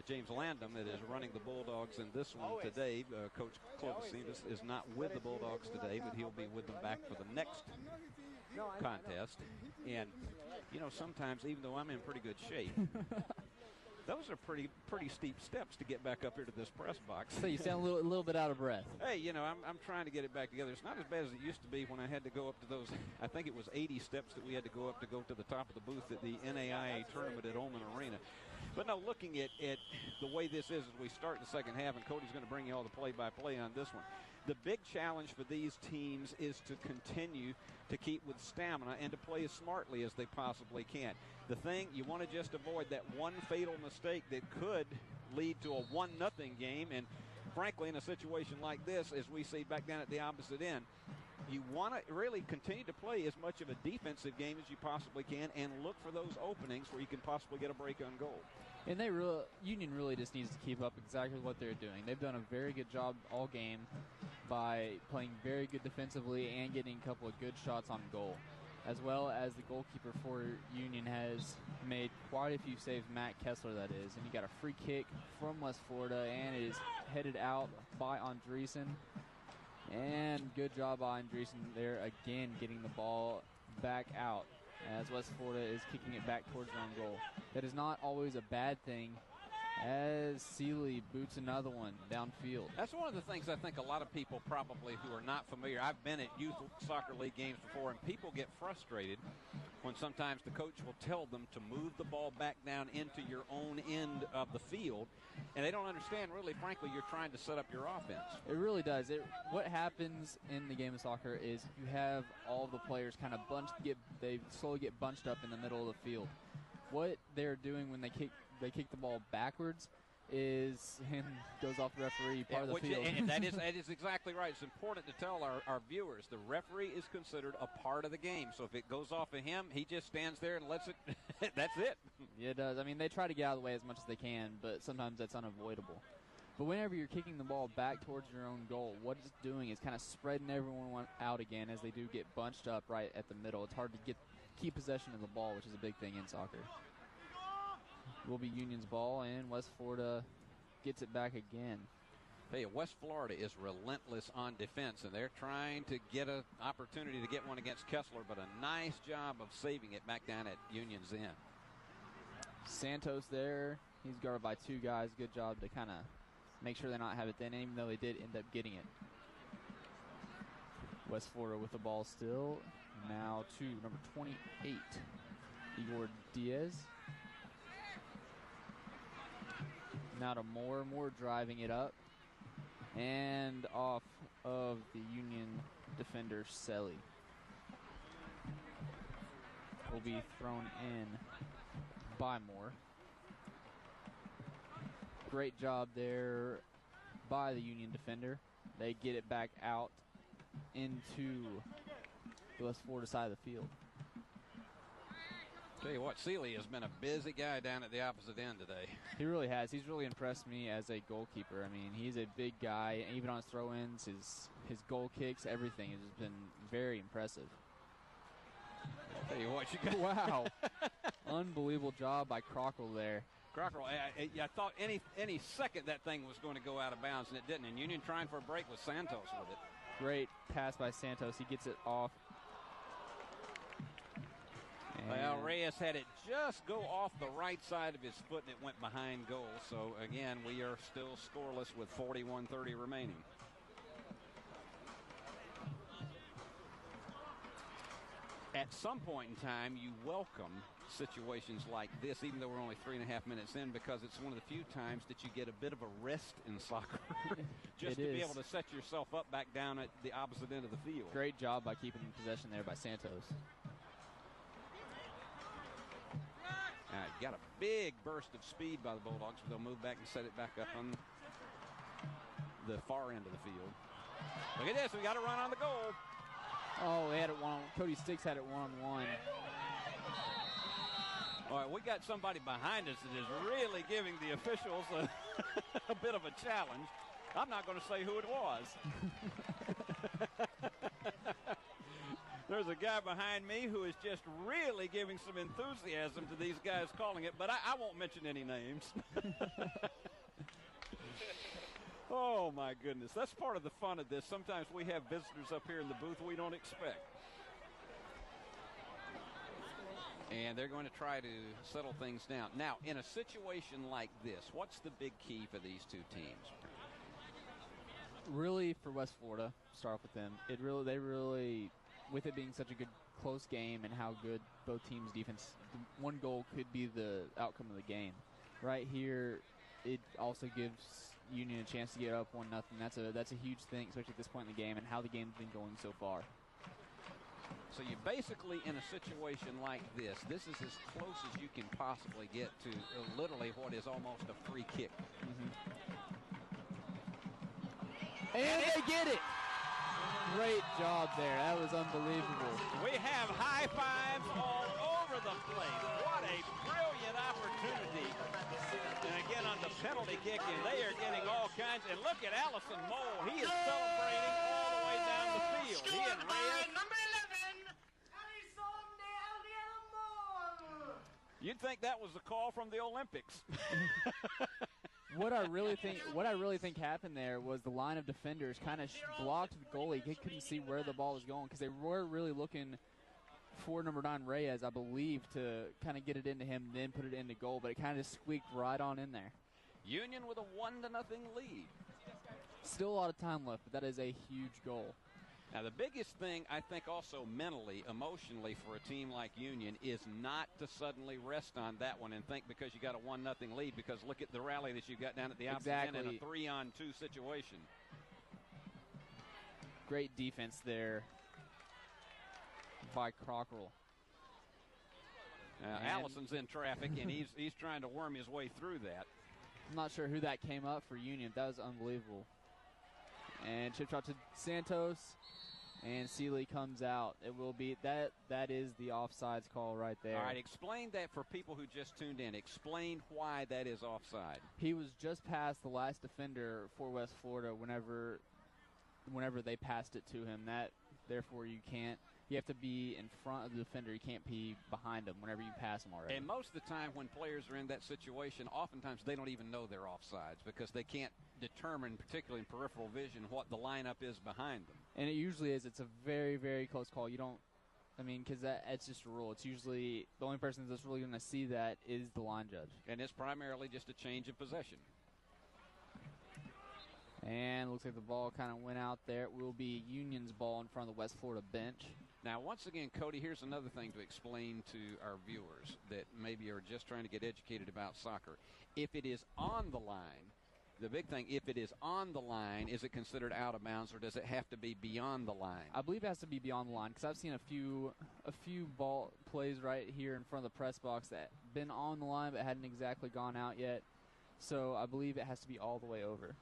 James Landum that is running the Bulldogs in this one today. Coach Clovis is not with the Bulldogs today, but he'll be with them back for the next contest. And, you know, sometimes, even though I'm in pretty good shape, those are pretty steep steps to get back up here to this press box. So you sound a little bit out of breath. Hey, you know, I'm trying to get it back together. It's not as bad as it used to be when I had to go up to those, I think it was 80 steps that we had to go up to go to the top of the booth at the NAIA tournament at Ullman Arena. But no, looking at the way this is as we start the second half, and Cody's going to bring you all the play-by-play on this one. The big challenge for these teams is to continue to keep with stamina and to play as smartly as they possibly can. The thing, you want to just avoid that one fatal mistake that could lead to a 1-0 game. And frankly, in a situation like this, as we see back down at the opposite end, you want to really continue to play as much of a defensive game as you possibly can and look for those openings where you can possibly get a break on goal. And Union really just needs to keep up exactly what they're doing. They've done a very good job all game by playing very good defensively and getting a couple of good shots on goal, as well as the goalkeeper for Union has made quite a few saves, Matt Kessler that is. And you got a free kick from West Florida, and it is headed out by Andreessen. And good job by Andreessen there again, getting the ball back out as West Florida is kicking it back towards their own goal. That is not always a bad thing, as Seeley boots another one downfield. That's one of the things I think a lot of people probably who are not familiar. I've been at youth soccer league games before, and people get frustrated when sometimes the coach will tell them to move the ball back down into your own end of the field, and they don't understand, really, frankly, you're trying to set up your offense. It really does. What happens in the game of soccer is you have all the players kind of they slowly get bunched up in the middle of the field. What they're doing when they kick the ball backwards is, and goes off the referee, part of the field. And that is exactly right. It's important to tell our viewers, the referee is considered a part of the game. So if it goes off of him, he just stands there and lets it, that's it. Yeah, it does. I mean, they try to get out of the way as much as they can, but sometimes that's unavoidable. But whenever you're kicking the ball back towards your own goal, what it's doing is kind of spreading everyone out again as they do get bunched up right at the middle. It's hard to keep possession of the ball, which is a big thing in soccer. Will be Union's ball, and West Florida gets it back again. Hey, West Florida is relentless on defense, and they're trying to get an opportunity to get one against Kessler, but a nice job of saving it back down at Union's end. Santos there. He's guarded by two guys. Good job to kind of make sure they not have it then, even though they did end up getting it. West Florida with the ball still. Now to number 28, Igor Diaz. Now to Moore driving it up. And off of the Union defender, Selly. Will be thrown in by Moore. Great job there by the Union defender. They get it back out into the West Florida side of the field. Tell you what, Seeley has been a busy guy down at the opposite end today. He really has. He's really impressed me as a goalkeeper. I mean, he's a big guy, even on his throw-ins, his goal kicks, everything has been very impressive. I'll tell you what, you got. Wow. Unbelievable job by Crockle there. Crocker, I thought any second that thing was going to go out of bounds, and it didn't. And Union trying for a break with Santos with it. Great pass by Santos. He gets it off. Well, Reyes had it just go off the right side of his foot, and it went behind goal. So, again, we are still scoreless with 41:30 remaining. At some point in time, you welcome situations like this, even though we're only 3.5 minutes in, because it's one of the few times that you get a bit of a rest in soccer. Just to be able to set yourself up back down at the opposite end of the field. Great job by keeping possession there by Santos. You got a big burst of speed by the Bulldogs, but they'll move back and set it back up on the far end of the field. Look at this, we got a run on the goal. Oh, they had it one. Cody Sticks had it one-on-one. All right, we got somebody behind us that is really giving the officials a bit of a challenge. I'm not going to say who it was. There's a guy behind me who is just really giving some enthusiasm to these guys calling it, but I won't mention any names. Oh, my goodness. That's part of the fun of this. Sometimes we have visitors up here in the booth we don't expect. And they're going to try to settle things down. Now, in a situation like this, what's the big key for these two teams? Really, for West Florida, start off with them. They really, with it being such a good close game and how good both teams' defense, one goal could be the outcome of the game. Right here, it also gives Union a chance to get up 1-0. That's a huge thing, especially at this point in the game and how the game's been going so far. So you basically, in a situation like this is as close as you can possibly get to literally what is almost a free kick. And they get it. Great job there. That was unbelievable. We have high fives all over the place. What a brilliant opportunity. And again on the penalty kick, and they are getting all kinds. And look at Allison Mole. He is celebrating all the way down the field. He and Reyes. You'd think that was a call from the Olympics. What I really think happened there was the line of defenders kind of blocked the goalie. He couldn't see where the ball was going because they were really looking for number 9 Reyes, I believe, to kind of get it into him, then put it into goal. But it kind of squeaked right on in there. Union with a 1-0 lead. Still a lot of time left, but that is a huge goal. Now, the biggest thing, I think, also mentally, emotionally for a team like Union is not to suddenly rest on that one and think because you got a 1-0 lead, because look at the rally that you got down at the opposite end in a 3-on-2 situation. Great defense there by Cockrell. Allison's in traffic, and he's trying to worm his way through that. I'm not sure who that came up for Union. That was unbelievable. And chip shot to Santos. And Seeley comes out. It will be that is the offsides call right there. All right, explain that for people who just tuned in. Explain why that is offside. He was just past the last defender for West Florida whenever they passed it to him. Therefore you have to be in front of the defender. You can't be behind him whenever you pass him already. And most of the time when players are in that situation, oftentimes they don't even know they're offsides because they can't determine, particularly in peripheral vision, what the lineup is behind them. And it usually is. It's a very, very close call. Because that's just a rule. It's usually the only person that's really going to see that is the line judge. And it's primarily just a change of possession. And looks like the ball kind of went out there. It will be Union's ball in front of the West Florida bench. Now, once again, Cody, here's another thing to explain to our viewers that maybe are just trying to get educated about soccer. If it is on the line, the big thing, if it is on the line, is it considered out of bounds, or does it have to be beyond the line? I believe it has to be beyond the line because I've seen a few ball plays right here in front of the press box that been on the line but hadn't exactly gone out yet. So I believe it has to be all the way over.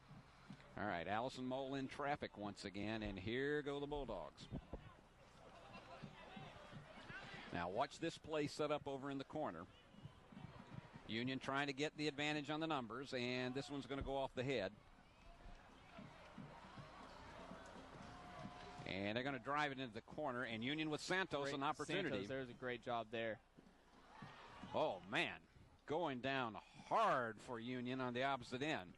All right, Allison Mole in traffic once again, and here go the Bulldogs. Now watch this play set up over in the corner. Union trying to get the advantage on the numbers, and this one's going to go off the head. And they're going to drive it into the corner, and Union with Santos an opportunity. Santos, there's a great job there. Oh, man, going down hard for Union on the opposite end.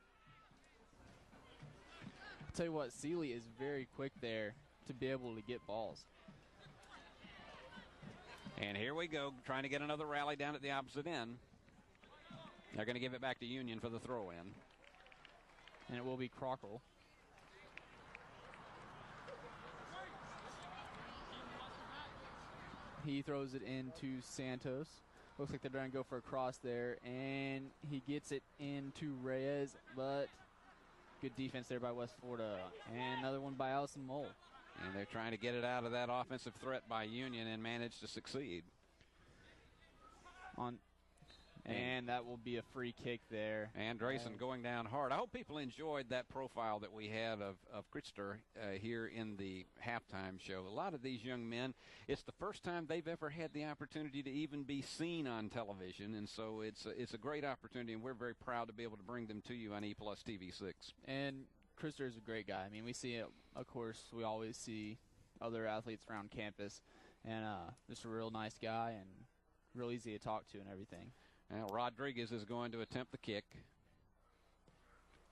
I'll tell you what, Seeley is very quick there to be able to get balls. And here we go, trying to get another rally down at the opposite end. They're going to give it back to Union for the throw-in. And it will be Cockrell. He throws it into Santos. Looks like they're trying to go for a cross there. And he gets it into Reyes, but good defense there by West Florida. And another one by Allison Mole. And they're trying to get it out of that offensive threat by Union and manage to succeed. And that will be a free kick there. Andresen going down hard. I hope people enjoyed that profile that we had of Krister here in the halftime show. A lot of these young men, it's the first time they've ever had the opportunity to even be seen on television, and so it's a great opportunity, and we're very proud to be able to bring them to you on E+ TV6. And Krister is a great guy. I mean, we see it, of course, we always see other athletes around campus. and just a real nice guy and real easy to talk to and everything. Now Rodriguez is going to attempt the kick.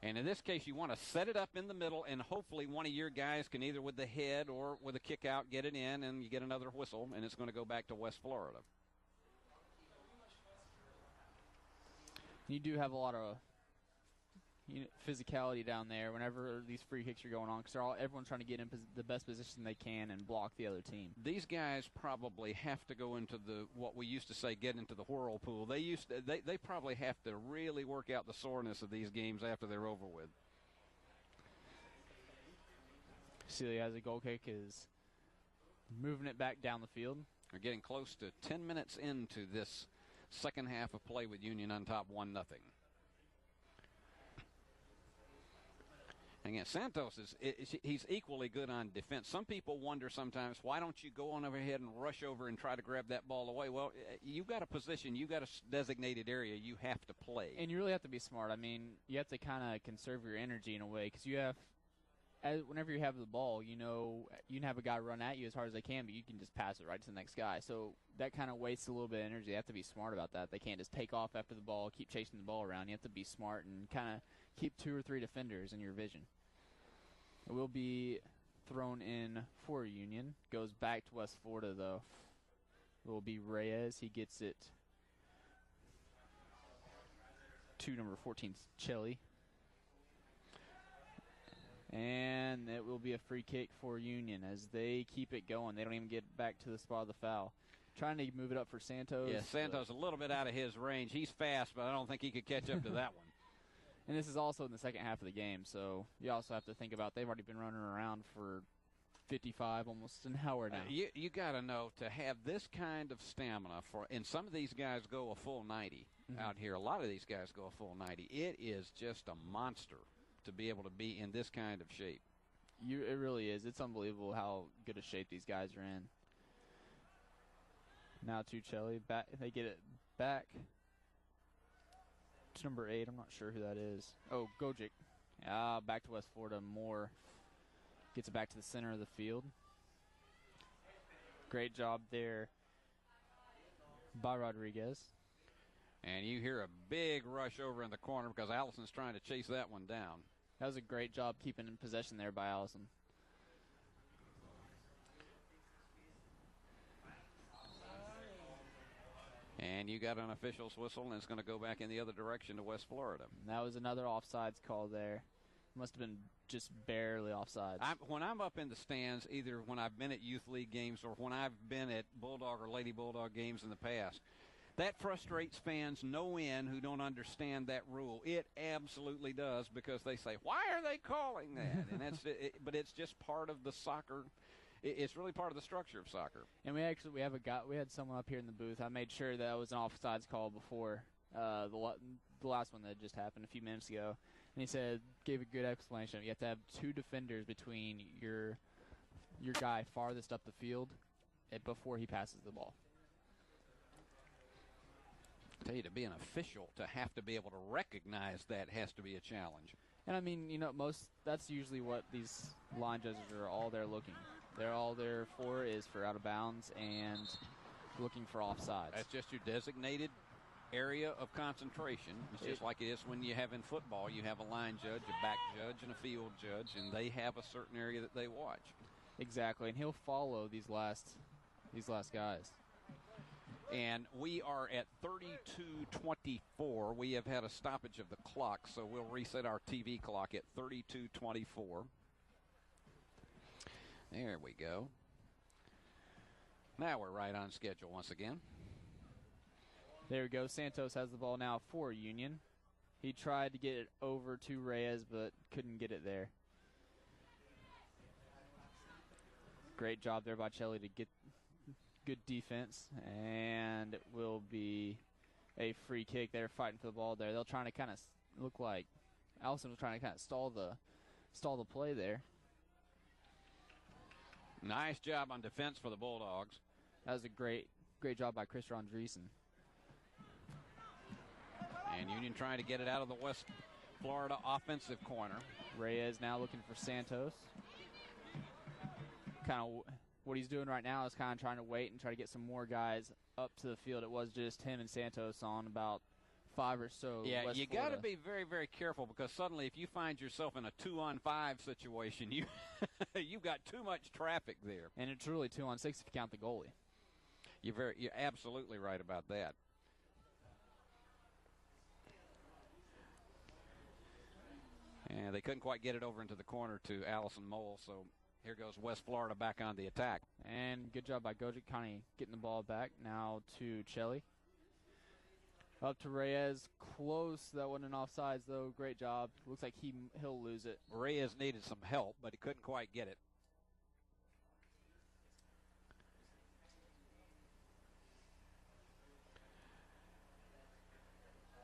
And in this case, you want to set it up in the middle, and hopefully one of your guys can either with the head or with a kick out get it in, and you get another whistle, and it's going to go back to West Florida. You do have a lot of physicality down there whenever these free kicks are going on, because everyone's trying to get in the best position they can and block the other team. These guys probably have to go into what we used to say, get into the whirlpool. They probably have to really work out the soreness of these games after they're over with. Celia has a goal kick, is moving it back down the field. We're getting close to 10 minutes into this second half of play with Union on top 1-0. Again, Santos he's equally good on defense. Some people wonder sometimes, why don't you go on over ahead and rush over and try to grab that ball away? Well, you've got a position, you've got a designated area you have to play. And you really have to be smart. I mean, you have to kind of conserve your energy in a way, because whenever you have the ball, you can have a guy run at you as hard as they can, but you can just pass it right to the next guy. So that kind of wastes a little bit of energy. They have to be smart about that. They can't just take off after the ball, keep chasing the ball around. You have to be smart and kind of keep 2 or 3 defenders in your vision. It will be thrown in for Union. Goes back to West Florida, though. It will be Reyes. He gets it to number 14, Chelly. And it will be a free kick for Union as they keep it going. They don't even get back to the spot of the foul. Trying to move it up for Santos. Yeah, Santos a little bit out of his range. He's fast, but I don't think he could catch up to that one. And this is also in the second half of the game, so you also have to think about they've already been running around for 55, almost an hour now. You got to know, to have this kind of stamina, and some of these guys go a full 90 out here. A lot of these guys go a full 90. It is just a monster to be able to be in this kind of shape. It really is. It's unbelievable how good a shape these guys are in. Now to Chelly. They get it back. Number 8, I'm not sure who that is. Oh, Gojic. Back to West Florida. Moore gets it back to the center of the field. Great job there by Rodriguez. And you hear a big rush over in the corner because Allison's trying to chase that one down. That was a great job keeping in possession there by Allison. And you got an official's whistle, and it's going to go back in the other direction to West Florida. And that was another offsides call there. Must have been just barely offsides. When I'm up in the stands, either when I've been at Youth League games or when I've been at Bulldog or Lady Bulldog games in the past, that frustrates fans no end who don't understand that rule. It absolutely does, because they say, why are they calling that? And but it's just part of the soccer. It's really part of the structure of soccer. And we had someone up here in the booth. I made sure that was an offsides call before the last one that just happened a few minutes ago. And he gave a good explanation. You have to have 2 defenders between your guy farthest up the field before he passes the ball. I tell you, to be an official, to have to be able to recognize that has to be a challenge. And I mean, that's usually what these line judges are all there looking. They're all there for is for out of bounds and looking for offsides. That's just your designated area of concentration. It's just like it is when you have in football. You have a line judge, a back judge, and a field judge, and they have a certain area that they watch. Exactly, and he'll follow these last guys. And we are at 32:24. We have had a stoppage of the clock, so we'll reset our TV clock at 32:24. There we go. Now we're right on schedule once again. There we go. Santos has the ball now for Union. He tried to get it over to Reyes, but couldn't get it there. Great job there by Chelly to get good defense, and it will be a free kick. They're fighting for the ball there. They're trying to kind of look like Allison was trying to kind of stall the play there. Nice job on defense for the Bulldogs. That was a great job by Chris Rondreesen. And Union trying to get it out of the West Florida offensive corner. Reyes now looking for Santos. Kind of what he's doing right now is kind of trying to wait and try to get some more guys up to the field. It was just him and Santos on about 5 or so. Yeah, West you got to Florida. be very, very careful, because suddenly if you find yourself in a 2-on-5 situation, you've got too much traffic there. And it's really 2-on-6 if you count the goalie. You're absolutely right about that. And they couldn't quite get it over into the corner to Allison Mole, so here goes West Florida back on the attack. And good job by Gojic, kind of getting the ball back. Now to Chelly. Up to Reyes. Close. That wasn't an offsides, though. Great job. Looks like he'll lose it. Reyes needed some help, but he couldn't quite get it.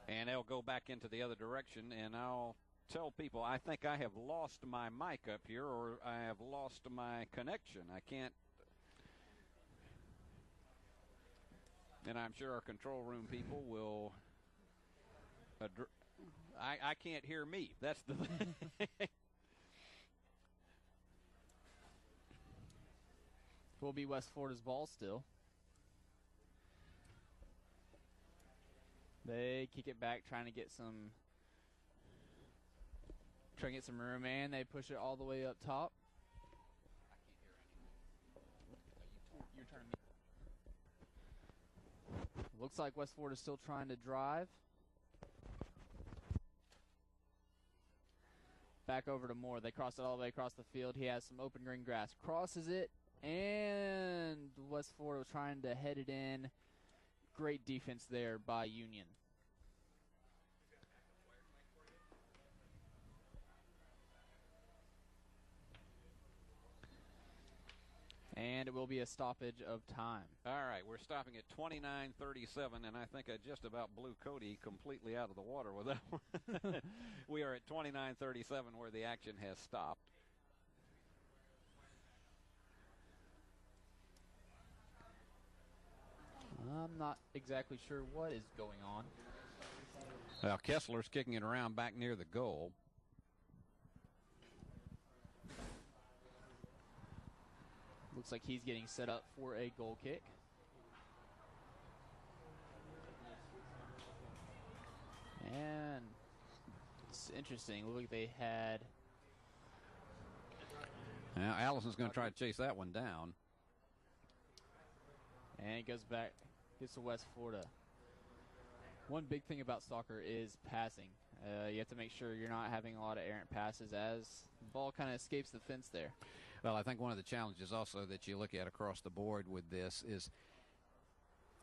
And they'll go back into the other direction, and I'll tell people I think I have lost my mic up here, or I have lost my connection. I can't. And I'm sure our control room people will. I can't hear me. That's the thing. Will be West Florida's ball still. They kick it back, trying to get some room, and they push it all the way up top. You're turning me. Looks like West Florida's still trying to drive. Back over to Moore. They cross it all the way across the field. He has some open green grass. Crosses it, and West Florida was trying to head it in. Great defense there by Union. And it will be a stoppage of time. All right, we're stopping at 29:37, and I think I just about blew Cody completely out of the water with that one. We are at 29:37 where the action has stopped. I'm not exactly sure what is going on. Well, Kessler's kicking it around back near the goal. Looks like he's getting set up for a goal kick. And it's interesting. Look like they had. Now Allison's going to try to chase that one down. And it goes back, gets to West Florida. One big thing about soccer is passing. You have to make sure you're not having a lot of errant passes as the ball kind of escapes the fence there. Well, I think one of the challenges also that you look at across the board with this is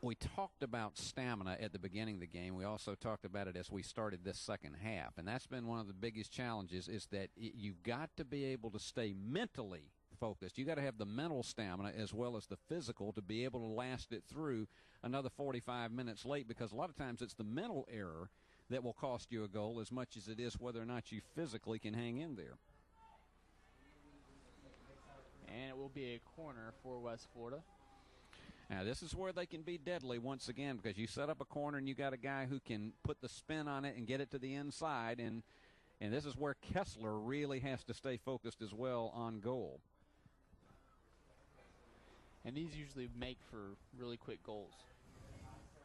we talked about stamina at the beginning of the game. We also talked about it as we started this second half. And that's been one of the biggest challenges, is that you've got to be able to stay mentally focused. You got to have the mental stamina as well as the physical to be able to last it through another 45 minutes late, because a lot of times it's the mental error that will cost you a goal as much as it is whether or not you physically can hang in there. And it will be a corner for West Florida. Now, this is where they can be deadly once again, because you set up a corner and you got a guy who can put the spin on it and get it to the inside, and this is where Kessler really has to stay focused as well on goal. And these usually make for really quick goals.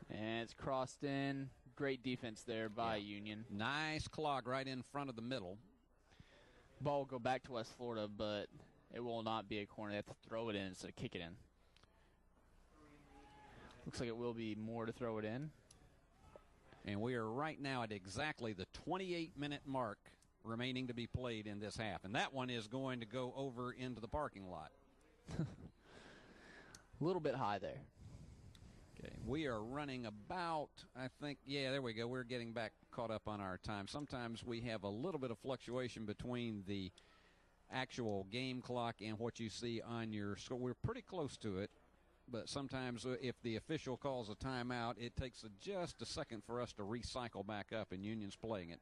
And it's crossed in. Great defense there by Union. Nice clog right in front of the middle. Ball will go back to West Florida, but it will not be a corner. They have to throw it in instead of kick it in. Looks like it will be Moore to throw it in. And we are right now at exactly the 28-minute mark remaining to be played in this half. And that one is going to go over into the parking lot. A little bit high there. Okay, we are running about, I think, yeah, there we go. We're getting back caught up on our time. Sometimes we have a little bit of fluctuation between the actual game clock and what you see on your score. We're pretty close to it, but sometimes if the official calls a timeout, it takes just a second for us to recycle back up, and Union's playing it.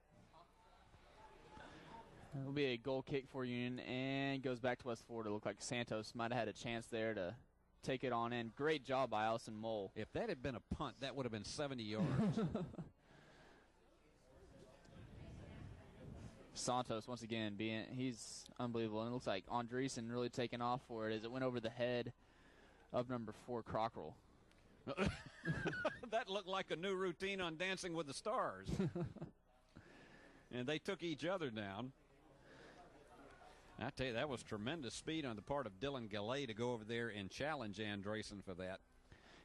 It'll be a goal kick for Union, and goes back to West Florida. Looked like Santos might have had a chance there to take it on in. Great job by Allison Mole. If that had been a punt, that would have been 70 yards. Santos, once again, he's unbelievable. And it looks like Andreessen really taking off for it as it went over the head of number 4, Crockrell. That looked like a new routine on Dancing with the Stars. And they took each other down. I tell you, that was tremendous speed on the part of Dylan Galley to go over there and challenge Andreessen for that.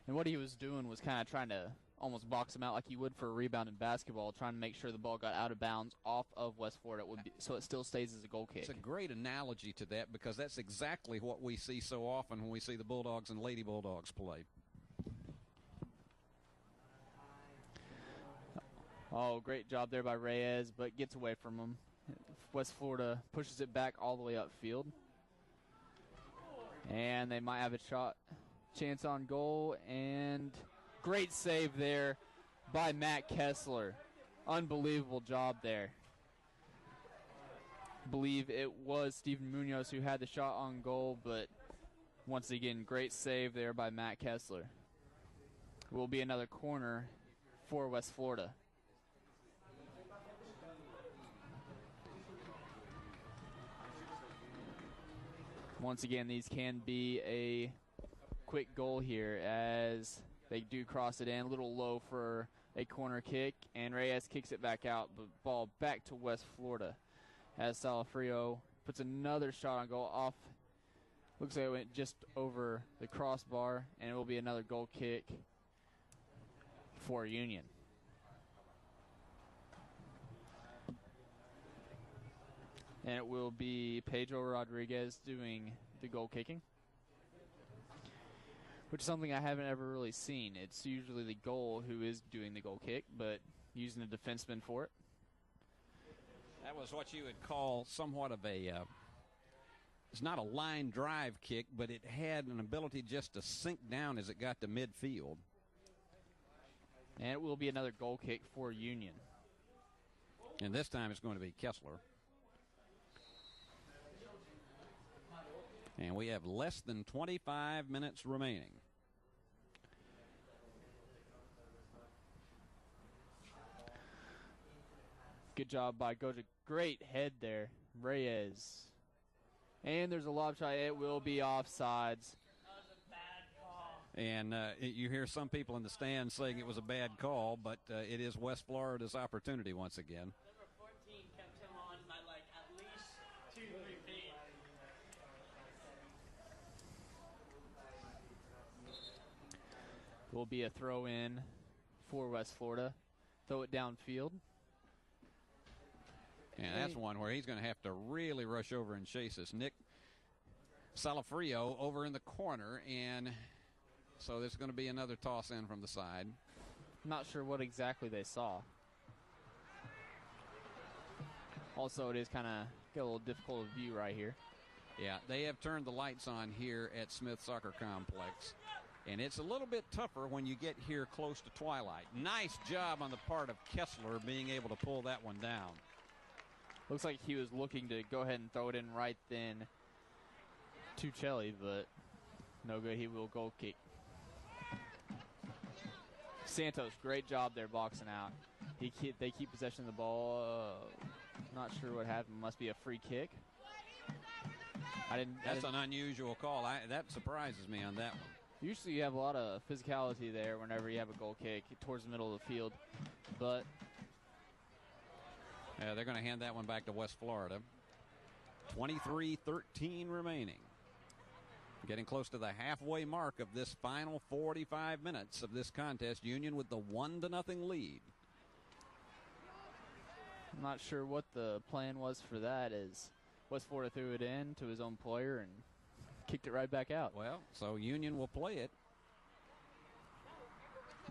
And what he was doing was kind of trying to almost box him out like you would for a rebound in basketball, trying to make sure the ball got out of bounds off of West Florida, so it still stays as a goal kick. It's a great analogy to that because that's exactly what we see so often when we see the Bulldogs and Lady Bulldogs play. Oh, great job there by Reyes, but gets away from him. West Florida pushes it back all the way upfield. And they might have a chance on goal, and great save there by Matt Kessler. Unbelievable job there. I believe it was Steven Munoz who had the shot on goal, but once again, great save there by Matt Kessler. It will be another corner for West Florida. Once again, these can be a quick goal here as they do cross it in. A little low for a corner kick, and Reyes kicks it back out. The ball back to West Florida as Salafrio puts another shot on goal off. Looks like it went just over the crossbar, and it will be another goal kick for Union. And it will be Pedro Rodriguez doing the goal kicking, which is something I haven't ever really seen. It's usually the goal who is doing the goal kick, but using a defenseman for it. That was what you would call somewhat of a, it's not a line drive kick, but it had an ability just to sink down as it got to midfield. And it will be another goal kick for Union. And this time it's going to be Kessler. And we have less than 25 minutes remaining. Good job by Goja. Great head there, Reyes. And there's a lob shot. It will be offsides. And you hear some people in the stands saying it was a bad call, but it is West Florida's opportunity once again. Number 14 kept him on by like at least 2-3 feet. Will be a throw in for West Florida. Throw it downfield. And that's one where he's going to have to really rush over and chase this. Nick Salafrio over in the corner, and so there's going to be another toss in from the side. Not sure what exactly they saw. Also, it is kind of got a little difficult view right here. Yeah, they have turned the lights on here at Smith Soccer Complex. And it's a little bit tougher when you get here close to twilight. Nice job on the part of Kessler being able to pull that one down. Looks like he was looking to go ahead and throw it in right then to Chelly, but no good. He will goal kick. Santos, great job there boxing out. They keep possession of the ball. Not sure what happened. Must be a free kick. That's an unusual call. That surprises me on that one. Usually you have a lot of physicality there whenever you have a goal kick towards the middle of the field. But yeah, they're going to hand that one back to West Florida. 23-13 remaining. Getting close to the halfway mark of this final 45 minutes of this contest. Union with the 1-0 lead. I'm not sure what the plan was for that, as West Florida threw it in to his own player and kicked it right back out. Well, so Union will play it.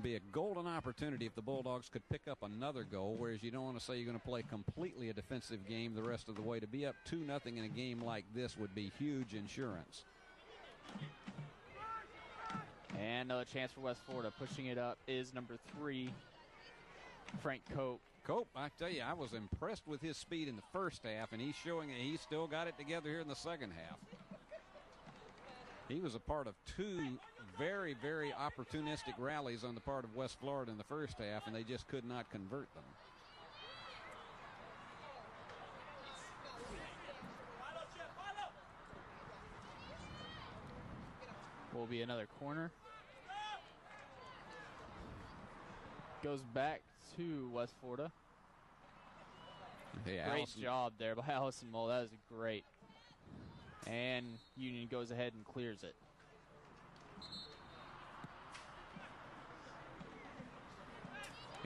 Be a golden opportunity if the Bulldogs could pick up another goal, whereas you don't want to say you're going to play completely a defensive game the rest of the way. To be up 2-0 in a game like this would be huge insurance. And another chance for West Florida. Pushing it up is number 3, Frank Cope. Cope, I tell you, I was impressed with his speed in the first half, and he's showing that he's still got it together here in the second half. He was a part of 2 very, very opportunistic rallies on the part of West Florida in the first half, and they just could not convert them. will be another corner. Goes back to West Florida. Hey, great Allison. job there by Allison Mull. That was great. And Union goes ahead and clears it.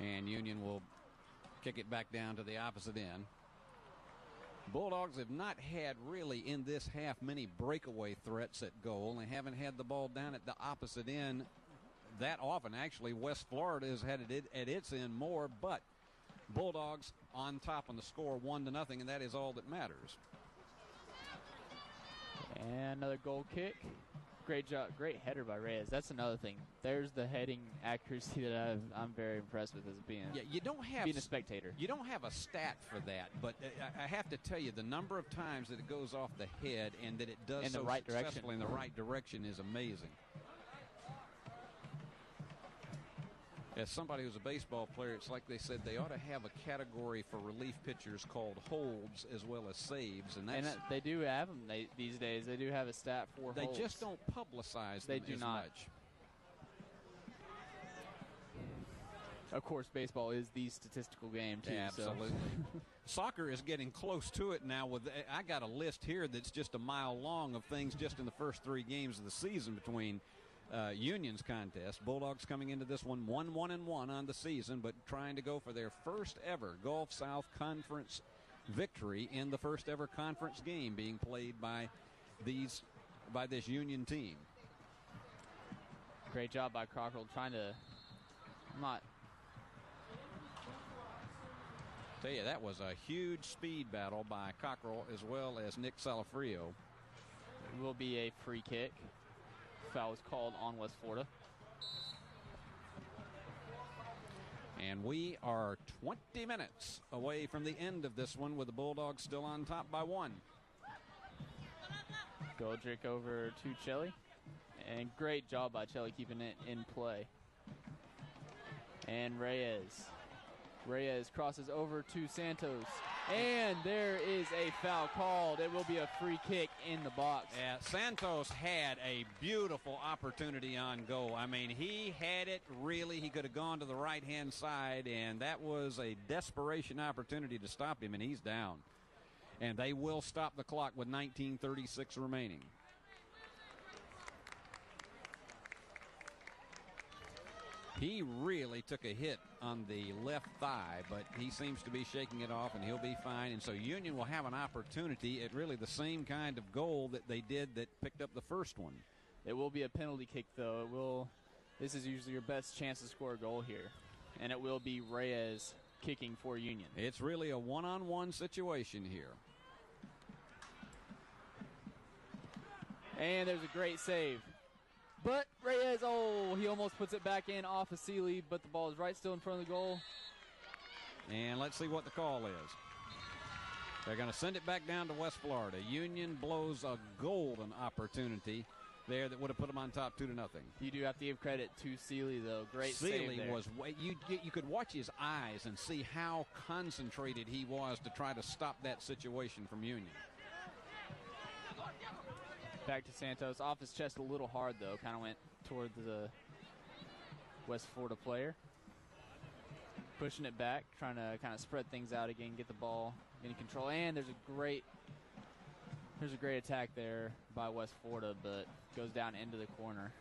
And Union will kick it back down to the opposite end. Bulldogs have not had really in this half many breakaway threats at goal. They haven't had the ball down at the opposite end that often. Actually, West Florida has had it at its end more, but Bulldogs on top on the score 1-0, and that is all that matters. And another goal kick. Great job, great header by Reyes. That's another thing. There's the heading accuracy that I'm very impressed with as being a spectator. You don't have a stat for that, but I have to tell you the number of times that it goes off the head and that it does so successfully in the right direction is amazing. As somebody who's a baseball player, it's like they said they ought to have a category for relief pitchers called holds as well as saves, and they do have them these days. They do have a stat for holds. They just don't publicize them as much. Of course, baseball is the statistical game too. Yeah, absolutely. So. Soccer is getting close to it now. I got a list here that's just a mile long of things just in the first 3 games of the season between Union's contest. Bulldogs coming into this one 1-1-1 on the season, but trying to go for their first ever Gulf South Conference victory in the first ever conference game being played by this Union team. Great job by Cockrell trying to tell you, that was a huge speed battle by Cockrell as well as Nick Salafrio. It will be a free kick. Foul was called on West Florida. And we are 20 minutes away from the end of this one with the Bulldogs still on top by 1. Goldrick over to Chelly. And great job by Chelly keeping it in play. And Reyes crosses over to Santos. And there is a foul called. It will be a free kick in the box. Yeah, Santos had a beautiful opportunity on goal. I mean, he had it really. He could have gone to the right-hand side, and that was a desperation opportunity to stop him, and he's down. And they will stop the clock with 19:36 remaining. He really took a hit on the left thigh, but he seems to be shaking it off, and he'll be fine. And so Union will have an opportunity at really the same kind of goal that they did that picked up the first one. It will be a penalty kick, though. This is usually your best chance to score a goal here. And it will be Reyes kicking for Union. It's really a one-on-one situation here. And there's a great save. But Reyes, he almost puts it back in off of Seeley, but the ball is right still in front of the goal. And let's see what the call is. They're going to send it back down to West Florida. Union blows a golden opportunity there that would have put them on top 2-0. You do have to give credit to Seeley, though. Great save there. Seeley was you could watch his eyes and see how concentrated he was to try to stop that situation from Union. Back to Santos. Off his chest a little hard, though. Kind of went toward the West Florida player. Pushing it back, trying to kind of spread things out again, get the ball in control. And there's a great attack there by West Florida, but goes down into the corner.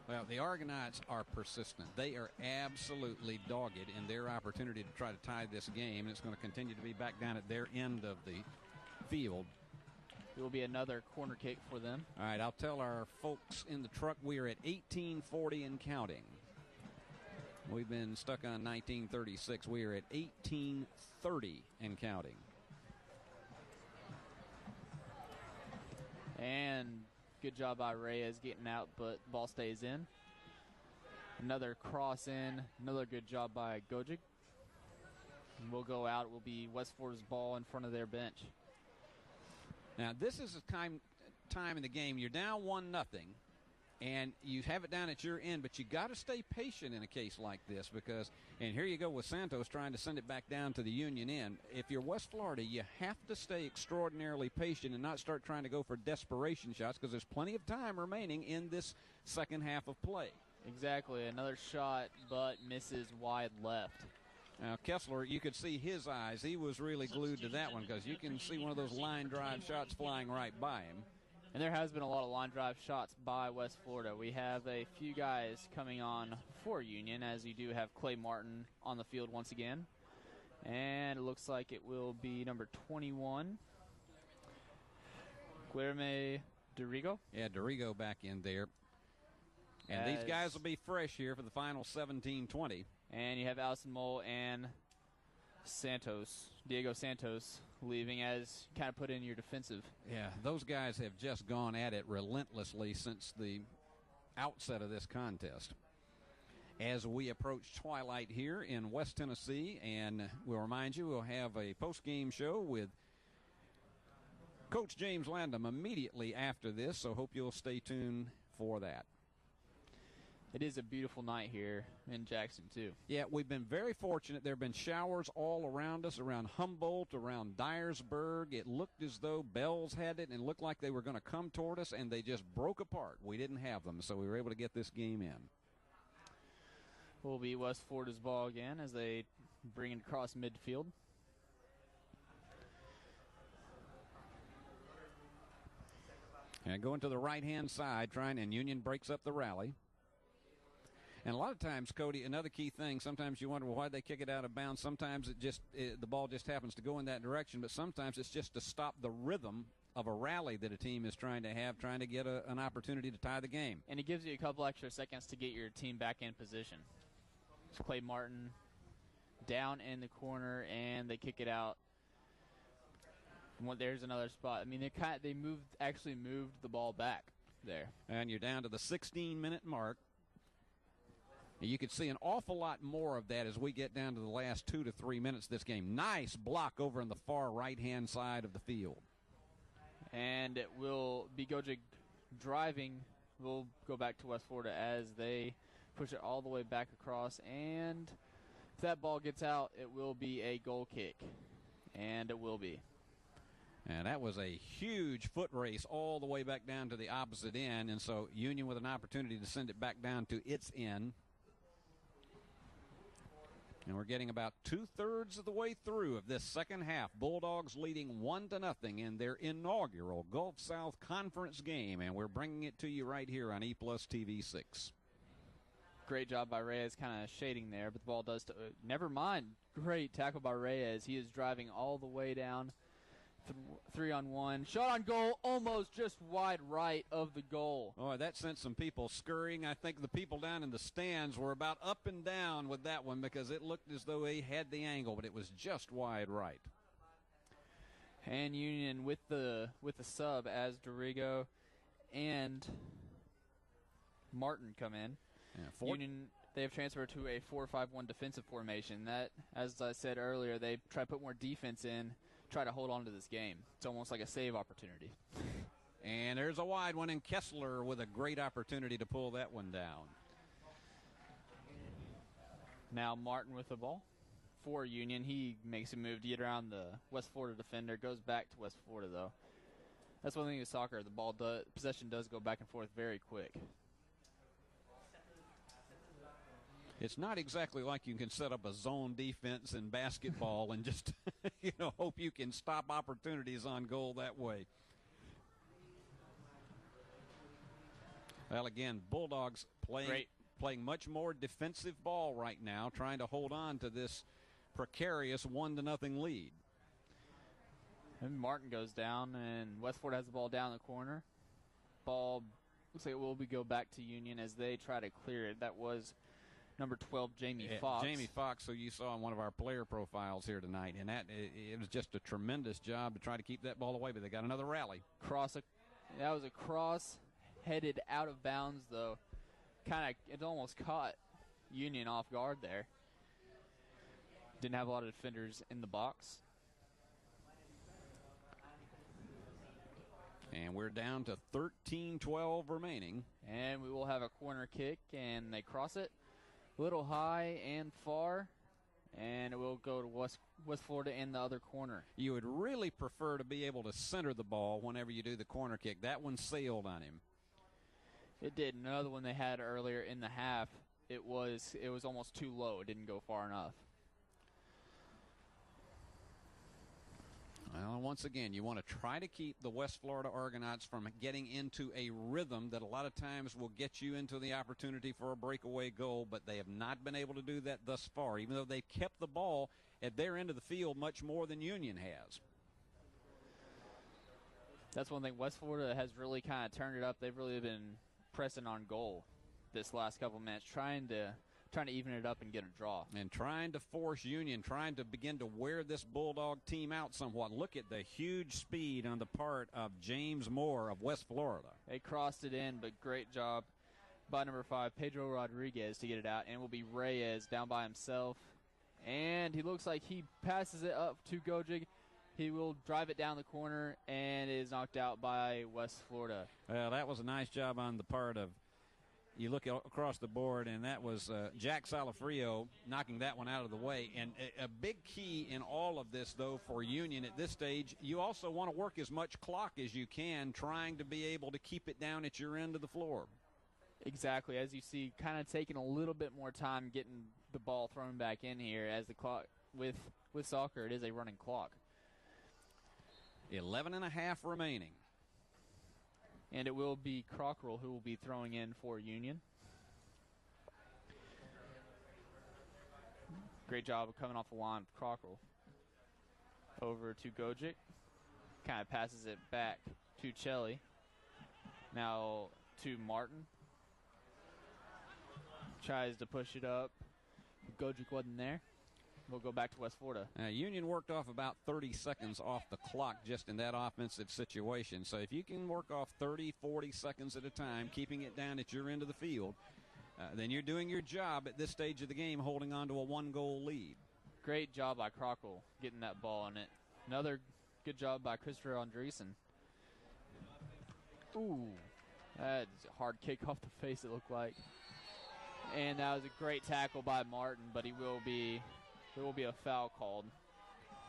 Well, the Argonauts are persistent. They are absolutely dogged in their opportunity to try to tie this game, and it's going to continue to be back down at their end of the field. It will be another corner kick for them. All right, I'll tell our folks in the truck we are at 18:40 and counting. We've been stuck on 19:36. We are at 18:30 and counting. And good job by Reyes getting out, but ball stays in. Another cross in. Another good job by Gojic. And we'll go out. It will be West Florida's ball in front of their bench. Now, this is a time in the game. You're down 1-0, And you have it down at your end, but you got to stay patient in a case like this because, and here you go with Santos trying to send it back down to the Union end. If you're West Florida, you have to stay extraordinarily patient and not start trying to go for desperation shots because there's plenty of time remaining in this second half of play. Exactly. Another shot, but misses wide left. Now, Kessler, you could see his eyes. He was really glued to that one because you can see one of those line drive shots flying right by him. And there has been a lot of line drive shots by West Florida. We have a few guys coming on for Union, as you do have Clay Martin on the field once again. And it looks like it will be number 21, Guilherme Dorigo. Yeah, Dorigo back in there. And these guys will be fresh here for the final 17-20. And you have Allison Mole and Diego Santos, leaving as kind of put in your defensive. Yeah, those guys have just gone at it relentlessly since the outset of this contest. As we approach twilight here in West Tennessee, and we'll remind you we'll have a post-game show with Coach James Landham immediately after this, so hope you'll stay tuned for that. It is a beautiful night here in Jackson, too. Yeah, we've been very fortunate. There have been showers all around us, around Humboldt, around Dyersburg. It looked as though Bells had it and looked like they were going to come toward us, and they just broke apart. We didn't have them, so we were able to get this game in. Will be West Florida's ball again as they bring it across midfield. And going to the right-hand side, and Union breaks up the rally. And a lot of times, Cody, another key thing, sometimes you wonder, well, why'd they kick it out of bounds? Sometimes the ball just happens to go in that direction, but sometimes it's just to stop the rhythm of a rally that a team is trying to get an opportunity to tie the game. And it gives you a couple extra seconds to get your team back in position. It's Clay Martin down in the corner, and they kick it out. There's another spot. I mean, they actually moved the ball back there. And you're down to the 16-minute mark. You could see an awful lot more of that as we get down to the last 2 to 3 minutes of this game. Nice block over on the far right-hand side of the field. And it will be Gojig driving. We'll go back to West Florida as they push it all the way back across. And if that ball gets out, it will be a goal kick. And it will be. And that was a huge foot race all the way back down to the opposite end. And so Union with an opportunity to send it back down to its end. And we're getting about 2/3 of the way through of this second half. Bulldogs leading 1-0 in their inaugural Gulf South Conference game. And we're bringing it to you right here on E-Plus TV 6. Great job by Reyes kind of shading there, but the ball does. Never mind. Great tackle by Reyes. He is driving all the way down. 3-on-1. Shot on goal, almost just wide right of the goal. Oh, that sent some people scurrying. I think the people down in the stands were about up and down with that one because it looked as though he had the angle, but it was just wide right. And Union with the sub as Dorigo and Martin come in. Yeah, Union, they have transferred to a 4-5-1 defensive formation. That, as I said earlier, they try to put more defense in, try to hold on to this game. It's almost like a save opportunity. And there's a wide one, and Kessler with a great opportunity to pull that one down. Now Martin with the ball for Union. He makes a move to get around the West Florida defender. Goes back to West Florida, though. That's one thing with soccer. The possession does go back and forth very quick. It's not exactly like you can set up a zone defense in basketball and just, hope you can stop opportunities on goal that way. Well, again, Bulldogs playing much more defensive ball right now, trying to hold on to this precarious 1-0 lead. And Martin goes down, and West Florida has the ball down the corner. Ball looks like it will go back to Union as they try to clear it. That was number 12, Jamie Fox. Jamie Fox, who you saw in one of our player profiles here tonight. And it was just a tremendous job to try to keep that ball away, but they got another rally. That was a cross headed out of bounds, though. It almost caught Union off guard there. Didn't have a lot of defenders in the box. And we're down to 13-12 remaining. And we will have a corner kick, and they cross it a little high and far, and it will go to West Florida in the other corner. You would really prefer to be able to center the ball whenever you do the corner kick. That one sailed on him. It did. Another one they had earlier in the half, it was almost too low. It didn't go far enough. Well, once again, you want to try to keep the West Florida Argonauts from getting into a rhythm that a lot of times will get you into the opportunity for a breakaway goal, but they have not been able to do that thus far, even though they've kept the ball at their end of the field much more than Union has. That's one thing. West Florida has really kind of turned it up. They've really been pressing on goal this last couple minutes, trying to even it up and get a draw. And trying to force Union, trying to begin to wear this Bulldog team out somewhat. Look at the huge speed on the part of James Moore of West Florida. They crossed it in, but great job by number 5, Pedro Rodriguez, to get it out. And it will be Reyes down by himself. And he looks like he passes it up to Gojig. He will drive it down the corner and is knocked out by West Florida. Well, that was a nice job on the part of, you look across the board, and that was Jack Salafrio knocking that one out of the way. And a big key in all of this, though, for Union at this stage, you also want to work as much clock as you can, trying to be able to keep it down at your end of the floor. Exactly. As you see, kind of taking a little bit more time getting the ball thrown back in here, as the clock, with soccer, it is a running clock. 11.5 remaining. And it will be Cockrell who will be throwing in for Union. Great job of coming off the line with Cockrell. Over to Gojic. Kind of passes it back to Chelly. Now to Martin. Tries to push it up. Gojic wasn't there. We'll go back to West Florida. Union worked off about 30 seconds off the clock just in that offensive situation. So if you can work off 30, 40 seconds at a time, keeping it down at your end of the field, then you're doing your job at this stage of the game, holding on to a 1-goal lead. Great job by Cockrell getting that ball in it. Another good job by Christopher Andreessen. Ooh, that's a hard kick off the face, it looked like. And that was a great tackle by Martin, but there will be a foul called.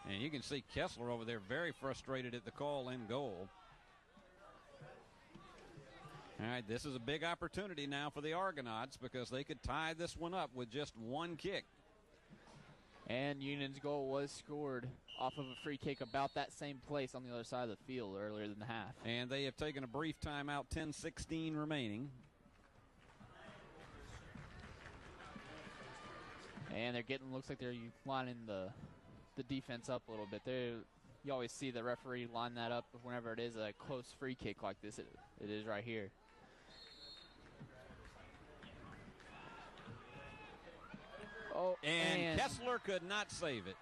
And you can see Kessler over there very frustrated at the call in goal. All right, this is a big opportunity now for the Argonauts because they could tie this one up with just one kick. And Union's goal was scored off of a free kick about that same place on the other side of the field earlier than the half. And they have taken a brief timeout, 10:16 remaining. And looks like they're lining the defense up a little bit. You always see the referee line that up whenever it is a close free kick like this. It is right here. Oh, and Kessler could not save it.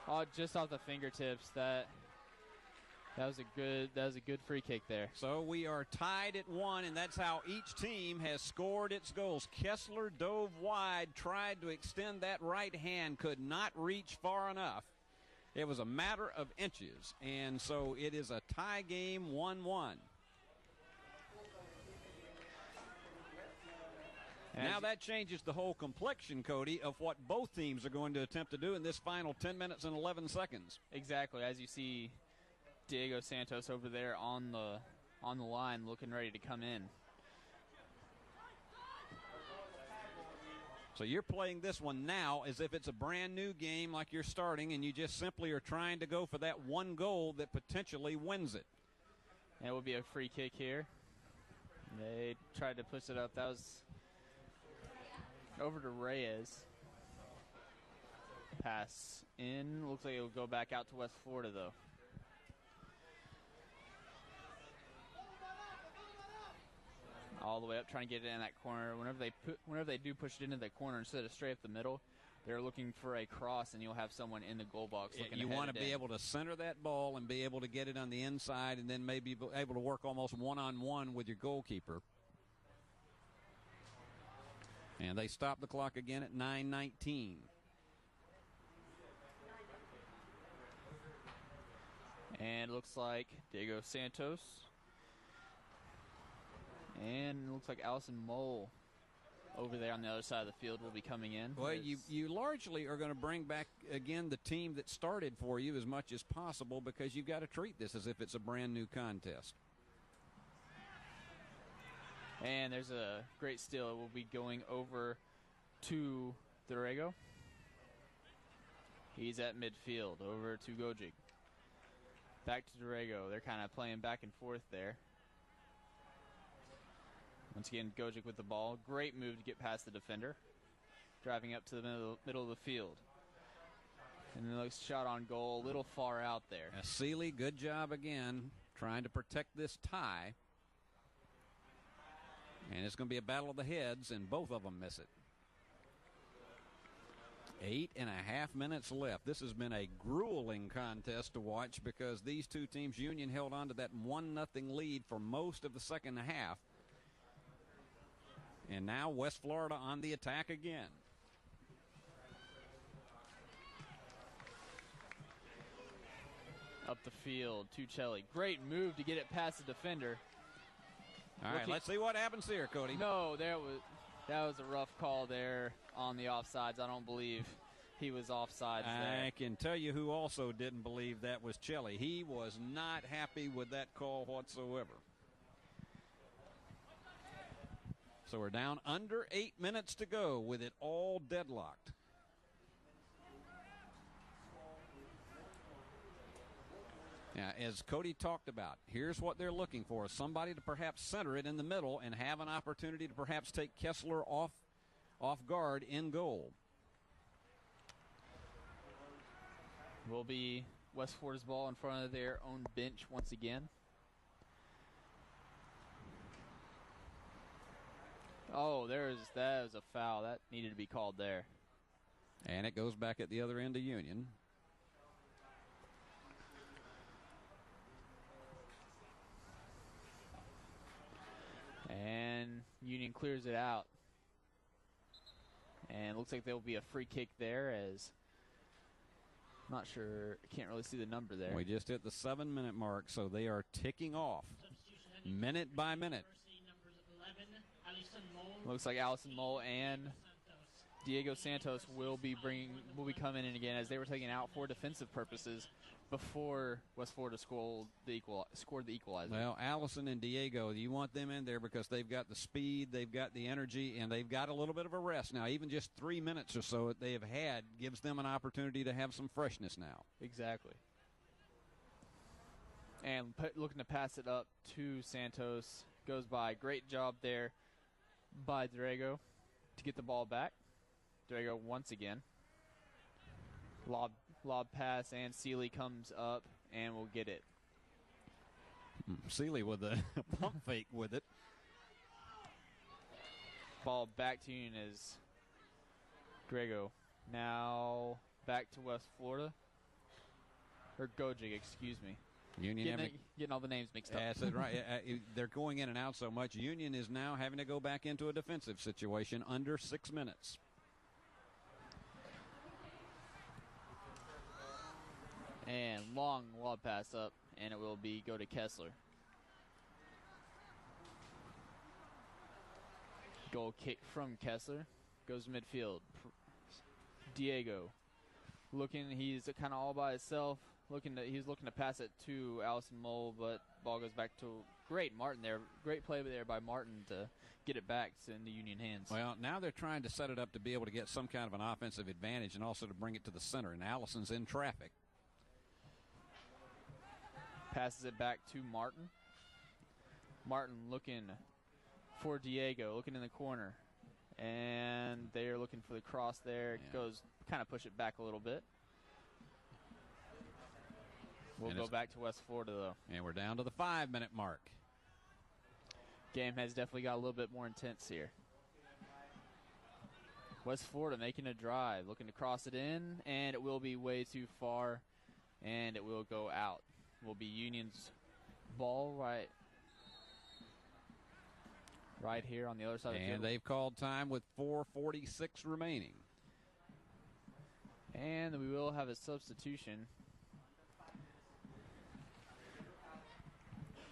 Oh, just off the fingertips. That was a good free kick there. So we are tied at 1, and that's how each team has scored its goals. Kessler dove wide, tried to extend that right hand, could not reach far enough. It was a matter of inches, and so it is a tie game, 1-1. Now that changes the whole complexion, Cody, of what both teams are going to attempt to do in this final 10 minutes and 11 seconds. Exactly. As you see Diego Santos over there on the line looking ready to come in. So you're playing this one now as if it's a brand new game like you're starting, and you just simply are trying to go for that one goal that potentially wins it. And it will be a free kick here. They tried to push it up. That was over to Reyes. Pass in. Looks like it will go back out to West Florida, though. All the way up, trying to get it in that corner. Whenever they do push it into that corner instead of straight up the middle, they're looking for a cross, and you'll have someone in the goal box looking. You want to be able to center that ball and be able to get it on the inside, and then maybe be able to work almost one-on-one with your goalkeeper. And they stop the clock again at 9:19. And it looks like Diego Santos. And it looks like Allison Mole over there on the other side of the field will be coming in. Well, you largely are going to bring back, again, the team that started for you as much as possible because you've got to treat this as if it's a brand new contest. And there's a great steal. It will be going over to Dorrego. He's at midfield, over to Gojig. Back to Dorrego. They're kind of playing back and forth there. Once again, Gojik with the ball. Great move to get past the defender. Driving up to the middle of the field. And then looks shot on goal, a little far out there. Seeley, good job again, trying to protect this tie. And it's going to be a battle of the heads, and both of them miss it. 8.5 minutes left. This has been a grueling contest to watch because these two teams, Union held on to that 1-0 lead for most of the second half. And now West Florida on the attack again. Up the field, Tuchelli. Great move to get it past the defender. All right, let's see what happens here, Cody. No, that was a rough call there on the offsides. I don't believe he was offsides there. I can tell you who also didn't believe that was Chelly. He was not happy with that call whatsoever. So we're down under 8 minutes to go with it all deadlocked. Now, as Cody talked about, here's what they're looking for. Somebody to perhaps center it in the middle and have an opportunity to perhaps take Kessler off guard in goal. Will be West Florida's ball in front of their own bench once again. Oh, that was a foul. That needed to be called there. And it goes back at the other end of Union. And Union clears it out. And it looks like there will be a free kick there as, not sure, can't really see the number there. We just hit the 7-minute mark, so they are ticking off minute by minute. Looks like Allison Mole and Diego Santos will be coming in again as they were taken out for defensive purposes before West Florida scored the equalizer. Well, Allison and Diego, you want them in there because they've got the speed, they've got the energy, and they've got a little bit of a rest now. Even just 3 minutes or so that they have had gives them an opportunity to have some freshness now. Exactly. And looking to pass it up to Santos. Goes by. Great job there by Dorrego to get the ball back. Dorrego once again. Lob pass, and Seeley comes up and will get it. Seeley with a pump fake with it. Ball back to Union as Dorrego. Now back to West Florida. Or Gojig, excuse me. Union getting all the names mixed up. That's right. They're going in and out so much. Union is now having to go back into a defensive situation under 6 minutes. And long lob pass up, and it will go to Kessler. Goal kick from Kessler. Goes to midfield. Diego he's kind of all by himself. He's looking to pass it to Allison Mole, but ball goes back to Martin there. Great play there by Martin to get it back in the Union hands. Well, now they're trying to set it up to be able to get some kind of an offensive advantage and also to bring it to the center, and Allison's in traffic. Passes it back to Martin. Martin looking for Diego, looking in the corner. And they're looking for the cross there. Yeah. Goes kind of push it back a little bit. We'll go back to West Florida, though. And we're down to the 5-minute mark. Game has definitely got a little bit more intense here. West Florida making a drive, looking to cross it in, and it will be way too far, and it will go out. Will be Union's ball right here on the other side of the field. And they've called time with 4:46 remaining. And we will have a substitution.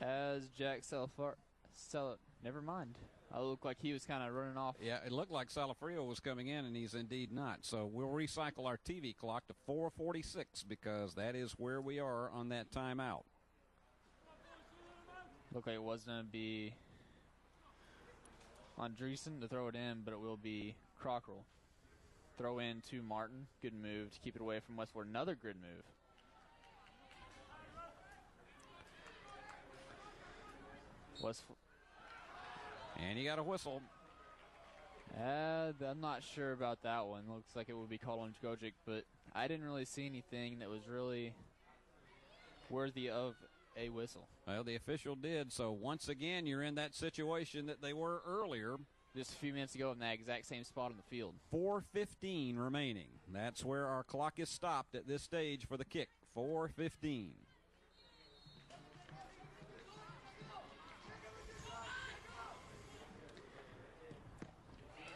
Has Jack never mind. I looked like he was kind of running off. Yeah, it looked like Salafrio was coming in, and he's indeed not. So we'll recycle our TV clock to 4:46 because that is where we are on that timeout. Looked like it was going to be Andreessen to throw it in, but it will be Cockrell. Throw in to Martin. Good move to keep it away from Westford. Another good move. And you got a whistle. I'm not sure about that one. Looks like it would be called on Gojic, but I didn't really see anything that was really worthy of a whistle. Well, the official did. So once again, you're in that situation that they were earlier. Just a few minutes ago in that exact same spot on the field. 4:15 remaining. That's where our clock is stopped at this stage for the kick. 4:15.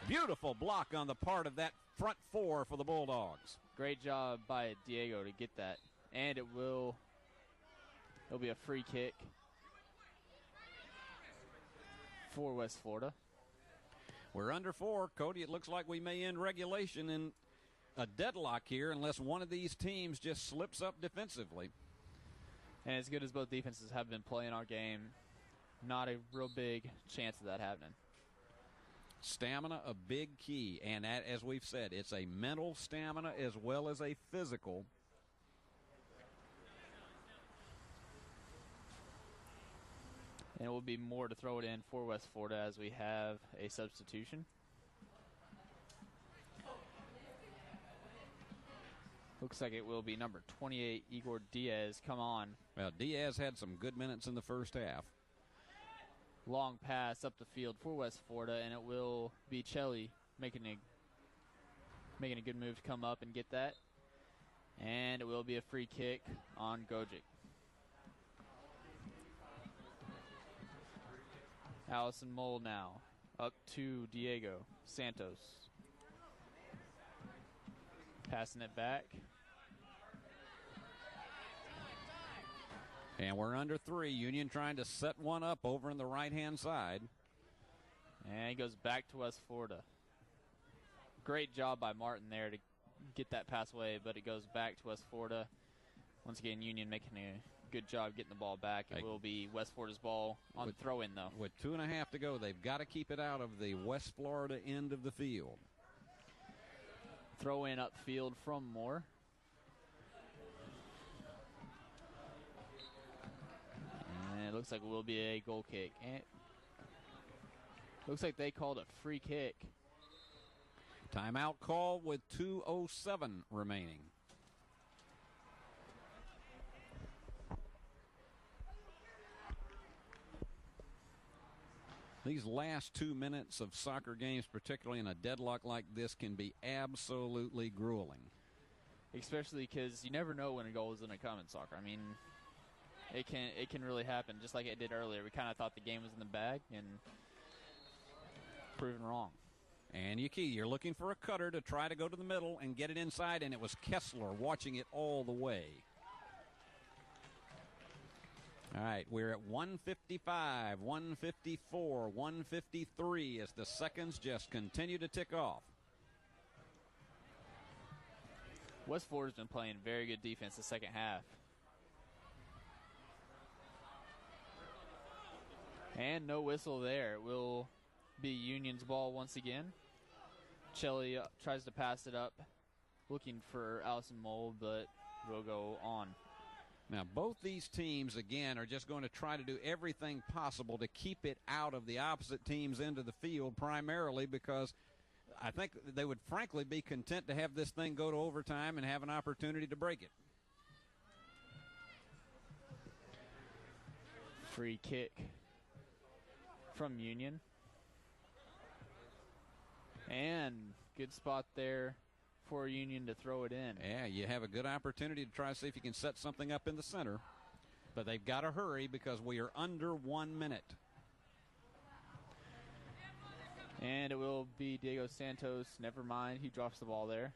Beautiful block on the part of that front four for the Bulldogs. Great job by Diego to get that. And it'll be a free kick for West Florida. We're under 4. Cody, it looks like we may end regulation in a deadlock here unless one of these teams just slips up defensively. And as good as both defenses have been playing our game, not a real big chance of that happening. Stamina, a big key. And that, as we've said, it's a mental stamina as well as a physical. And it will be more to throw it in for West Florida as we have a substitution. Looks like it will be number 28, Igor Diaz, come on. Well, Diaz had some good minutes in the first half. Long pass up the field for West Florida, and it will be Chelly making a good move to come up and get that. And it will be a free kick on Gojic. Allison Mole now up to Diego Santos. Passing it back. And we're under 3. Union trying to set one up over in the right-hand side. And he goes back to West Florida. Great job by Martin there to get that pass away, but it goes back to West Florida. Once again, Union making a good job getting the ball back. It will be West Florida's ball on the throw-in, though. With 2.5 to go, they've got to keep it out of the West Florida end of the field. Throw in upfield from Moore. And it looks like it will be a goal kick. And looks like they called a free kick. Timeout call with 2:07 remaining. These last 2 minutes of soccer games, particularly in a deadlock like this, can be absolutely grueling. Especially because you never know when a goal is going to come in soccer. I mean, it can really happen, just like it did earlier. We kind of thought the game was in the bag and proven wrong. And you're looking for a cutter to try to go to the middle and get it inside, and it was Kessler watching it all the way. All right, we're at 155, 154, 153 as the seconds just continue to tick off. West Florida's been playing very good defense the second half. And no whistle there. It will be Union's ball once again. Chelly tries to pass it up, looking for Allison Mole, but will go on. Now, both these teams, again, are just going to try to do everything possible to keep it out of the opposite team's end of the field, primarily because I think they would frankly be content to have this thing go to overtime and have an opportunity to break it. Free kick from Union. And good spot there for Union to throw it in. Yeah, you have a good opportunity to try to see if you can set something up in the center. But they've got to hurry because we are under 1 minute. And it will be Diego Santos. Never mind, he drops the ball there.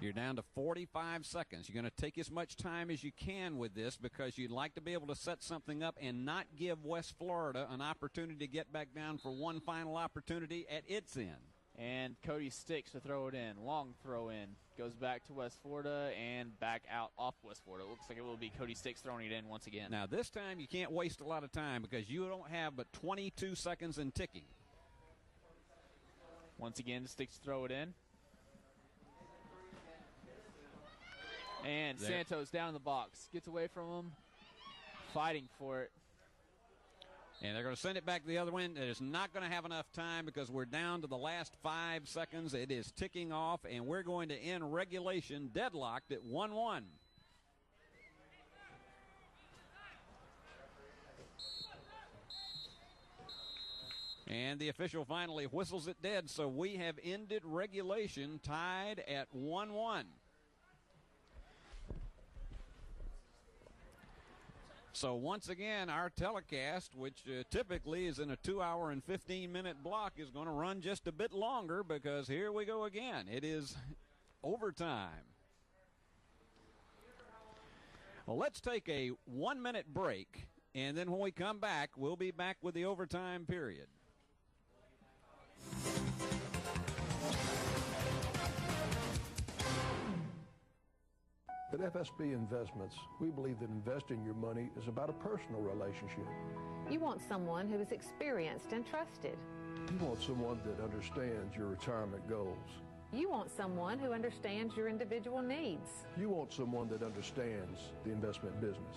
You're down to 45 seconds. You're going to take as much time as you can with this because you'd like to be able to set something up and not give West Florida an opportunity to get back down for one final opportunity at its end. And Cody Sticks to throw it in. Long throw in. Goes back to West Florida and back out off West Florida. It looks like it will be Cody Sticks throwing it in once again. Now, this time you can't waste a lot of time because you don't have but 22 seconds and ticking. Once again, Sticks throw it in. And there. Santos down in the box. Gets away from him. Fighting for it. And they're going to send it back the other way. It is not going to have enough time because we're down to the last 5 seconds. It is ticking off, and we're going to end regulation deadlocked at 1-1. And the official finally whistles it dead, so we have ended regulation tied at 1-1. So once again, our telecast, which typically is in a 2-hour and 15-minute block, is going to run just a bit longer because here we go again. It is overtime. Well, let's take a 1-minute break, and then when we come back, we'll be back with the overtime period. At FSB Investments, we believe that investing your money is about a personal relationship. You want someone who is experienced and trusted. You want someone that understands your retirement goals. You want someone who understands your individual needs. You want someone that understands the investment business.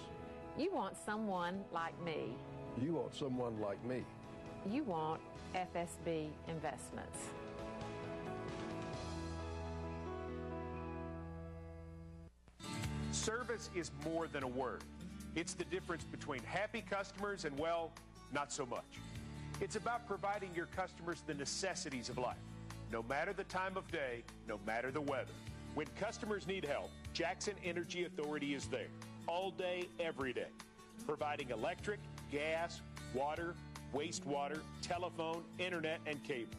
You want someone like me. You want someone like me. You want FSB Investments. Service is more than a word. It's the difference between happy customers and, well, not so much. It's about providing your customers the necessities of life, no matter the time of day, no matter the weather. When customers need help, Jackson Energy Authority is there, all day, every day, providing electric, gas, water, wastewater, telephone, internet, and cable.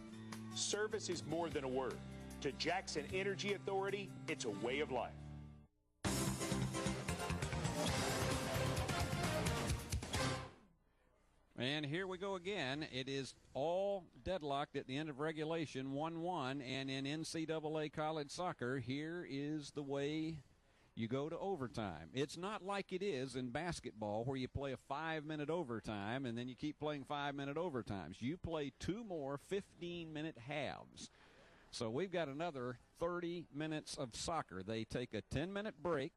Service is more than a word. To Jackson Energy Authority, it's a way of life. And here we go again. It is all deadlocked at the end of regulation, 1-1. And in NCAA college soccer, here is the way you go to overtime. It's not like it is in basketball where you play a 5-minute overtime and then you keep playing 5-minute overtimes. You play 2 more 15-minute halves. So we've got another 30 minutes of soccer. They take a 10-minute break,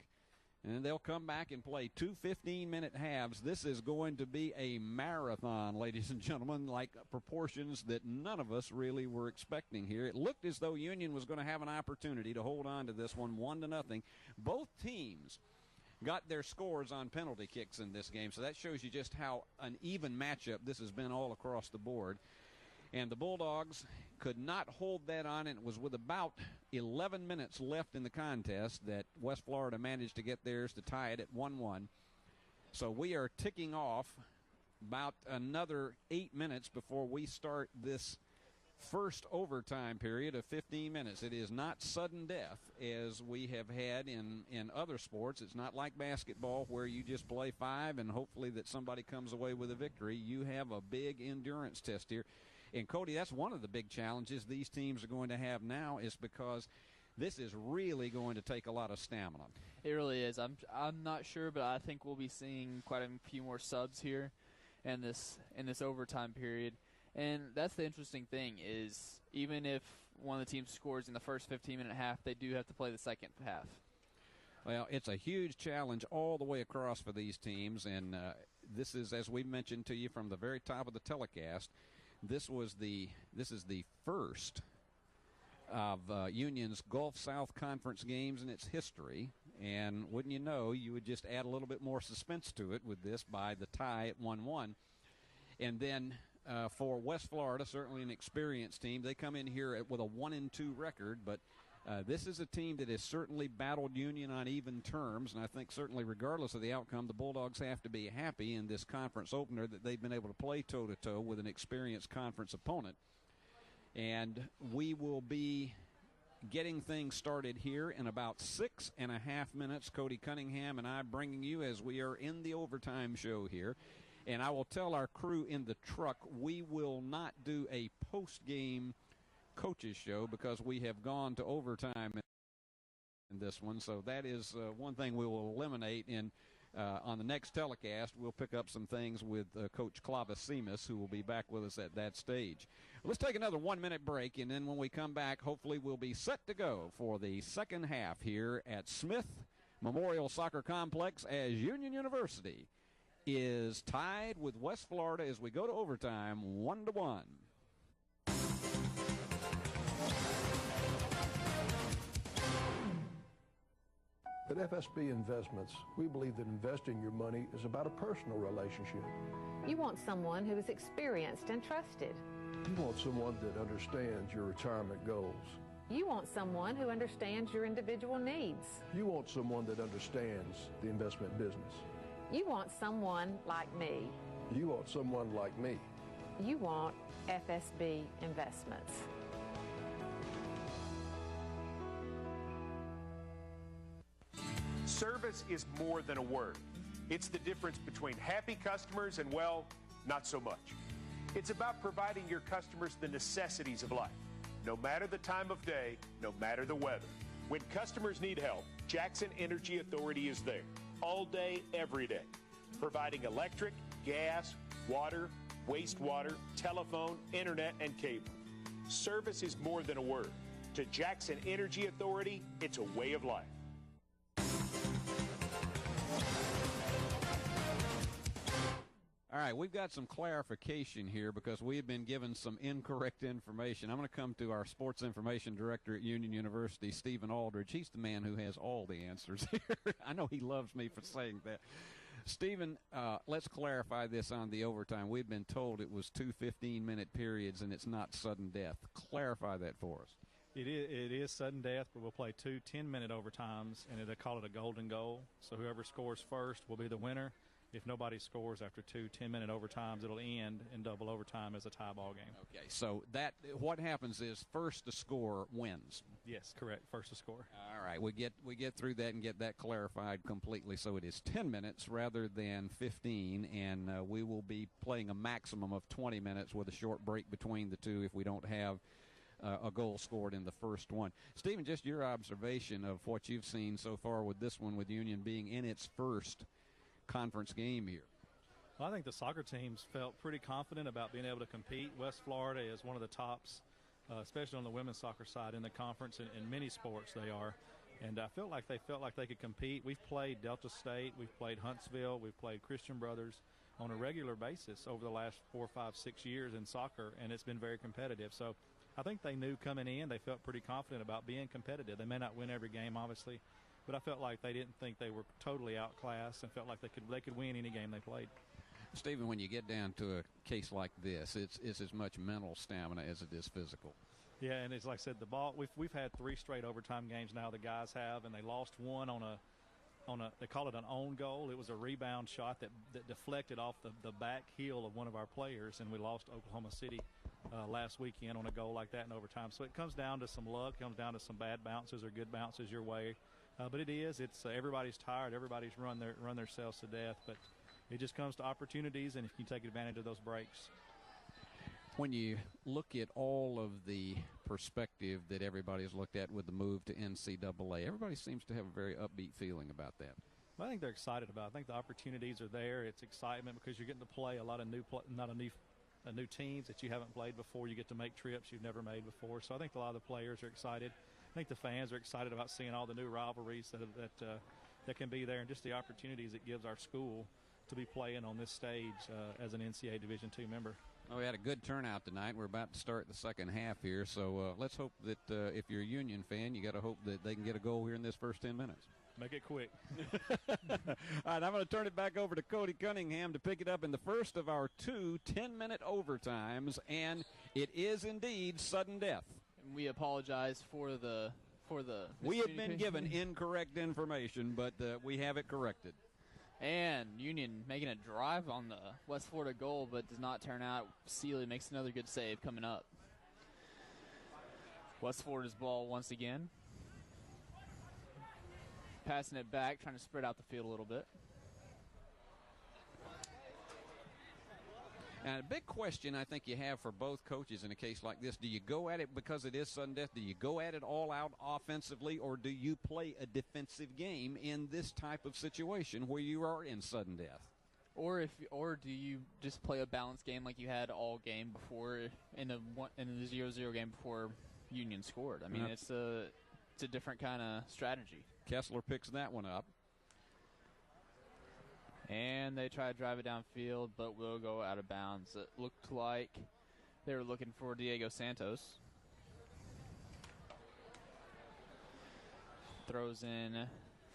and they'll come back and play 2 15-minute halves. This is going to be a marathon, ladies and gentlemen, like proportions that none of us really were expecting here. It looked as though Union was going to have an opportunity to hold on to this one 1-0. Both teams got their scores on penalty kicks in this game, so that shows you just how an even matchup this has been all across the board. And the Bulldogs could not hold that on, and it was with about 11 minutes left in the contest that West Florida managed to get theirs to tie it at 1-1. So we are ticking off about another 8 minutes before we start this first overtime period of 15 minutes. It is not sudden death as we have had in other sports. It's not like basketball where you just play 5 and hopefully that somebody comes away with a victory. You have a big endurance test here. And, Cody, that's one of the big challenges these teams are going to have now is because this is really going to take a lot of stamina. It really is. I'm not sure, but I think we'll be seeing quite a few more subs here in this overtime period. And that's the interesting thing is even if one of the teams scores in the first 15-minute half, they do have to play the second half. Well, it's a huge challenge all the way across for these teams, and this is, as we mentioned to you from the very top of the telecast, This is the first of Union's Gulf South Conference games in its history. And wouldn't you know, you would just add a little bit more suspense to it with this by the tie at 1-1. And then for West Florida, certainly an experienced team, they come in here with a 1-2 record, but this is a team that has certainly battled Union on even terms, and I think certainly regardless of the outcome, the Bulldogs have to be happy in this conference opener that they've been able to play toe-to-toe with an experienced conference opponent. And we will be getting things started here in about 6.5 minutes. Cody Cunningham and I bringing you as we are in the overtime show here. And I will tell our crew in the truck we will not do a post-game coaches show because we have gone to overtime in this one. So that is one thing we will eliminate on the next telecast. We'll pick up some things with Coach Clava Seamus, who will be back with us at that stage. Let's take another 1-minute break, and then when we come back, hopefully we'll be set to go for the second half here at Smith Memorial Soccer Complex as Union University is tied with West Florida as we go to overtime 1-1. At FSB Investments, we believe that investing your money is about a personal relationship. You want someone who is experienced and trusted. You want someone that understands your retirement goals. You want someone who understands your individual needs. You want someone that understands the investment business. You want someone like me. You want someone like me. You want FSB Investments. Service is more than a word. It's the difference between happy customers and, well, not so much. It's about providing your customers the necessities of life, no matter the time of day, no matter the weather. When customers need help, Jackson Energy Authority is there, all day, every day, providing electric, gas, water, wastewater, telephone, internet, and cable. Service is more than a word. To Jackson Energy Authority, it's a way of life. All right, we've got some clarification here because we have been given some incorrect information. I'm going to come to our sports information director at Union University, Stephen Aldridge. He's the man who has all the answers here. I know he loves me for saying that. Stephen, let's clarify this on the overtime. We've been told it was 2 15-minute periods and it's not sudden death. Clarify that for us. It is sudden death, but we'll play 2 10-minute overtimes, and they call it a golden goal. So whoever scores first will be the winner. If nobody scores after 2 10-minute overtimes, it'll end in double overtime as a tie ball game. Okay, so what happens is first to score wins. Yes, correct. First to score. All right, we get through that and get that clarified completely. So it is 10 minutes rather than 15, and we will be playing a maximum of 20 minutes with a short break between the two if we don't have a goal scored in the first one. Stephen, just your observation of what you've seen so far with this one, with Union being in its first conference game here. Well, I think the soccer teams felt pretty confident about being able to compete. West Florida is one of the tops, especially on the women's soccer side in the conference. In many sports they are. And I felt like they could compete. We've played Delta State, we've played Huntsville, we've played Christian Brothers on a regular basis over the last 4, 5, 6 years in soccer, and it's been very competitive. So I think they knew coming in, they felt pretty confident about being competitive. They may not win every game, obviously, but I felt like they didn't think they were totally outclassed and felt like they could win any game they played. Stephen, when you get down to a case like this, it's as much mental stamina as it is physical. Yeah, and it's like I said, the ball. We've had 3 straight overtime games now. The guys have, and they lost one on a they call it an own goal. It was a rebound shot that deflected off the back heel of one of our players, and we lost Oklahoma City last weekend on a goal like that in overtime. So it comes down to some luck, comes down to some bad bounces or good bounces your way. But it's everybody's tired, everybody's run themselves to death. But it just comes to opportunities, and if you take advantage of those breaks. When you look at all of the perspective that everybody's looked at with the move to NCAA, everybody seems to have a very upbeat feeling about that. Well, I think they're excited about it. I think the opportunities are there. It's excitement because you're getting to play a lot of new teams that you haven't played before. You get to make trips you've never made before. So I think a lot of the players are excited. I think the fans are excited about seeing all the new rivalries that can be there, and just the opportunities it gives our school to be playing on this stage as an NCAA Division II member. Well, we had a good turnout tonight. We're about to start the second half here, so let's hope that if you're a Union fan, you got to hope that they can get a goal here in this first 10 minutes. Make it quick. All right, I'm going to turn it back over to Cody Cunningham to pick it up in the first of our 2 10-minute overtimes, and it is indeed sudden death. And we apologize for the. We have been given incorrect information, but we have it corrected. And Union making a drive on the West Florida goal, but does not turn out. Sealy makes another good save coming up. West Florida's ball once again. Passing it back, trying to spread out the field a little bit. And a big question I think you have for both coaches in a case like this, do you go at it because it is sudden death? Do you go at it all out offensively, or do you play a defensive game in this type of situation where you are in sudden death? Or do you just play a balanced game like you had all game before in the 0-0 game before Union scored? I mean, it's a different kind of strategy. Kessler picks that one up. And they try to drive it downfield, but will go out of bounds. It looked like they were looking for Diego Santos. Throws in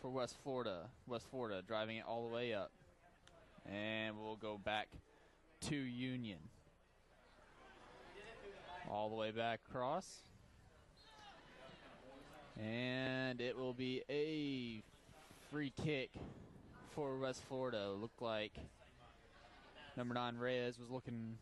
for West Florida. West Florida driving it all the way up. And we'll go back to Union. All the way back across. And it will be a free kick for West Florida. Looked like number 9 Reyes was looking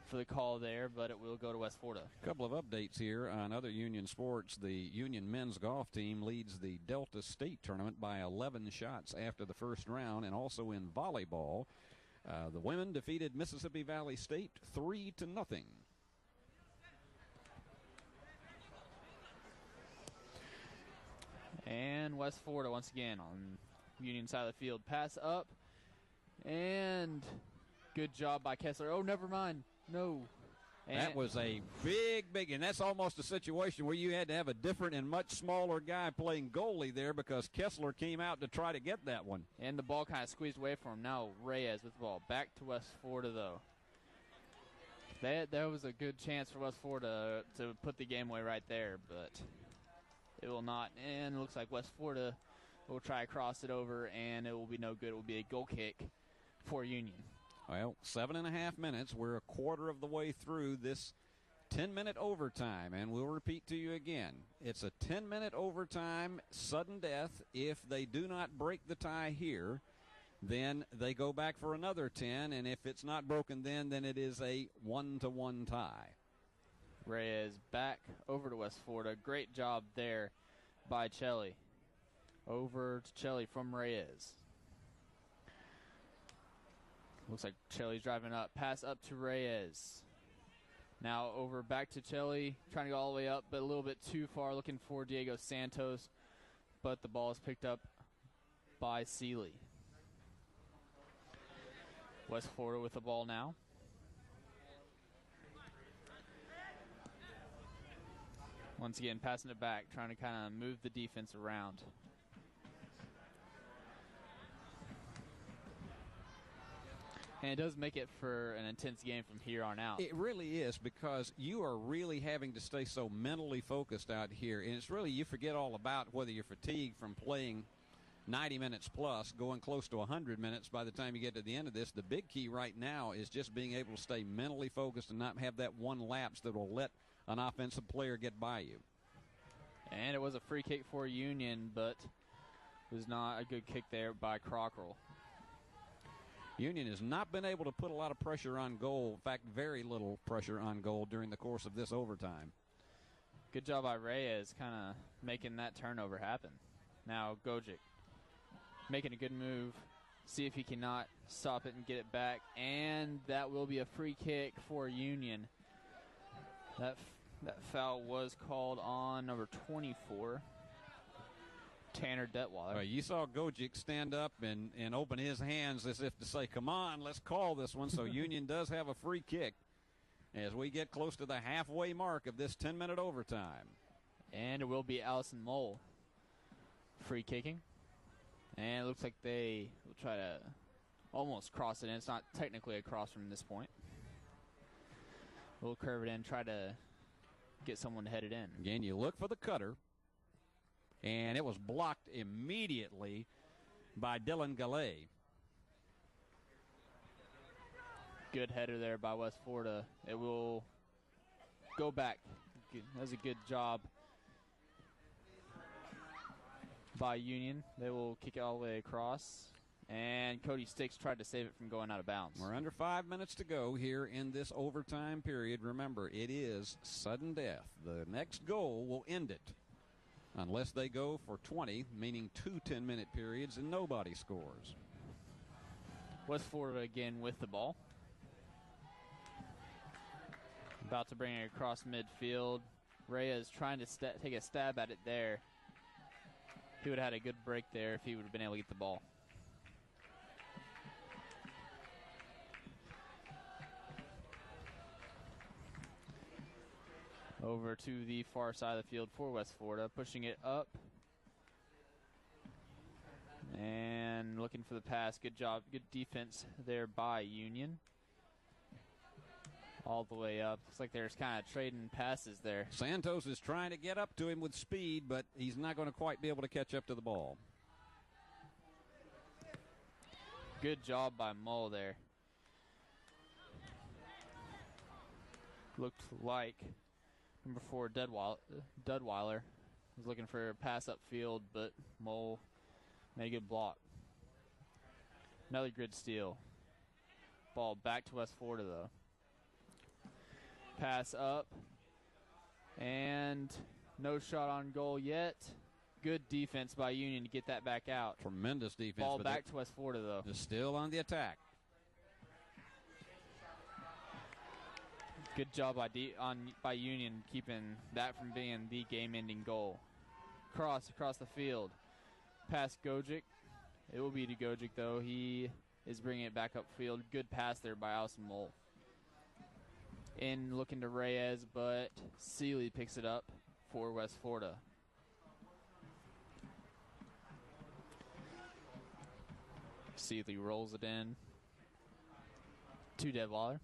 for the call there, but it will go to West Florida. A couple of updates here on other Union sports. The Union men's golf team leads the Delta State tournament by 11 shots after the first round, and also in volleyball, the women defeated Mississippi Valley State 3-0. And West Florida once again on Union side of the field. Pass up. And good job by Kessler. Oh, never mind. No. And that was a big, and that's almost a situation where you had to have a different and much smaller guy playing goalie there because Kessler came out to try to get that one. And the ball kind of squeezed away from him. Now Reyes with the ball. Back to West Florida, though. That was a good chance for West Florida to put the game away right there, but it will not. And it looks like West Florida will try to cross it over, and it will be no good. It will be a goal kick for Union. Well, 7.5 minutes. We're a quarter of the way through this 10-minute overtime, and we'll repeat to you again. It's a 10-minute overtime, sudden death. If they do not break the tie here, then they go back for another 10, and if it's not broken then it is a 1-1 tie. Reyes back over to West Florida. Great job there by Chelly. Over to Chelly from Reyes. Looks like Chelly's driving up. Pass up to Reyes. Now over back to Chelly. Trying to go all the way up, but a little bit too far. Looking for Diego Santos. But the ball is picked up by Seeley. West Florida with the ball now. Once again, passing it back. Trying to kind of move the defense around. And it does make it for an intense game from here on out. It really is, because you are really having to stay so mentally focused out here. And it's really, you forget all about whether you're fatigued from playing 90 minutes plus, going close to 100 minutes by the time you get to the end of this. The big key right now is just being able to stay mentally focused and not have that one lapse that will let an offensive player get by you. And it was a free kick for Union, but it was not a good kick there by Cockrell. Union has not been able to put a lot of pressure on goal. In fact, very little pressure on goal during the course of this overtime. Good job by Reyes kind of making that turnover happen. Now Gojic making a good move. See if he cannot stop it and get it back. And that will be a free kick for Union. That foul was called on number 24. Tanner Detweiler. You saw Gojic stand up and open his hands as if to say, come on, let's call this one. So Union does have a free kick as we get close to the halfway mark of this 10-minute overtime. And it will be Allison Mole free kicking. And it looks like they will try to almost cross it in. It's not technically a cross from this point. We'll curve it in, try to get someone to head it in. Again, you look for the cutter. And it was blocked immediately by Dylan Gallet. Good header there by West Florida. It will go back. That was a good job by Union. They will kick it all the way across. And Cody Sticks tried to save it from going out of bounds. We're under 5 minutes to go here in this overtime period. Remember, it is sudden death. The next goal will end it unless they go for 20, meaning 2 10-minute periods, and nobody scores. West Florida again with the ball. About to bring it across midfield. Reyes trying to take a stab at it there. He would have had a good break there if he would have been able to get the ball. Over to the far side of the field for West Florida, pushing it up. And looking for the pass. Good job, good defense there by Union. All the way up. Looks like there's kind of trading passes there. Santos is trying to get up to him with speed, but he's not going to quite be able to catch up to the ball. Good job by Mull there. Looked like number 4, Dudweiler was looking for a pass upfield, but Mull made a good block. Another good steal. Ball back to West Florida, though. Pass up. And no shot on goal yet. Good defense by Union to get that back out. Tremendous defense. Ball back to West Florida, though. Just still on the attack. Good job by Union keeping that from being the game-ending goal. Cross across the field. Pass Gojic. It will be to Gojic, though. He is bringing it back upfield. Good pass there by Allison Mull. In looking to Reyes, but Seeley picks it up for West Florida. Seeley rolls it in to Detweiler.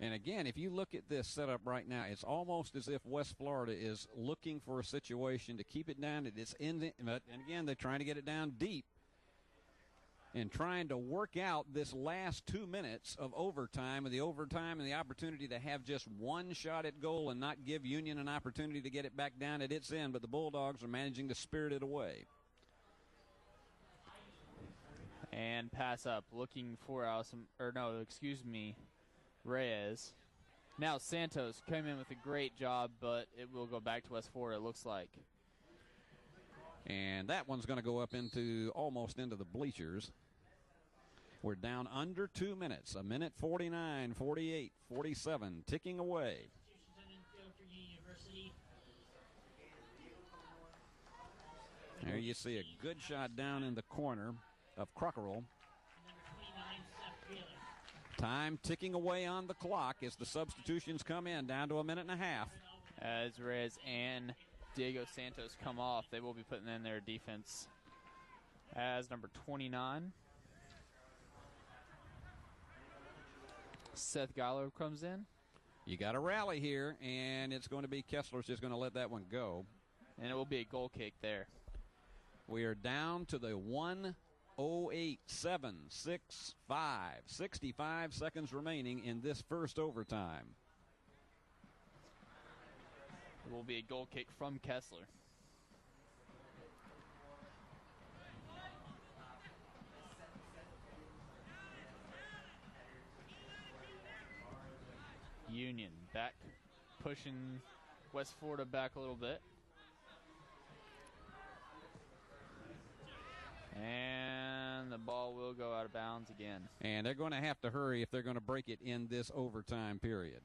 And again, if you look at this setup right now, it's almost as if West Florida is looking for a situation to keep it down at its end. And again, they're trying to get it down deep and trying to work out this last 2 minutes of overtime, and the opportunity to have just one shot at goal and not give Union an opportunity to get it back down at its end. But the Bulldogs are managing to spirit it away. And pass up, looking for Reyes. Now Santos came in with a great job, but it will go back to West Florida, it looks like. And that one's going to go up almost into the bleachers. We're down under 2 minutes. 1:49, 48, 47, ticking away. There you see a good shot down in the corner of Crockerell. Time ticking away on the clock as the substitutions come in, down to a minute and a half. As Reyes and Diego Santos come off, they will be putting in their defense as number 29. Seth Gallo comes in. You got a rally here, and it's going to be Kessler's just going to let that one go. And it will be a goal kick there. We are down to the 1:08.765. 65 seconds remaining in this first overtime. It will be a goal kick from Kessler. Union back, pushing West Florida back a little bit. And the ball will go out of bounds again. And they're going to have to hurry if they're going to break it in this overtime period.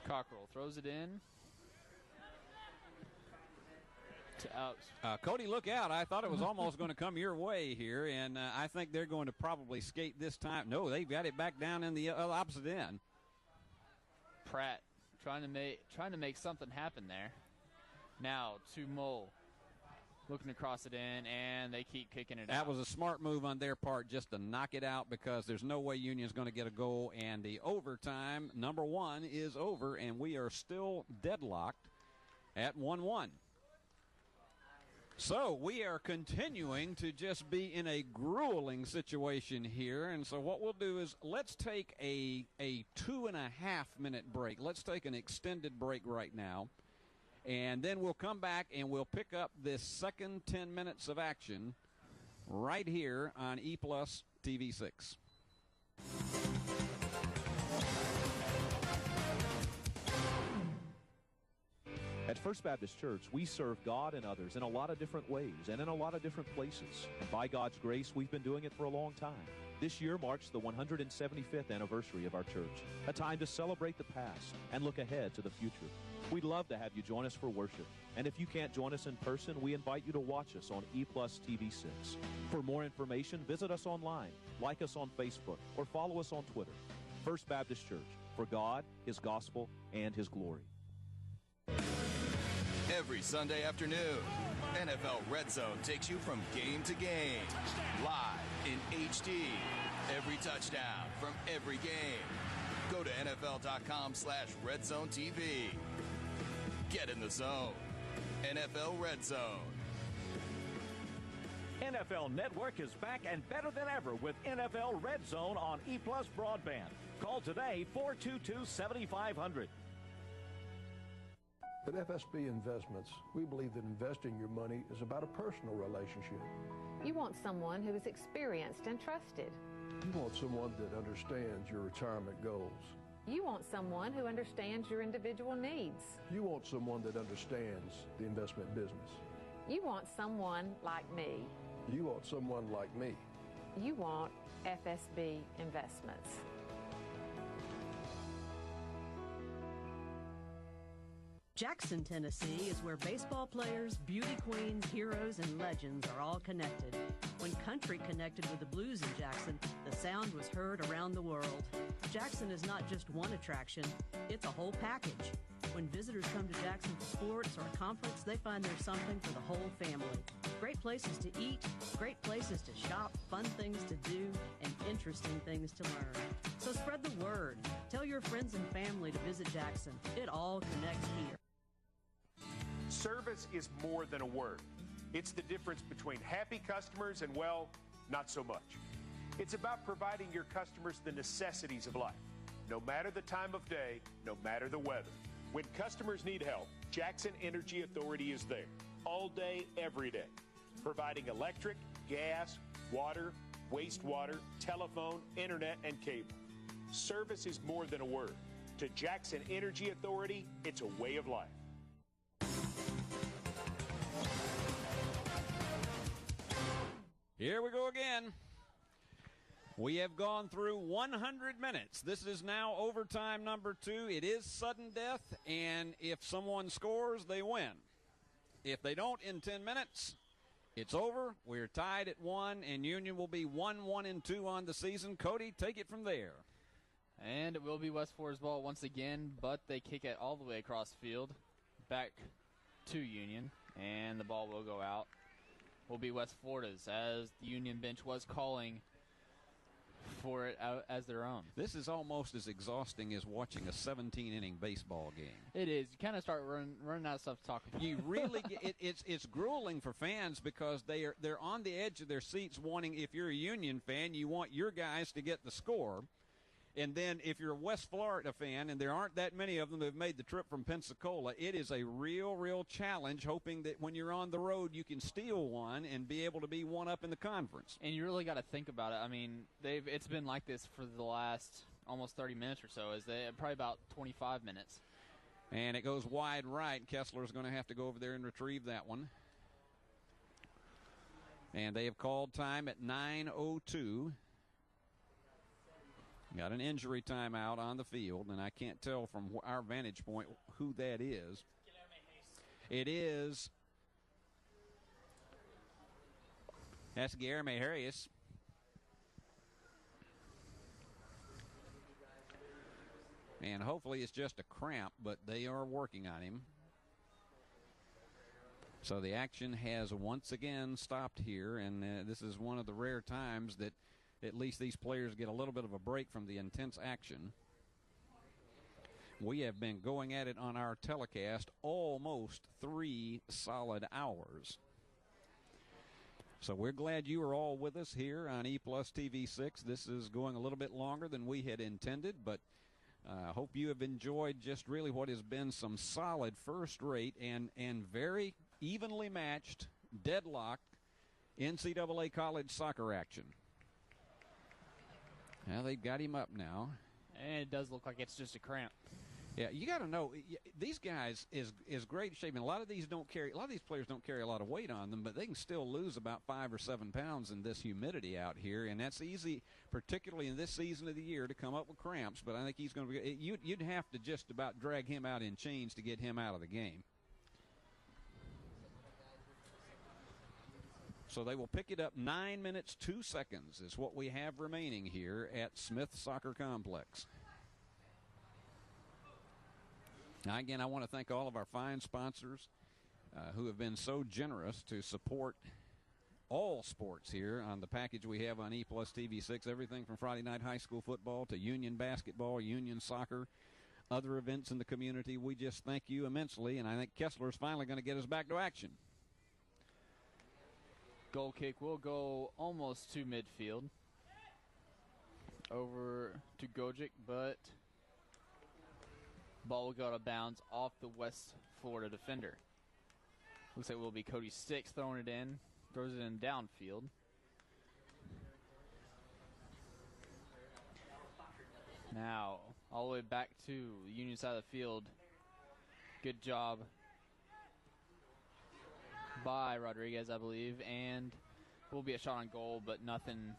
Cockrell throws it in. To out. Cody, look out. I thought it was almost going to come your way here, and I think they're going to probably skate this time. No, they've got it back down in the opposite end. Pratt trying to make something happen there. Now to Mull, looking to cross it in, and they keep kicking it out. That was a smart move on their part just to knock it out, because there's no way Union's going to get a goal, and the overtime, number 1, is over, and we are still deadlocked at 1-1. So we are continuing to just be in a grueling situation here, and so what we'll do is let's take a 2.5-minute break. Let's take an extended break right now, and then we'll come back and we'll pick up this second 10 minutes of action right here on E+ TV 6. At First Baptist Church, we serve God and others in a lot of different ways and in a lot of different places. And by God's grace, we've been doing it for a long time. This year marks the 175th anniversary of our church, a time to celebrate the past and look ahead to the future. We'd love to have you join us for worship. And if you can't join us in person, we invite you to watch us on E+ TV 6. For more information, visit us online, like us on Facebook, or follow us on Twitter. First Baptist Church, for God, His gospel, and His glory. Every Sunday afternoon, NFL Red Zone takes you from game to game, live in HD. Every touchdown from every game. Go to NFL.com/RedZoneTV. Get in the zone. NFL Red Zone. NFL Network is back and better than ever with NFL Red Zone on E+ broadband. Call today 422-7500. At FSB Investments, we believe that investing your money is about a personal relationship. You want someone who is experienced and trusted. You want someone that understands your retirement goals. You want someone who understands your individual needs. You want someone that understands the investment business. You want someone like me. You want someone like me. You want FSB Investments. Jackson, Tennessee is where baseball players, beauty queens, heroes, and legends are all connected. When country connected with the blues in Jackson, the sound was heard around the world. Jackson is not just one attraction, it's a whole package. When visitors come to Jackson for sports or a conference, they find there's something for the whole family. Great places to eat, great places to shop, fun things to do, and interesting things to learn. So spread the word. Tell your friends and family to visit Jackson. It all connects here. Service is more than a word. It's the difference between happy customers and, well, not so much. It's about providing your customers the necessities of life, no matter the time of day, no matter the weather. When customers need help, Jackson Energy Authority is there, all day, every day, providing electric, gas, water, wastewater, telephone, internet, and cable. Service is more than a word. To Jackson Energy Authority, it's a way of life. Here we go again. We have gone through 100 minutes. This is now overtime number 2. It is sudden death, and if someone scores, they win. If they don't in 10 minutes, it's over. We're tied at 1, and Union will be 1-1-2 on the season. Cody, take it from there. And it will be West Florida's ball once again, but they kick it all the way across the field, back to Union, and the ball will go out. Will be West Florida's, as the Union bench was calling for it out as their own. This is almost as exhausting as watching a 17-inning baseball game. It is. You kind of start running out of stuff to talk about. You really get, it's grueling for fans because they're on the edge of their seats wanting, if you're a Union fan, you want your guys to get the score. And then if you're a West Florida fan, and there aren't that many of them that have made the trip from Pensacola, it is a real challenge, hoping that when you're on the road you can steal one and be able to be one up in the conference. And you really got to think about it. I mean, it's been like this for the last almost 30 minutes or so, probably about 25 minutes. And it goes wide right. Kessler's going to have to go over there and retrieve that one. And they have called time at 9:02. Got an injury timeout on the field, and I can't tell from our vantage point who that is. It is. That's Guilherme Harris. And hopefully it's just a cramp, but they are working on him. So the action has once again stopped here, and this is one of the rare times that at least these players get a little bit of a break from the intense action. We have been going at it on our telecast almost 3 solid hours. So we're glad you are all with us here on E+ TV6. This is going a little bit longer than we had intended, but I hope you have enjoyed just really what has been some solid first-rate and very evenly matched, deadlocked NCAA college soccer action. Now they've got him up now. And it does look like it's just a cramp. Yeah, you got to know these guys is great shape, and a lot of these players don't carry a lot of weight on them, but they can still lose about 5 or 7 pounds in this humidity out here, and that's easy, particularly in this season of the year, to come up with cramps. But I think he's going to be. You'd have to just about drag him out in chains to get him out of the game. So they will pick it up 9 minutes 2 seconds is what we have remaining here at Smith Soccer Complex. Now, again, I want to thank all of our fine sponsors who have been so generous to support all sports here on the package we have on E+ TV6, everything from Friday night high school football to Union basketball, Union soccer, other events in the community. We just thank you immensely, and I think Kessler is finally going to get us back to action. Goal kick will go almost to midfield. Over to Gojic, but ball will go out of bounds off the West Florida defender. Looks like it will be Cody Sticks throwing it in. Throws it in downfield. Now, all the way back to the Union side of the field. Good job by Rodriguez, I believe, and will be a shot on goal, but nothing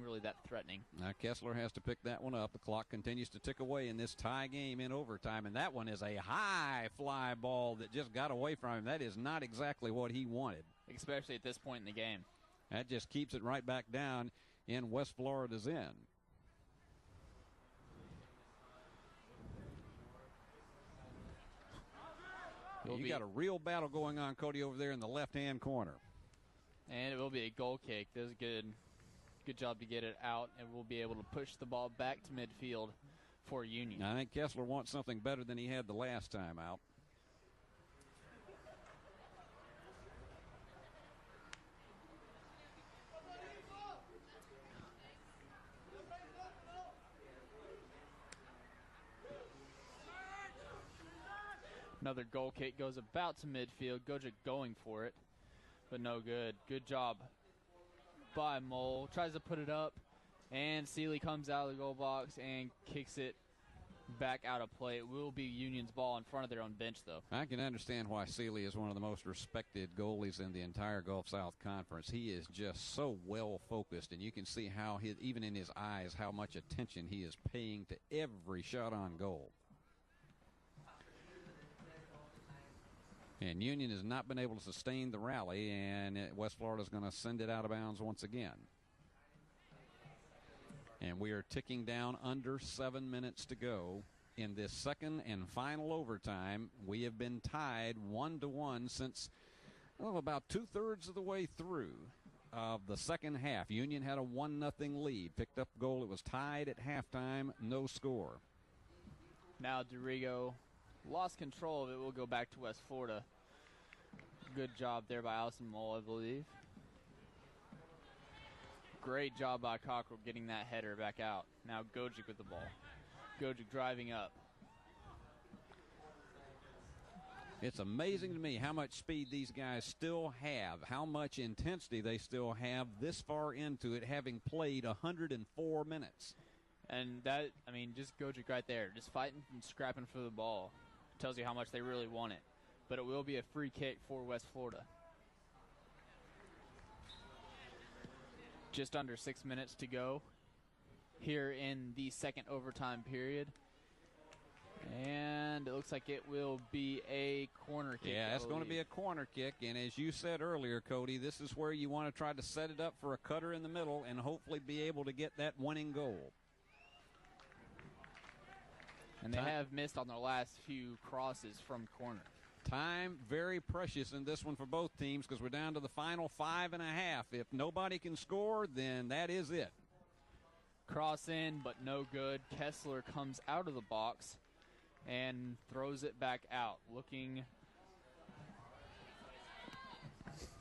really that threatening. Now Kessler has to pick that one up. The clock continues to tick away in this tie game in overtime, and that one is a high fly ball that just got away from him. That is not exactly what he wanted. Especially at this point in the game. That just keeps it right back down in West Florida's end. You got a real battle going on, Cody, over there in the left-hand corner. And it will be a goal kick. Does a good job to get it out, and we'll be able to push the ball back to midfield for Union. I think Kessler wants something better than he had the last time out. Another goal kick goes about to midfield. Gojic going for it, but no good. Good job by Mole. Tries to put it up, and Seeley comes out of the goal box and kicks it back out of play. It will be Union's ball in front of their own bench, though. I can understand why Seeley is one of the most respected goalies in the entire Gulf South Conference. He is just so well focused, and you can see how, even in his eyes, how much attention he is paying to every shot on goal. And Union has not been able to sustain the rally, and West Florida is going to send it out of bounds once again. And we are ticking down under 7 minutes to go in this second and final overtime. We have been tied 1-1 since, about 2/3 of the way through of the second half. Union had a 1-0 lead, picked up a goal. It was tied at halftime, no score. Now Dorigo lost control of it. Will go back to West Florida. Good job there by Allison Mole, I believe. Great job by Cockrell getting that header back out. Now Gojic with the ball. Gojic driving up. It's amazing to me how much speed these guys still have, how much intensity they still have this far into it, having played 104 minutes. And that, just Gojic right there, just fighting and scrapping for the ball. Tells you how much they really want it. But it will be a free kick for West Florida. Just under 6 minutes to go here in the second overtime period. And it looks like it will be a corner kick. Yeah, it's going to be a corner kick. And as you said earlier, Cody, this is where you want to try to set it up for a cutter in the middle and hopefully be able to get that winning goal. And they have missed on their last few crosses from corner. Time very precious in this one for both teams because we're down to the final 5.5. If nobody can score, then that is it. Cross in, but no good. Kessler comes out of the box and throws it back out. Looking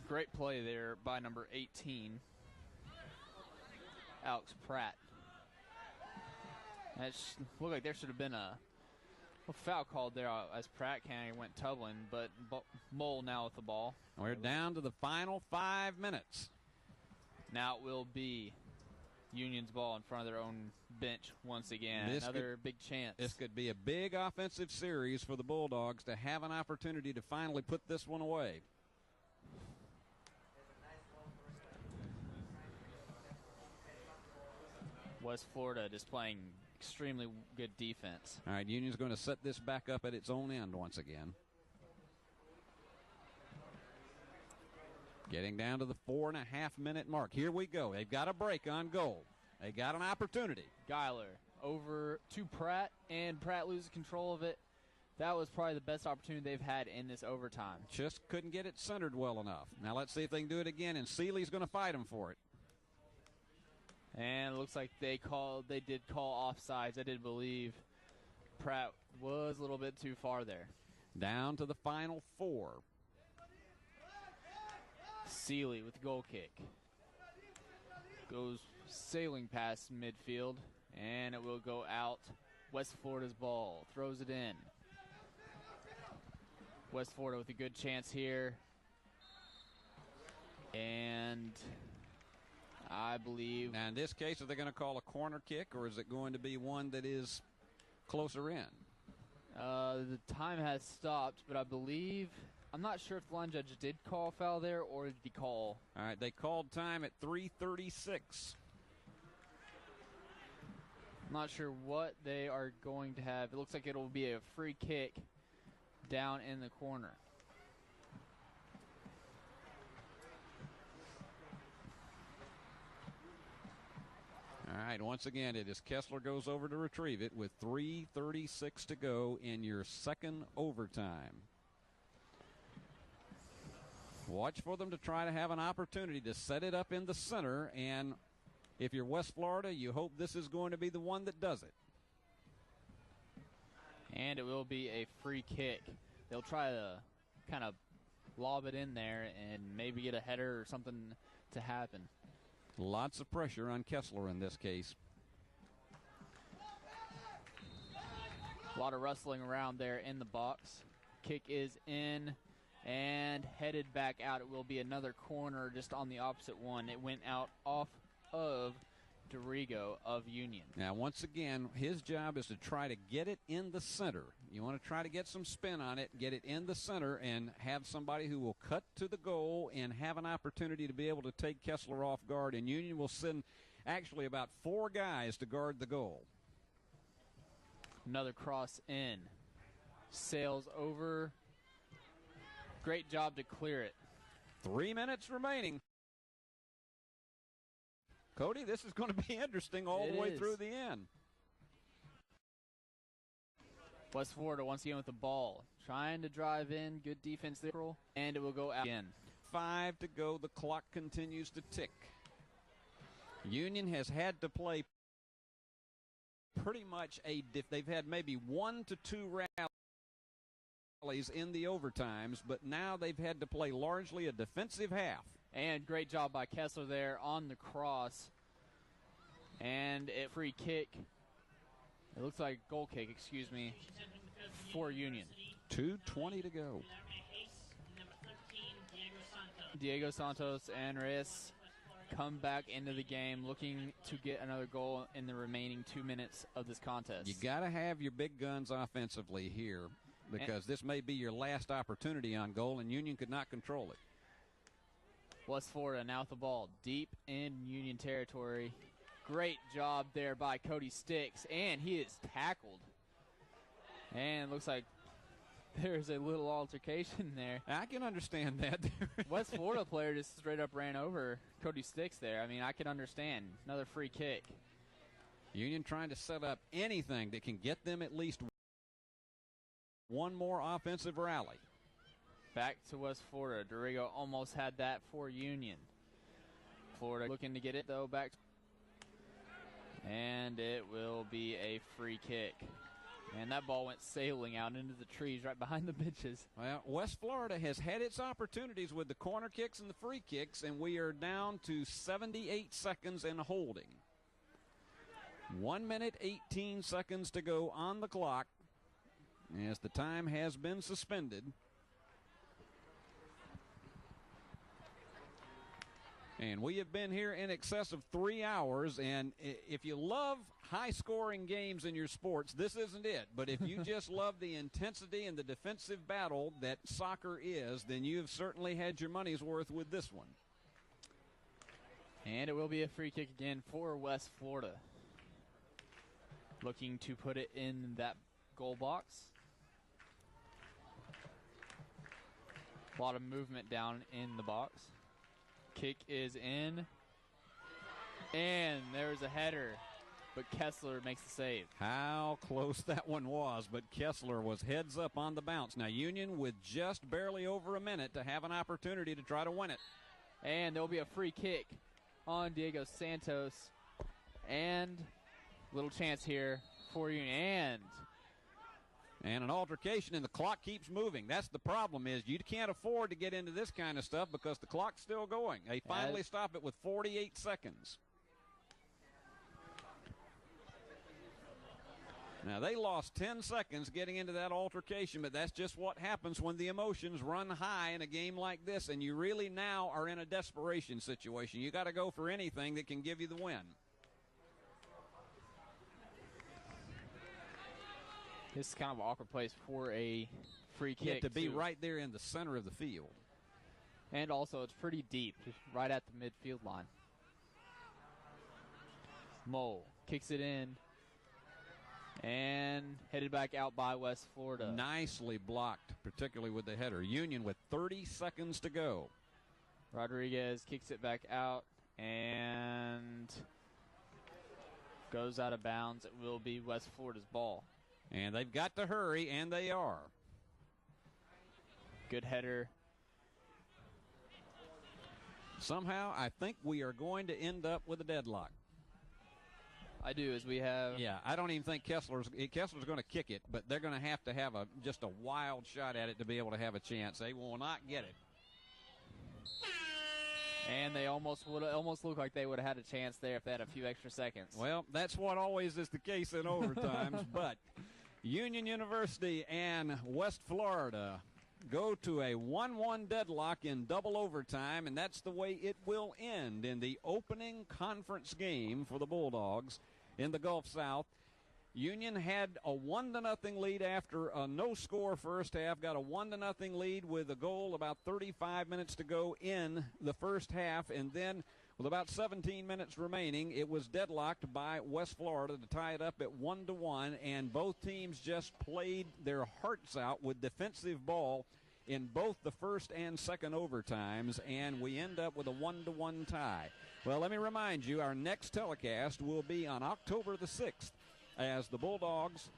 Great play there by number 18, Alex Pratt. That looked like there should have been a foul called there as Pratt kind of went tumbling, but Mole now with the ball. We're down to the final 5 minutes. Now it will be Union's ball in front of their own bench once again. Another big chance. This could be a big offensive series for the Bulldogs to have an opportunity to finally put this one away. West Florida displaying extremely good defense. All right, Union's going to set this back up at its own end once again. Getting down to the 4.5-minute mark. Here we go. They've got a break on goal. They got an opportunity. Geiler over to Pratt, and Pratt loses control of it. That was probably the best opportunity they've had in this overtime. Just couldn't get it centered well enough. Now let's see if they can do it again, and Seeley's going to fight him for it. And it looks like they did call offsides. I did believe Pratt was a little bit too far there. Down to the final 4. Seeley with the goal kick. Goes sailing past midfield, and it will go out. West Florida's ball. Throws it in. West Florida with a good chance here. And I believe... Now, in this case, are they going to call a corner kick, or is it going to be one that is closer in? The time has stopped, but I believe... I'm not sure if the line judge did call a foul there, or did he call... All right, they called time at 3:36. I'm not sure what they are going to have. It looks like it will be a free kick down in the corner. All right, once again, it is Kessler goes over to retrieve it with 3:36 to go in your second overtime. Watch for them to try to have an opportunity to set it up in the center, and if you're West Florida, you hope this is going to be the one that does it. And it will be a free kick. They'll try to kind of lob it in there and maybe get a header or something to happen. Lots of pressure on Kessler in this case. A lot of rustling around there in the box. Kick is in and headed back out. It will be another corner just on the opposite one. It went out off of Dorigo of Union. Now, once again, his job is to try to get it in the center. You want to try to get some spin on it, get it in the center, and have somebody who will cut to the goal and have an opportunity to be able to take Kessler off guard. And Union will send actually about 4 guys to guard the goal. Another cross in. Sails over. Great job to clear it. 3 minutes remaining. Cody, this is going to be interesting all the way through the end. West Florida once again with the ball. Trying to drive in. Good defense there. And it will go out again. 5 to go. The clock continues to tick. Union has had to play pretty much they've had maybe 1 to 2 rallies in the overtimes, but now they've had to play largely a defensive half. And great job by Kessler there on the cross. And a free kick. It looks like goal kick, excuse me, for Union. 2:20 to go. Diego Santos and Reyes come back into the game looking to get another goal in the remaining 2 minutes of this contest. You got to have your big guns offensively here because this may be your last opportunity on goal, and Union could not control it. West Florida now with the ball deep in Union territory. Great job there by Cody Sticks, and he is tackled. And it looks like there's a little altercation there. I can understand that. West Florida player just straight up ran over Cody Sticks there. I mean, I can understand. Another free kick. Union trying to set up anything that can get them at least one more offensive rally. Back to West Florida. Dorigo almost had that for Union. Florida looking to get it, though, back. And it will be a free kick. And that ball went sailing out into the trees right behind the benches. Well, West Florida has had its opportunities with the corner kicks and the free kicks, and we are down to 78 seconds and holding. 1 minute, 18 seconds to go on the clock as the time has been suspended. And we have been here in excess of 3 hours, and if you love high-scoring games in your sports, this isn't it. But if you just love the intensity and the defensive battle that soccer is, then you've certainly had your money's worth with this one. And it will be a free kick again for West Florida. Looking to put it in that goal box. A lot of movement down in the box. Kick is in. And there's a header, but Kessler makes the save. How close that one was, but Kessler was heads up on the bounce. Now Union with just barely over a minute to have an opportunity to try to win it. And there'll be a free kick on Diego Santos. And little chance here for Union. And an altercation, and the clock keeps moving. That's the problem, is you can't afford to get into this kind of stuff because the clock's still going. They finally stop it with 48 seconds. Now, they lost 10 seconds getting into that altercation, but that's just what happens when the emotions run high in a game like this, and you really now are in a desperation situation. You got to go for anything that can give you the win. This is kind of an awkward place for a free kick. To be right there in the center of the field. And also, it's pretty deep, just right at the midfield line. Mole kicks it in. And headed back out by West Florida. Nicely blocked, particularly with the header. Union with 30 seconds to go. Rodriguez kicks it back out and goes out of bounds. It will be West Florida's ball. And they've got to hurry, and they are. Good header. Somehow, I think we are going to end up with a deadlock. I do, as we have. Yeah, I don't even think Kessler's going to kick it, but they're going to have just a wild shot at it to be able to have a chance. They will not get it. And they almost look like they would have had a chance there if they had a few extra seconds. Well, that's what always is the case in overtimes, but Union University and West Florida go to a 1-1 deadlock in double overtime, and that's the way it will end in the opening conference game for the Bulldogs in the Gulf South. Union had a 1-0 lead after a no-score first half, got a 1-0 lead with a goal about 35 minutes to go in the first half, and then with about 17 minutes remaining, it was deadlocked by West Florida to tie it up at 1-1, and both teams just played their hearts out with defensive ball in both the first and second overtimes, and we end up with a 1-1 tie. Well, let me remind you, our next telecast will be on October the 6th as the Bulldogs,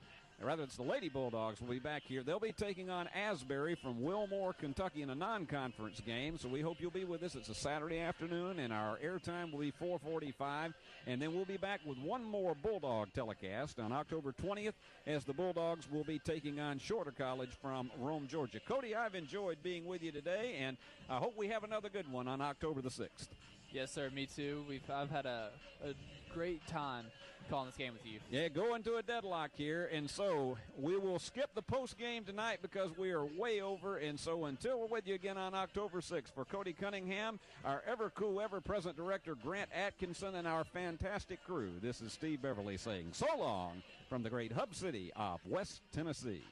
rather it's the Lady Bulldogs, will be back here. They'll be taking on Asbury from Wilmore, Kentucky in a non-conference game, so we hope you'll be with us. It's a Saturday afternoon, and our airtime will be 4:45, and then we'll be back with one more Bulldog telecast on October 20th as the Bulldogs will be taking on Shorter College from Rome, Georgia. Cody, I've enjoyed being with you today, and I hope we have another good one on October the 6th. Yes, sir, me too. I've had a great time calling this game with you. Yeah, going to a deadlock here, and so we will skip the post game tonight because we are way over, and so until we're with you again on October 6th, for Cody Cunningham, our ever-cool, ever-present director Grant Atkinson, and our fantastic crew, this is Steve Beverly saying so long from the great hub city of West Tennessee.